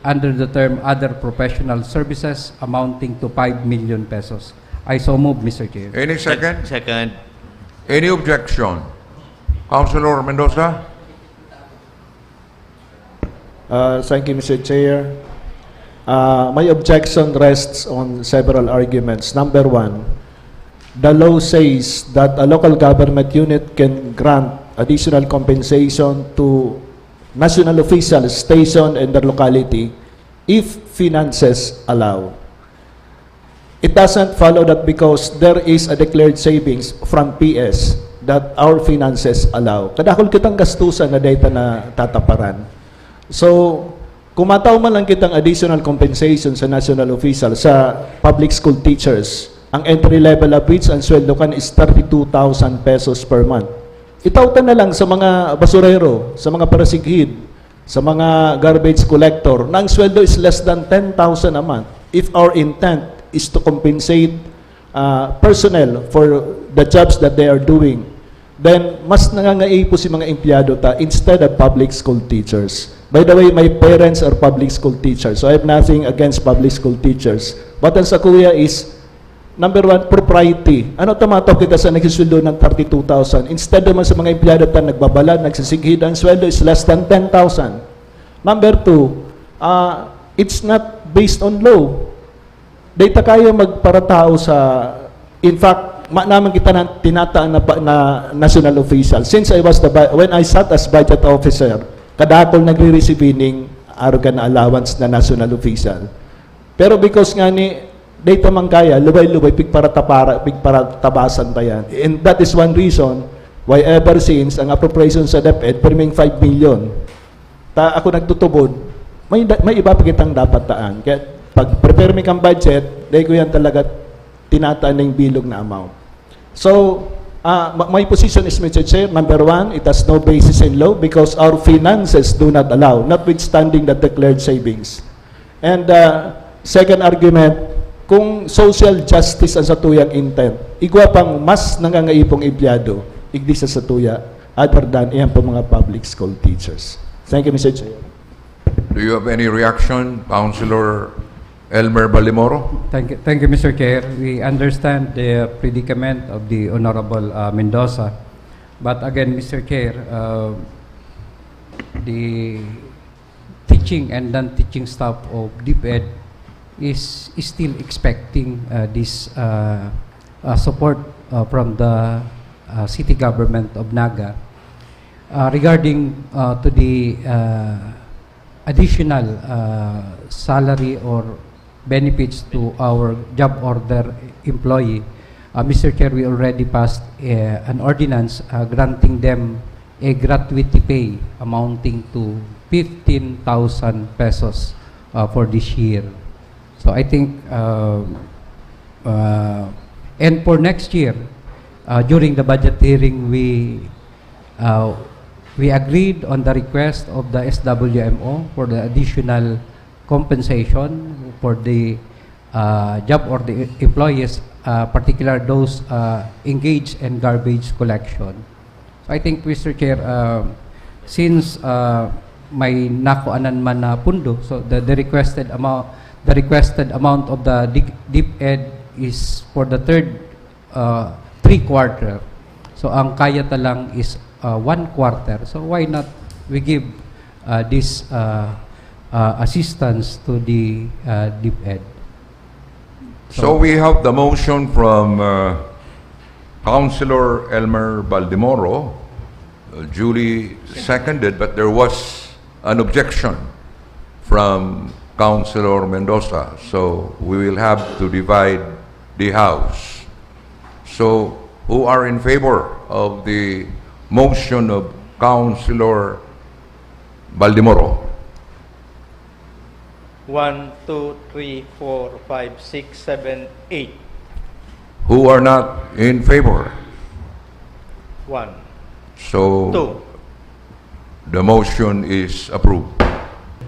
Speaker 6: under the term other professional services amounting to 5 million pesos. I so move, Mr. Chair.
Speaker 1: Any second?
Speaker 8: Second.
Speaker 1: Any objection? Councilor Mendoza?
Speaker 10: Thank you, Mr. Chair. My objection rests on several arguments. Number one, the law says that a local government unit can grant additional compensation to national officials stationed in their locality if finances allow. It doesn't follow that because there is a declared savings from PS that our finances allow. Kadakol kitang gastusan na data na tataparan. So, kumataw man lang kitang additional compensation sa national official, sa public school teachers, ang entry level of which ang sweldo kan is 32,000 pesos per month. Itautan na lang sa mga basurero, sa mga parasighid, sa mga garbage collector, na ang sweldo is less than 10,000 a month. If our intent is to compensate personnel for the jobs that they are doing, then mas nangangaipo si mga empleyado ta instead of public school teachers. By the way, my parents are public school teachers, so I have nothing against public school teachers. But ang sa kuya is, number one, propriety. Ano tumatok kita sa nagsisuldo ng 32,000? Instead naman sa mga empleyado ta nagbabala, nagsisighid, ang sweldo is less than 10,000. Number two, it's not based on law. Data kaya magparatao sa, in fact, naman kita na tinataan na national official. Since when I sat as budget officer, kadakol nagre-receive ng arrogant allowance na national official. Pero because nga ni, data man kaya, lubay-lubay, pigparatabasan tayan. And that is one reason why ever since, ang appropriation sa DepEd, perming 5 million. Ako nagtutubod, may iba pa kitang dapat taan. Kaya pag prepare mi kang budget, dahil ko yan talaga tinataan ng bilog na amount. So, my position is, Mr. Chair, number one, it has no basis in law because our finances do not allow, notwithstanding the declared savings. And second argument, kung social justice ang satuyang intent, igwa pang mas nangangaipong empleyado, igdi sa satuya, other than iyan po mga public school teachers. Thank you, Mr. Chair.
Speaker 1: Do you have any reaction, Councilor Elmer Balimoro?
Speaker 6: Thank you, Mr. Chair. We understand the predicament of the Honorable Mendoza. But again, Mr. Chair, the teaching and non-teaching staff of DepEd is still expecting this support from the city government of Naga regarding to the additional salary or benefits to our job order employee. Mr. Chair, we already passed an ordinance granting them a gratuity pay amounting to 15,000 pesos for this year. So I think, and for next year, during the budget hearing, we agreed on the request of the SWMO for the additional compensation for the job or the employees, particularly those engaged in garbage collection. So I think, Mr. Chair, since may nakuanan man na pundo, so the requested amount of the DepEd is for the third 3/4. So ang kaya talang is 1/4. So why not we give this assistance to the DepEd?
Speaker 1: So we have the motion from Councilor Elmer Baldimoro, duly seconded, but there was an objection from Councilor Mendoza. So we will have to divide the House. So who are in favor of the motion of Councilor Baldimoro?
Speaker 2: 1, 2, 3, 4, 5, 6, 7, 8.
Speaker 1: Who are not in favor?
Speaker 2: 1,
Speaker 1: So
Speaker 2: 2.
Speaker 1: the motion is approved.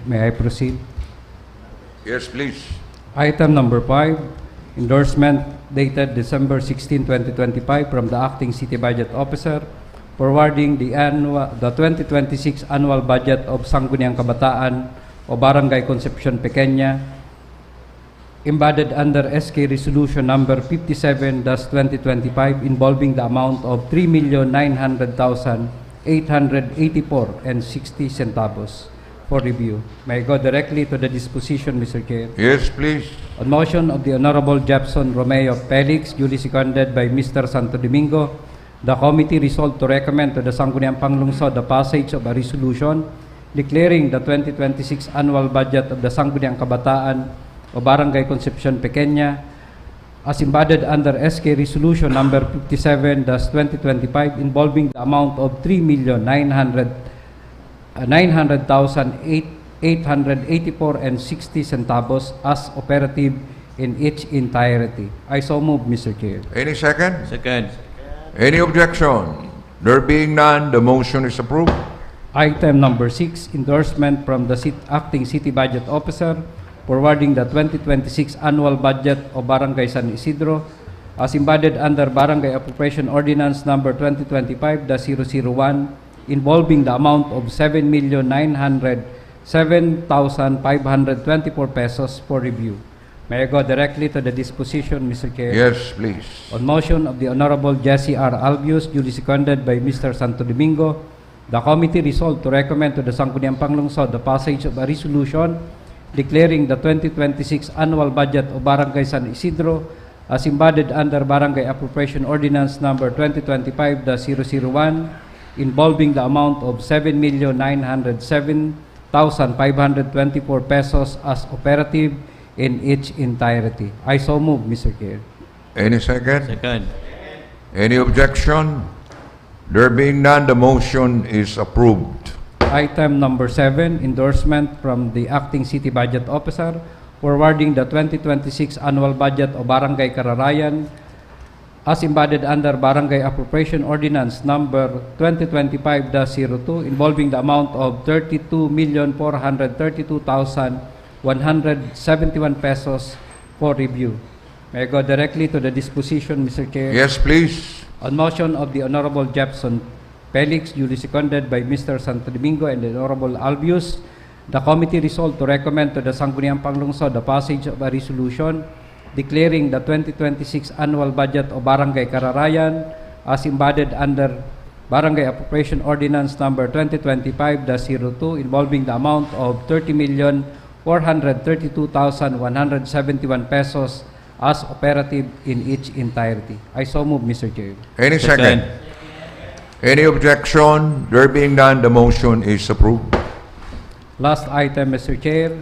Speaker 6: May I proceed?
Speaker 1: Yes, please.
Speaker 6: Item number 5, endorsement dated December 16, 2025 from the Acting City Budget Officer forwarding the 2026 annual budget of Sangguniang Kabataan o Barangay Concepcion Pequeña, embodied under SK Resolution number 57-2025 involving the amount of 3,900,884.60 for review. May I go directly to the disposition, Mr. Chair?
Speaker 1: Yes, please.
Speaker 6: On motion of the Honorable Jepson Romeo Felix, duly seconded by Mr. Santo Domingo, the committee resolved to recommend to the Sangguniang Panlungsod the passage of a resolution declaring the 2026 annual budget of the Sangguniang Kabataan o Barangay Concepcion Pequeña as embodied under SK Resolution number 57-2025 involving the amount of 3,900,884.60 as operative in its entirety. I so move, Mr. Chair.
Speaker 1: Any second?
Speaker 8: Second.
Speaker 1: Any objection? There being none, the motion is approved.
Speaker 6: Item number 6, endorsement from the Acting City Budget Officer forwarding the 2026 annual budget of Barangay San Isidro as embodied under Barangay Appropriation Ordinance number 2025-001 involving the amount of 7,907,524 pesos for review. May I go directly to the disposition, Mr. Chair?
Speaker 1: Yes, please.
Speaker 6: On motion of the Honorable Jesse R. Albius, duly seconded by Mr. Santo Domingo, the committee resolved to recommend to the Sangguniang Panlungsod the passage of a resolution declaring the 2026 annual budget of Barangay San Isidro as embodied under Barangay Appropriation Ordinance number 2025-001 involving the amount of 7,907,524 pesos as operative in its entirety. I so move, Mr. Chair.
Speaker 1: Any second?
Speaker 8: Second.
Speaker 1: Any objection? There being none, the motion is approved.
Speaker 6: Item number 7, endorsement from the Acting City Budget Officer forwarding the 2026 annual budget of Barangay Kararayan as embodied under Barangay Appropriation Ordinance number 2025-02 involving the amount of 32,432,171 pesos for review. May I go directly to the disposition, Mr. Chair?
Speaker 1: Yes, please.
Speaker 6: On motion of the Honorable Jepson Felix, duly seconded by Mr. Santo Domingo and the Honorable Albius, the committee resolved to recommend to the Sangguniang Panlungsod the passage of a resolution declaring the 2026 annual budget of Barangay Kararayan as embodied under Barangay Appropriation Ordinance number 2025-02 involving the amount of 30,432,171 pesos as operative in its entirety. I so move, Mr. Chair.
Speaker 1: Any second? Any objection? There being none, the motion is approved.
Speaker 6: Last item, Mr. Chair,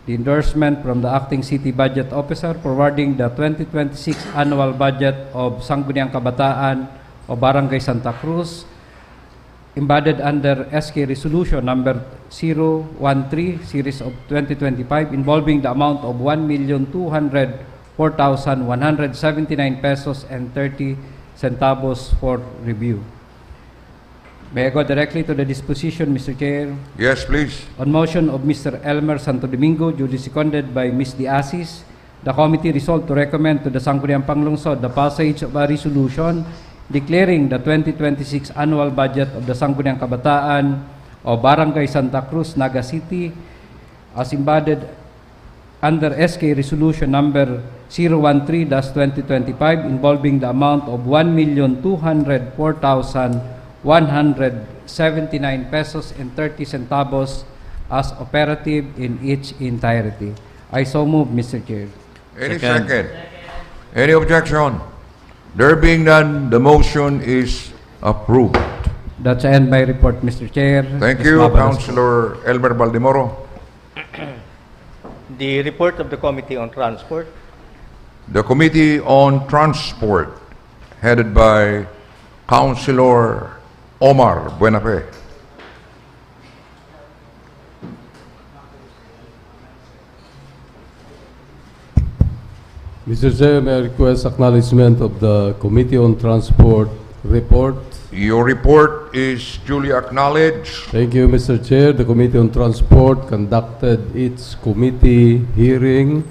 Speaker 6: the endorsement from the Acting City Budget Officer forwarding the 2026 annual budget of Sangguniang Kabataan o Barangay Santa Cruz embodied under SK Resolution number 013 series of 2025 involving the amount of 1,204,179 pesos and 30 centavos for review. May I go directly to the disposition, Mr. Chair?
Speaker 1: Yes, please.
Speaker 6: On motion of Mr. Elmer Santo Domingo, duly seconded by Ms. Diasis, the committee resolved to recommend to the Sangguniang Panlungsod the passage of a resolution declaring the 2026 annual budget of the Sangguniang Kabataan o Barangay Santa Cruz, Naga City as embodied under SK Resolution number 013-2025 involving the amount of 1,204,179 pesos and 30 centavos as operative in its entirety. I so move, Mr. Chair.
Speaker 1: Any second? Any objection? There being none, the motion is approved.
Speaker 6: That's end my report, Mr. Chair.
Speaker 1: Thank
Speaker 6: Ms.
Speaker 1: you,
Speaker 6: Mabalos.
Speaker 1: Councilor Elmer Baldimoro.
Speaker 2: The report of the Committee on Transport.
Speaker 1: The Committee on Transport, headed by Councilor Omar Buenafe.
Speaker 15: Mr. Chair, may I request acknowledgement of the Committee on Transport report.
Speaker 1: Your report is duly acknowledged.
Speaker 15: Thank you, Mr. Chair. The Committee on Transport conducted its committee hearing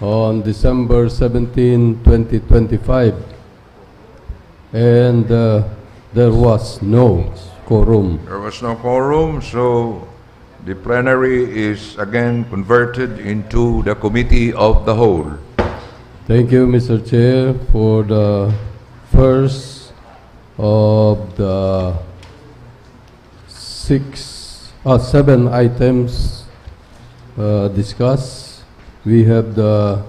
Speaker 15: on December 17, 2025, and there was no quorum.
Speaker 1: There was no quorum, so the plenary is again converted into the Committee of the Whole.
Speaker 15: Thank you, Mr. Chair, for the first of the 7 items discussed. We have the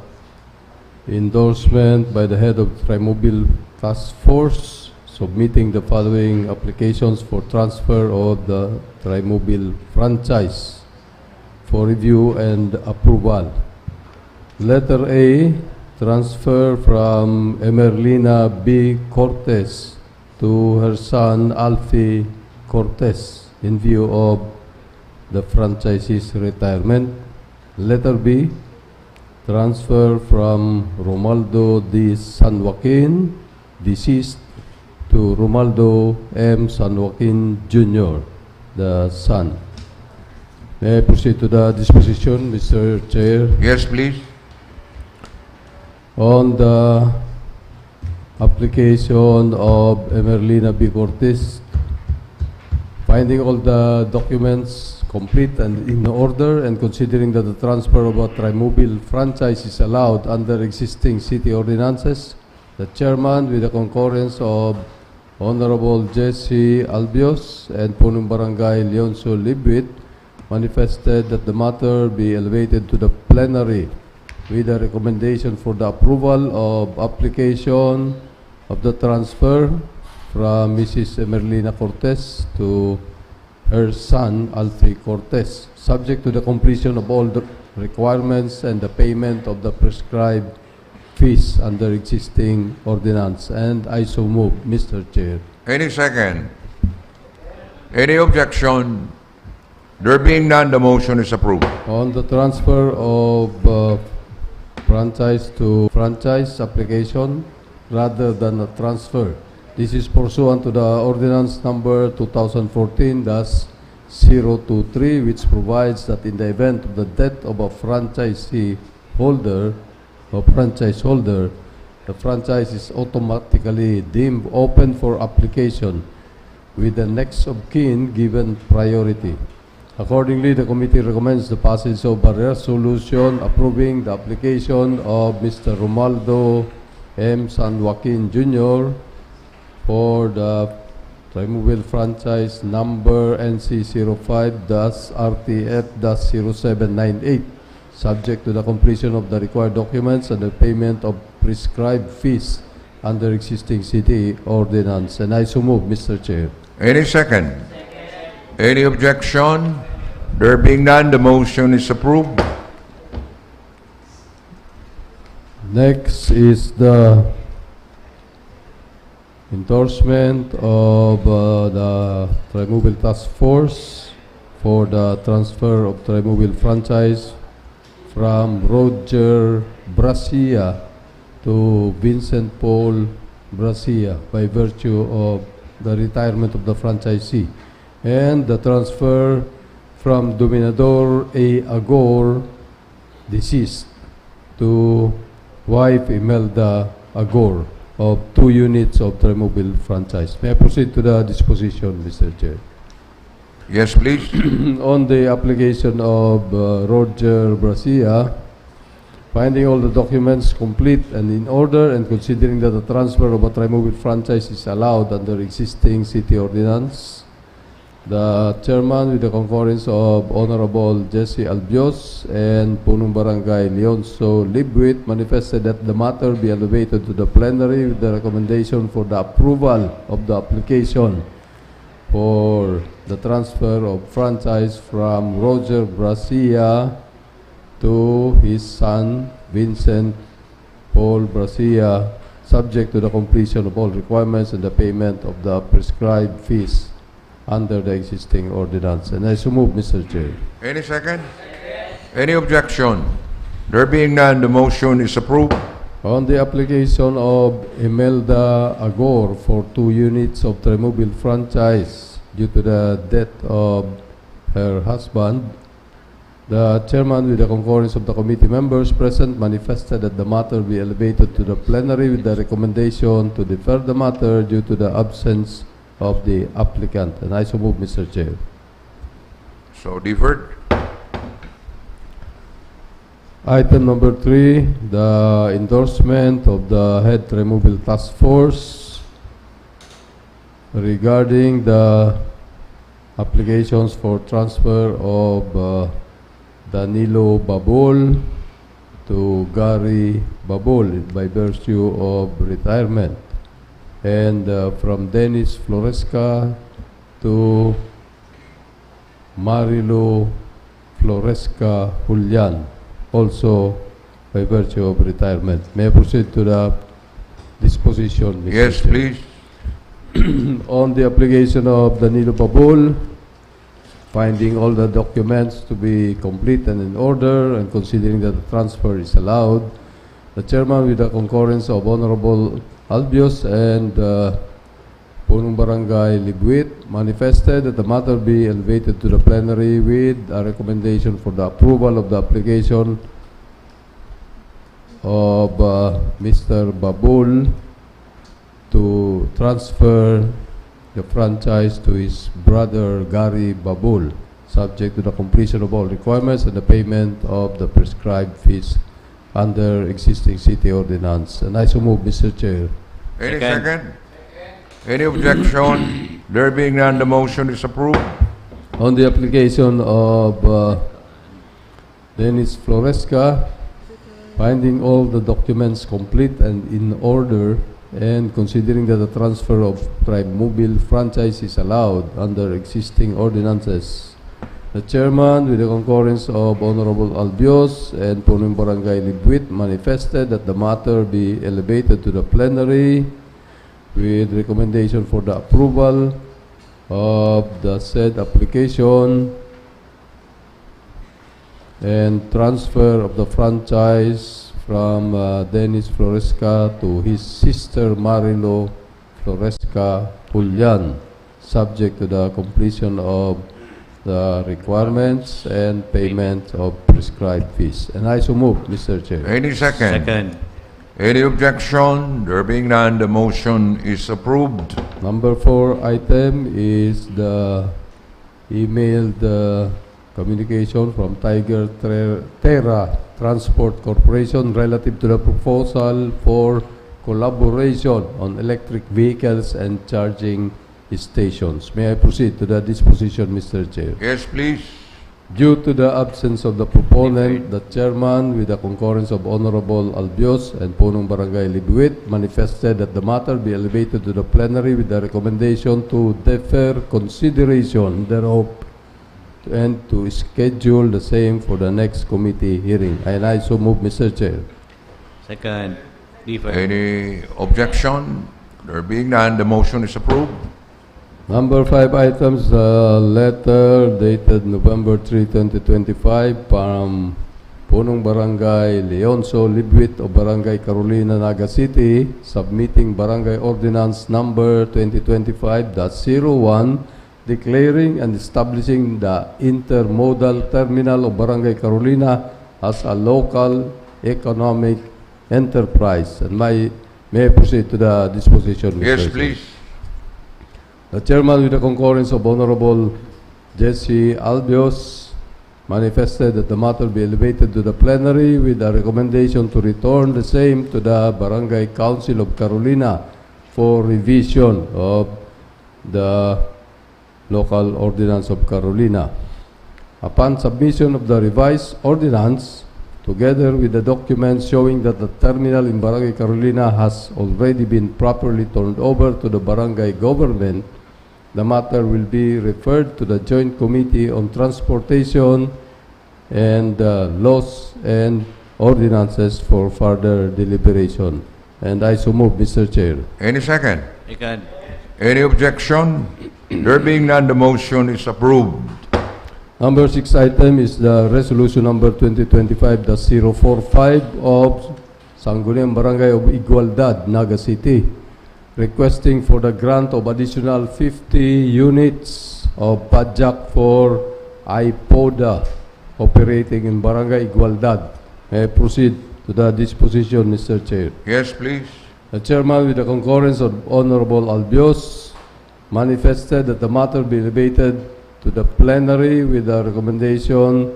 Speaker 15: endorsement by the head of Trimobile Task Force submitting the following applications for transfer of the Trimobile franchise for review and approval. Letter A, transfer from Emerlina B. Cortez to her son Alfie Cortez in view of the franchisee's retirement. Letter B, transfer from Romaldo D. San Joaquin, deceased, to Romaldo M. San Joaquin Jr., the son. May I proceed to the disposition, Mr. Chair?
Speaker 1: Yes, please.
Speaker 15: On the application of Emerlina B. Cortez, finding all the documents complete and in order, and considering that the transfer of a Trimobile franchise is allowed under existing city ordinances, the chairman, with the concurrence of Honorable Jesse Albios and Punong Barangay Leoncio Libwit, manifested that the matter be elevated to the plenary with a recommendation for the approval of application of the transfer from Mrs. Emerlina Cortez to her son Alfie Cortez, subject to the completion of all the requirements and the payment of the prescribed fees under existing ordinance. And I so move, Mr. Chair.
Speaker 1: Any second? Any objection? There being none, the motion is approved.
Speaker 15: On the transfer of franchise to franchise application rather than a transfer, this is pursuant to the ordinance number 2014-023, which provides that in the event of the death of a franchisee holder or franchise holder, the franchise is automatically deemed open for application with the next of kin given priority. Accordingly, the committee recommends the passage of a resolution approving the application of Mr. Romaldo M. San Joaquin Jr. for the Trimobile franchise number NC05-RTF-0798, subject to the completion of the required documents and the payment of prescribed fees under existing city ordinance. And I so move, Mr. Chair.
Speaker 1: Any second? Any objection? There being none, the motion is approved.
Speaker 15: Next is the endorsement of the Trimobile Task Force for the transfer of Trimobile franchise from Roger Brasia to Vincent Paul Brasia by virtue of the retirement of the franchisee, and the transfer from Dominador A. Agor, deceased, to wife Imelda Agor of 2 units of Trimobile franchise. May I proceed to the disposition, Mr. Chair?
Speaker 1: Yes, please.
Speaker 15: On the application of Roger Brasia Finding all the documents complete and in order, and considering that the transfer of a Trimobile franchise is allowed under existing city ordinance, the chairman, with the concurrence of Honorable Jesse Albios and Punong Barangay Leonso Libwit, manifested that the matter be elevated to the plenary with the recommendation for the approval of the application for the transfer of franchise from Roger Brasia to his son, Vincent Paul Brasia, subject to the completion of all requirements and the payment of the prescribed fees under the existing ordinance. And I so move, Mr. Chair.
Speaker 1: Any second? Any objection? There being none, the motion is approved.
Speaker 15: On the application of Imelda Agor for 2 units of Trimobile franchise due to the death of her husband, the chairman, with the concurrence of the committee members present, manifested that the matter be elevated to the plenary with the recommendation to defer the matter due to the absence of the applicant. And I so move, Mr. Chair.
Speaker 1: So deferred.
Speaker 15: Item number 3, the endorsement of the head Trimobile task force regarding the applications for transfer of Danilo Babol to Gary Babol by virtue of retirement, and from Dennis Floresca to Marilo Floresca Julian, also by virtue of retirement. May I proceed to the disposition, Mr.
Speaker 1: Yes,
Speaker 15: Chair?
Speaker 1: please.
Speaker 15: On the application of Danilo Babol, finding all the documents to be complete and in order, and considering that the transfer is allowed, the chairman, with the concurrence of Honorable Albios and Punong Barangay Libwit, manifested that the matter be elevated to the plenary with a recommendation for the approval of the application of Mr. Babul to transfer the franchise to his brother Gary Babul, subject to the completion of all requirements and the payment of the prescribed fees under existing city ordinance. And I so move, Mr. Chair.
Speaker 1: Any second? Any objection? There being none, the motion is approved.
Speaker 15: On the application of Dennis Floresca, finding all the documents complete and in order, and considering that the transfer of Trimobile franchise is allowed under existing ordinances, the chairman, with the concurrence of Honorable Albios and Punong Barangay Libwit, manifested that the matter be elevated to the plenary with recommendation for the approval of the said application and transfer of the franchise from Dennis Floresca to his sister Marilo Floresca Julian, subject to the completion of the requirements and payment of prescribed fees. And I so move, Mr. Chair.
Speaker 1: Any second?
Speaker 8: Second.
Speaker 1: Any objection? There being none, the motion is approved.
Speaker 15: Number 4 item is the emailed communication from Tiger Terra Transport Corporation relative to the proposal for collaboration on electric vehicles and charging stations. May I proceed to the disposition, Mr. Chair?
Speaker 1: Yes, please.
Speaker 15: Due to the absence of the proponent, the chairman, with the concurrence of Honorable Albios and Punong Barangay Libwit, manifested that the matter be elevated to the plenary with the recommendation to defer consideration thereof and to schedule the same for the next committee hearing. And I so move, Mr. Chair.
Speaker 8: Second. Defer.
Speaker 1: Any objection? There being none, the motion is approved.
Speaker 15: Number 5 items, letter dated November 3, 2025 from Punong Barangay Leonso Libwit of Barangay Carolina, Naga City, submitting Barangay Ordinance number 2025-01, declaring and establishing the intermodal terminal of Barangay Carolina as a local economic enterprise. And may I proceed to the disposition, Mr.
Speaker 1: Yes,
Speaker 15: Chair?
Speaker 1: please.
Speaker 15: The chairman, with the concurrence of Honorable Jesse Albios manifested that the matter be elevated to the plenary with a recommendation to return the same to the Barangay Council of Carolina for revision of the local ordinance of Carolina. Upon submission of the revised ordinance, together with the documents showing that the terminal in Barangay Carolina has already been properly turned over to the barangay government, the matter will be referred to the Joint Committee on Transportation and Laws and Ordinances for further deliberation. And I so move, Mr. Chair.
Speaker 1: Any second?
Speaker 8: Second.
Speaker 1: Any objection? There being none, the motion is approved.
Speaker 15: Number 6 item is the resolution number 2025-045 of Sangguniang Barangay of Igualdad, Naga City, requesting for the grant of additional 50 units of pajak for iPoda operating in Barangay Igualdad. May I proceed to the disposition, Mr. Chair?
Speaker 1: Yes, please.
Speaker 15: The chairman, with the concurrence of Honorable Albios, manifested that the matter be elevated to the plenary with a recommendation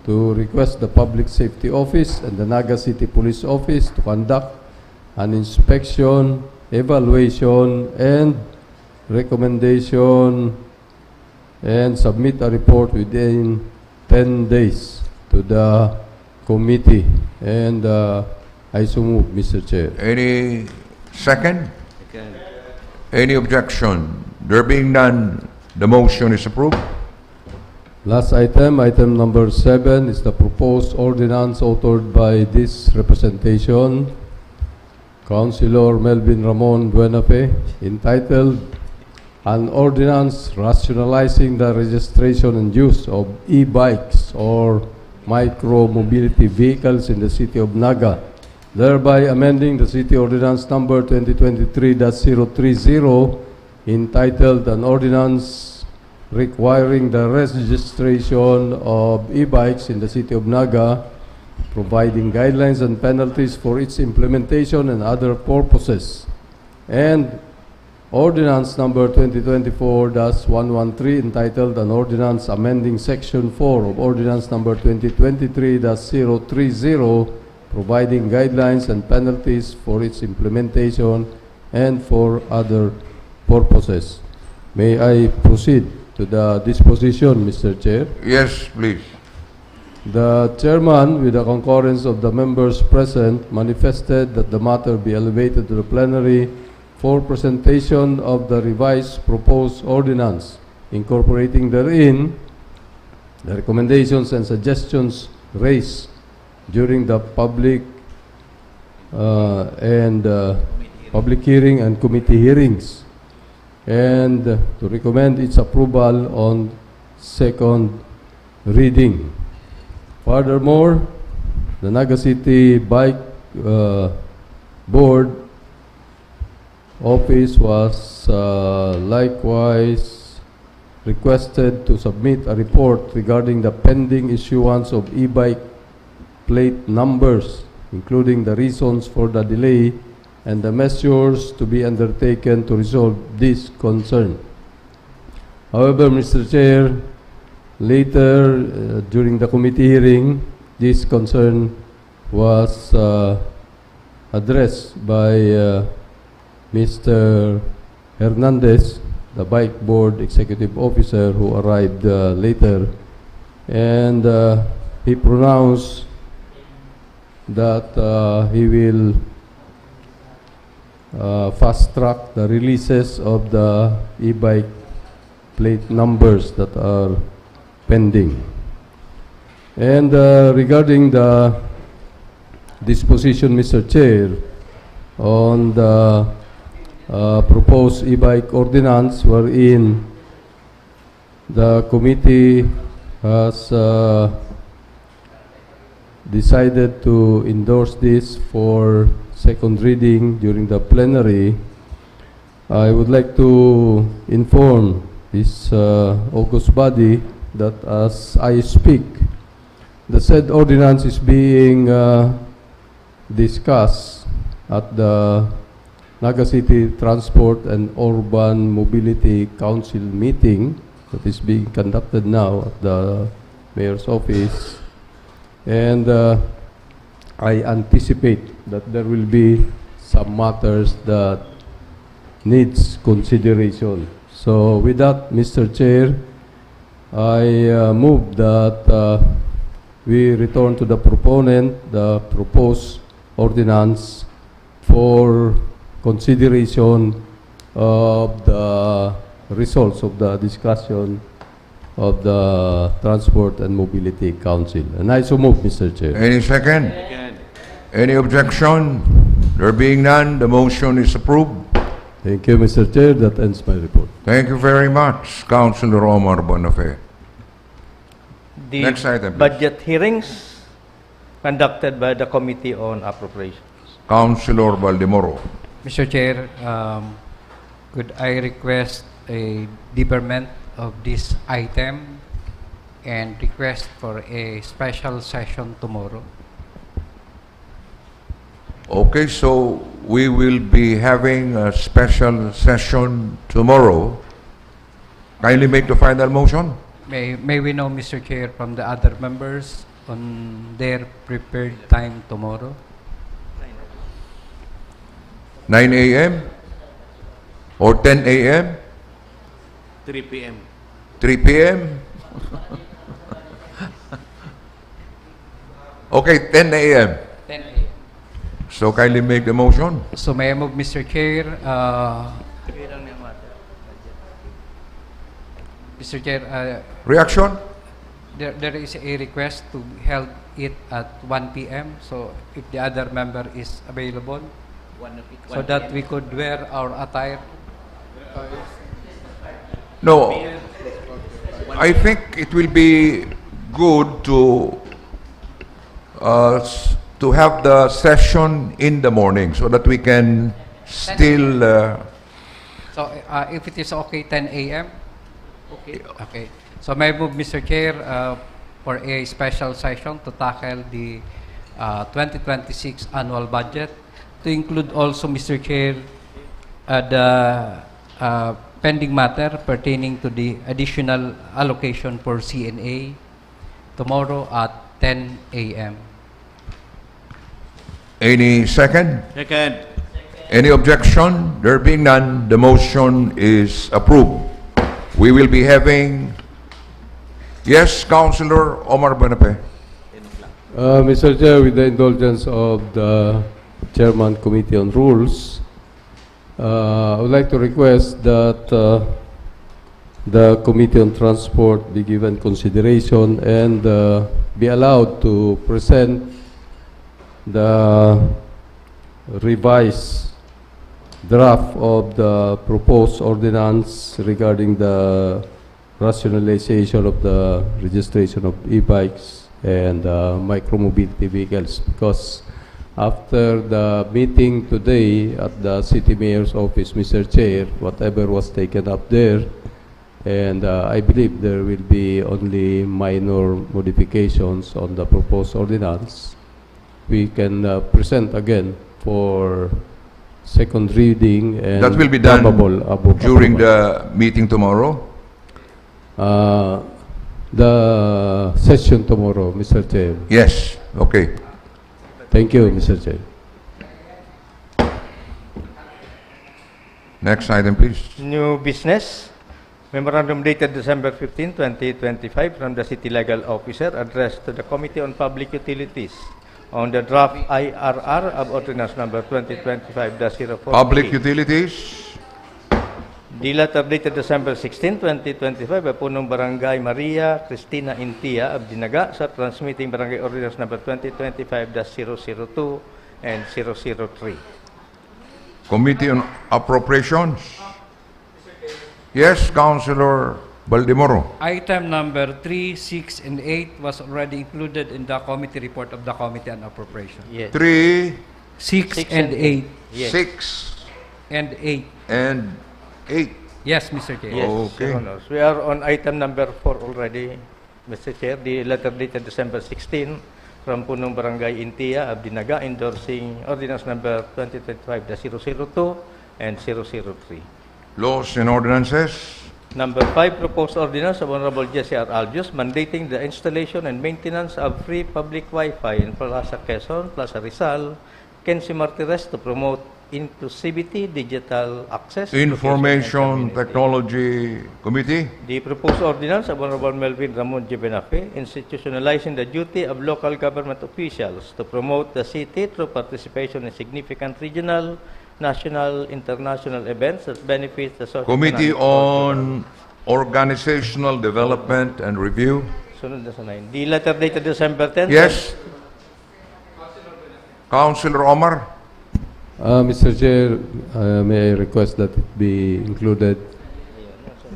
Speaker 15: to request the Public Safety Office and the Naga City Police Office to conduct an inspection, evaluation, and recommendation and submit a report within 10 days to the committee. And I so move, Mr. Chair.
Speaker 1: Any second?
Speaker 8: Second.
Speaker 1: Any objection? There being none, the motion is approved.
Speaker 15: Last item, item number 7, is the proposed ordinance authored by this representation, Councilor Melvin Ramon Buenafe, entitled An Ordinance Rationalizing the Registration and Use of E-Bikes or Micro-Mobility Vehicles in the City of Naga, thereby amending the City Ordinance number 2023-030, entitled An Ordinance Requiring the Registration of E-Bikes in the City of Naga, providing guidelines and penalties for its implementation and other purposes, and Ordinance number 2024-113, entitled An Ordinance Amending Section 4 of Ordinance number 2023-030, providing guidelines and penalties for its implementation and for other purposes. May I proceed to the disposition, Mr. Chair?
Speaker 1: Yes, please.
Speaker 15: The chairman, with the concurrence of the members present, manifested that the matter be elevated to the plenary for presentation of the revised proposed ordinance, incorporating therein the recommendations and suggestions raised during the public public hearing and committee hearings, and to recommend its approval on second reading. Furthermore, the Naga City Bike Board Office was likewise requested to submit a report regarding the pending issuance of e-bike plate numbers, including the reasons for the delay and the measures to be undertaken to resolve this concern. However, Mr. Chair, later during the committee hearing, this concern was addressed by Mr. Hernandez, the Bike Board Executive Officer, who arrived later, and he pronounced that he will fast-track the releases of the e-bike plate numbers that are pending. And regarding the disposition, Mr. Chair, on the proposed e-bike ordinance, wherein the committee has decided to endorse this for second reading during the plenary, I would like to inform this august body that as I speak, the said ordinance is being discussed at the Naga City Transport and Urban Mobility Council meeting that is being conducted now at the Mayor's Office, and I anticipate that there will be some matters that needs consideration. So with that, Mr. Chair, I move that we return to the proponent the proposed ordinance for consideration of the results of the discussion of the Transport and Mobility Council. And I so move, Mr. Chair.
Speaker 1: Any second? Any objection? There being none, the motion is approved.
Speaker 15: Thank you, Mr. Chair. That ends my report.
Speaker 1: Thank you very much, Councilor Omar Bonafé.
Speaker 2: The
Speaker 1: Next item, please.
Speaker 2: budget hearings conducted by the Committee on Appropriations.
Speaker 1: Councilor Baldemoro.
Speaker 6: Mr. Chair, could I request a deferment of this item and request for a special session tomorrow?
Speaker 1: Okay, so we will be having a special session tomorrow. Kindly make the final motion.
Speaker 6: May we know, Mr. Chair, from the other members on their prepared time tomorrow?
Speaker 1: 9 a.m. or 10 a.m.?
Speaker 11: 3 p.m.
Speaker 1: 3 p.m.? Okay, 10 a.m.
Speaker 6: 10 a.m.
Speaker 1: So kindly make the motion.
Speaker 6: So may I move, Mr. Chair? Mr. Chair,
Speaker 1: Reaction?
Speaker 6: there is a request to held it at 1 p.m. So if the other member is available, so that we could wear our attire.
Speaker 1: No, I think it will be good to have the session in the morning so that we can still.
Speaker 6: So if it is okay, 10 a.m. Okay. Okay. So may I move, Mr. Chair, for a special session to tackle the 2026 annual budget, to include also, Mr. Chair, the pending matter pertaining to the additional allocation for CNA tomorrow at 10 a.m.
Speaker 1: Any second?
Speaker 8: Second.
Speaker 1: Any objection? There being none, the motion is approved. We will be having. Yes, Councilor Omar Bonafé.
Speaker 15: Mr. Chair, with the indulgence of the Chairman Committee on Rules, I would like to request that the Committee on Transport be given consideration and be allowed to present the revised draft of the proposed ordinance regarding the rationalization of the registration of e-bikes and micromobility vehicles, because after the meeting today at the City Mayor's Office, Mr. Chair, whatever was taken up there, and I believe there will be only minor modifications on the proposed ordinance, we can present again for second reading and
Speaker 1: That will be done during
Speaker 15: approval.
Speaker 1: the meeting tomorrow.
Speaker 15: The session tomorrow, Mr. Chair.
Speaker 1: Yes, okay.
Speaker 15: Thank you, Mr. Chair.
Speaker 1: Next item, please.
Speaker 2: New business. Memorandum dated December 15, 2025 from the City Legal Officer addressed to the Committee on Public Utilities on the draft IRR of Ordinance Number 2025-04.
Speaker 1: Public Utilities.
Speaker 2: The letter dated December 16, 2025 by Punong Barangay Maria Cristina Intia of Dinaga sa transmitting Barangay Ordinance Number 2025-002 and 003.
Speaker 1: Committee on Appropriations. Yes, Councilor Baldemoro.
Speaker 6: Item number 3, 6, and 8 was already included in the committee report of the Committee on Appropriation.
Speaker 2: Yes.
Speaker 1: 3,
Speaker 6: 6 and 8.
Speaker 2: Yes.
Speaker 1: 6,
Speaker 6: And 8.
Speaker 1: and 8.
Speaker 6: Yes, Mr. Chair.
Speaker 2: Yes,
Speaker 1: Okay.
Speaker 2: Your Honors. We are on item number 4 already, Mr. Chair. The letter dated December 16 from Punong Barangay Intia of Dinaga endorsing Ordinance Number 2025-002 and 003.
Speaker 1: Laws and Ordinances.
Speaker 2: Number 5, proposed ordinance of Honorable Jesse R. Albius mandating the installation and maintenance of free public Wi-Fi in Plaza Quezon, Plaza Rizal, Kensi Martires to promote inclusivity, digital access, education, and
Speaker 1: Information
Speaker 2: community.
Speaker 1: Technology Committee.
Speaker 2: The proposed ordinance of Honorable Melvin Ramon Gibenafe institutionalizing the duty of local government officials to promote the city through participation in significant regional, national, international events that benefit the social
Speaker 1: Committee on Organizational Development and Review.
Speaker 2: Sunod na sa 9. The letter dated December 10th.
Speaker 1: Yes. Councilor Omar.
Speaker 15: Mr. Chair, may I request that it be included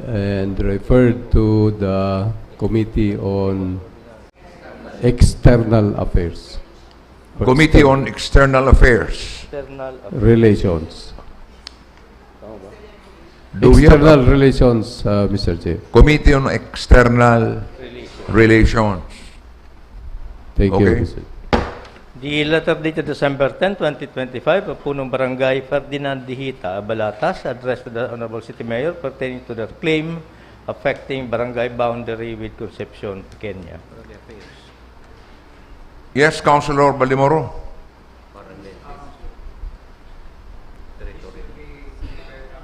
Speaker 15: and referred to the Committee on External Affairs.
Speaker 1: Committee on External Affairs.
Speaker 2: External
Speaker 15: Relations.
Speaker 1: Do we have
Speaker 15: External Relations, Mr. Chair.
Speaker 1: Committee on External Relations.
Speaker 15: Thank
Speaker 1: Okay.
Speaker 15: you, Mr.
Speaker 2: The letter dated December 10, 2025 of Punong Barangay Ferdinand Dihita, Balatas, addressed to the Honorable City Mayor pertaining to their claim affecting barangay boundary with Concepcion, Kenya.
Speaker 1: Yes, Councilor Balimoro.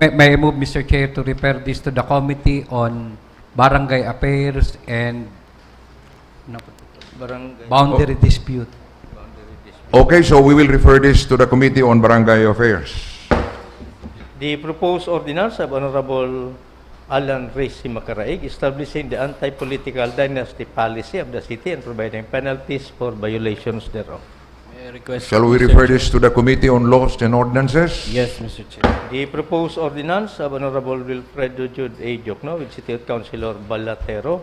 Speaker 6: May I move, Mr. Chair, to refer this to the Committee on Barangay Affairs and Boundary Dispute.
Speaker 1: Okay, so we will refer this to the Committee on Barangay Affairs.
Speaker 2: The proposed ordinance of Honorable Alan Reyes Macaraig establishing the anti-political dynasty policy of the city and providing penalties for violations thereof.
Speaker 7: May I request,
Speaker 1: Shall we
Speaker 7: Mr.
Speaker 1: refer
Speaker 7: Chair?
Speaker 1: this to the Committee on Laws and Ordinances?
Speaker 7: Yes, Mr. Chair.
Speaker 2: The proposed ordinance of Honorable Wilfredo Jude A. Jokno with City Councilor Balatero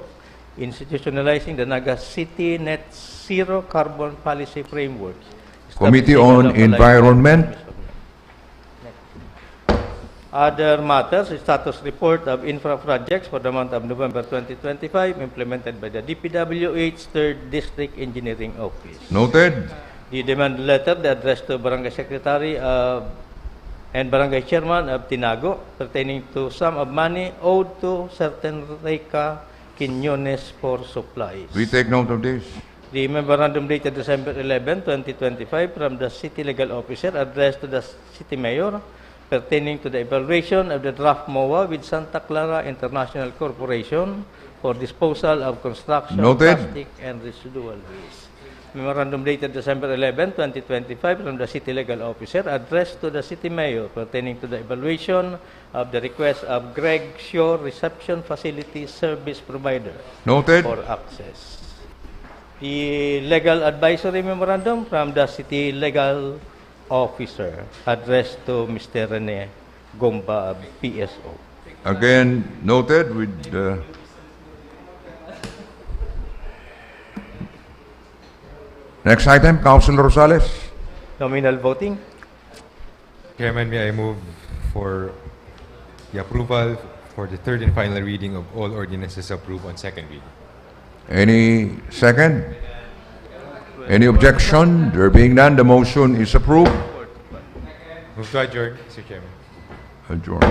Speaker 2: institutionalizing the Naga City Net Zero Carbon Policy Framework.
Speaker 1: Committee on Environment.
Speaker 2: Other matters, a status report of infra projects for the month of November 2025 implemented by the DPWH 3rd District Engineering Office.
Speaker 1: Noted.
Speaker 2: The demand letter addressed to Barangay Secretary and Barangay Chairman of Tinago pertaining to sum of money owed to certain Reca Quinones for supplies.
Speaker 1: We take note of this.
Speaker 2: The memorandum dated December 11, 2025 from the City Legal Officer addressed to the City Mayor pertaining to the evaluation of the draft MOA with Santa Clara International Corporation for disposal of construction,
Speaker 1: Noted.
Speaker 2: plastic, and residual waste. Memorandum dated December 11, 2025 from the City Legal Officer addressed to the City Mayor pertaining to the evaluation of the request of Greg Shore Reception Facility Service Provider
Speaker 1: Noted.
Speaker 2: for access. The Legal Advisory Memorandum from the City Legal Officer addressed to Mr. Rene Gomba of PSO.
Speaker 1: Again, noted with next item, Councilor Rosales.
Speaker 2: Nominal voting.
Speaker 4: Chairman, may I move for the approval for the third and final reading of all ordinances approved on second reading.
Speaker 1: Any second? Any objection? There being none, the motion is approved.
Speaker 4: Move to adjourn, Mr. Chairman.
Speaker 1: Adjourn.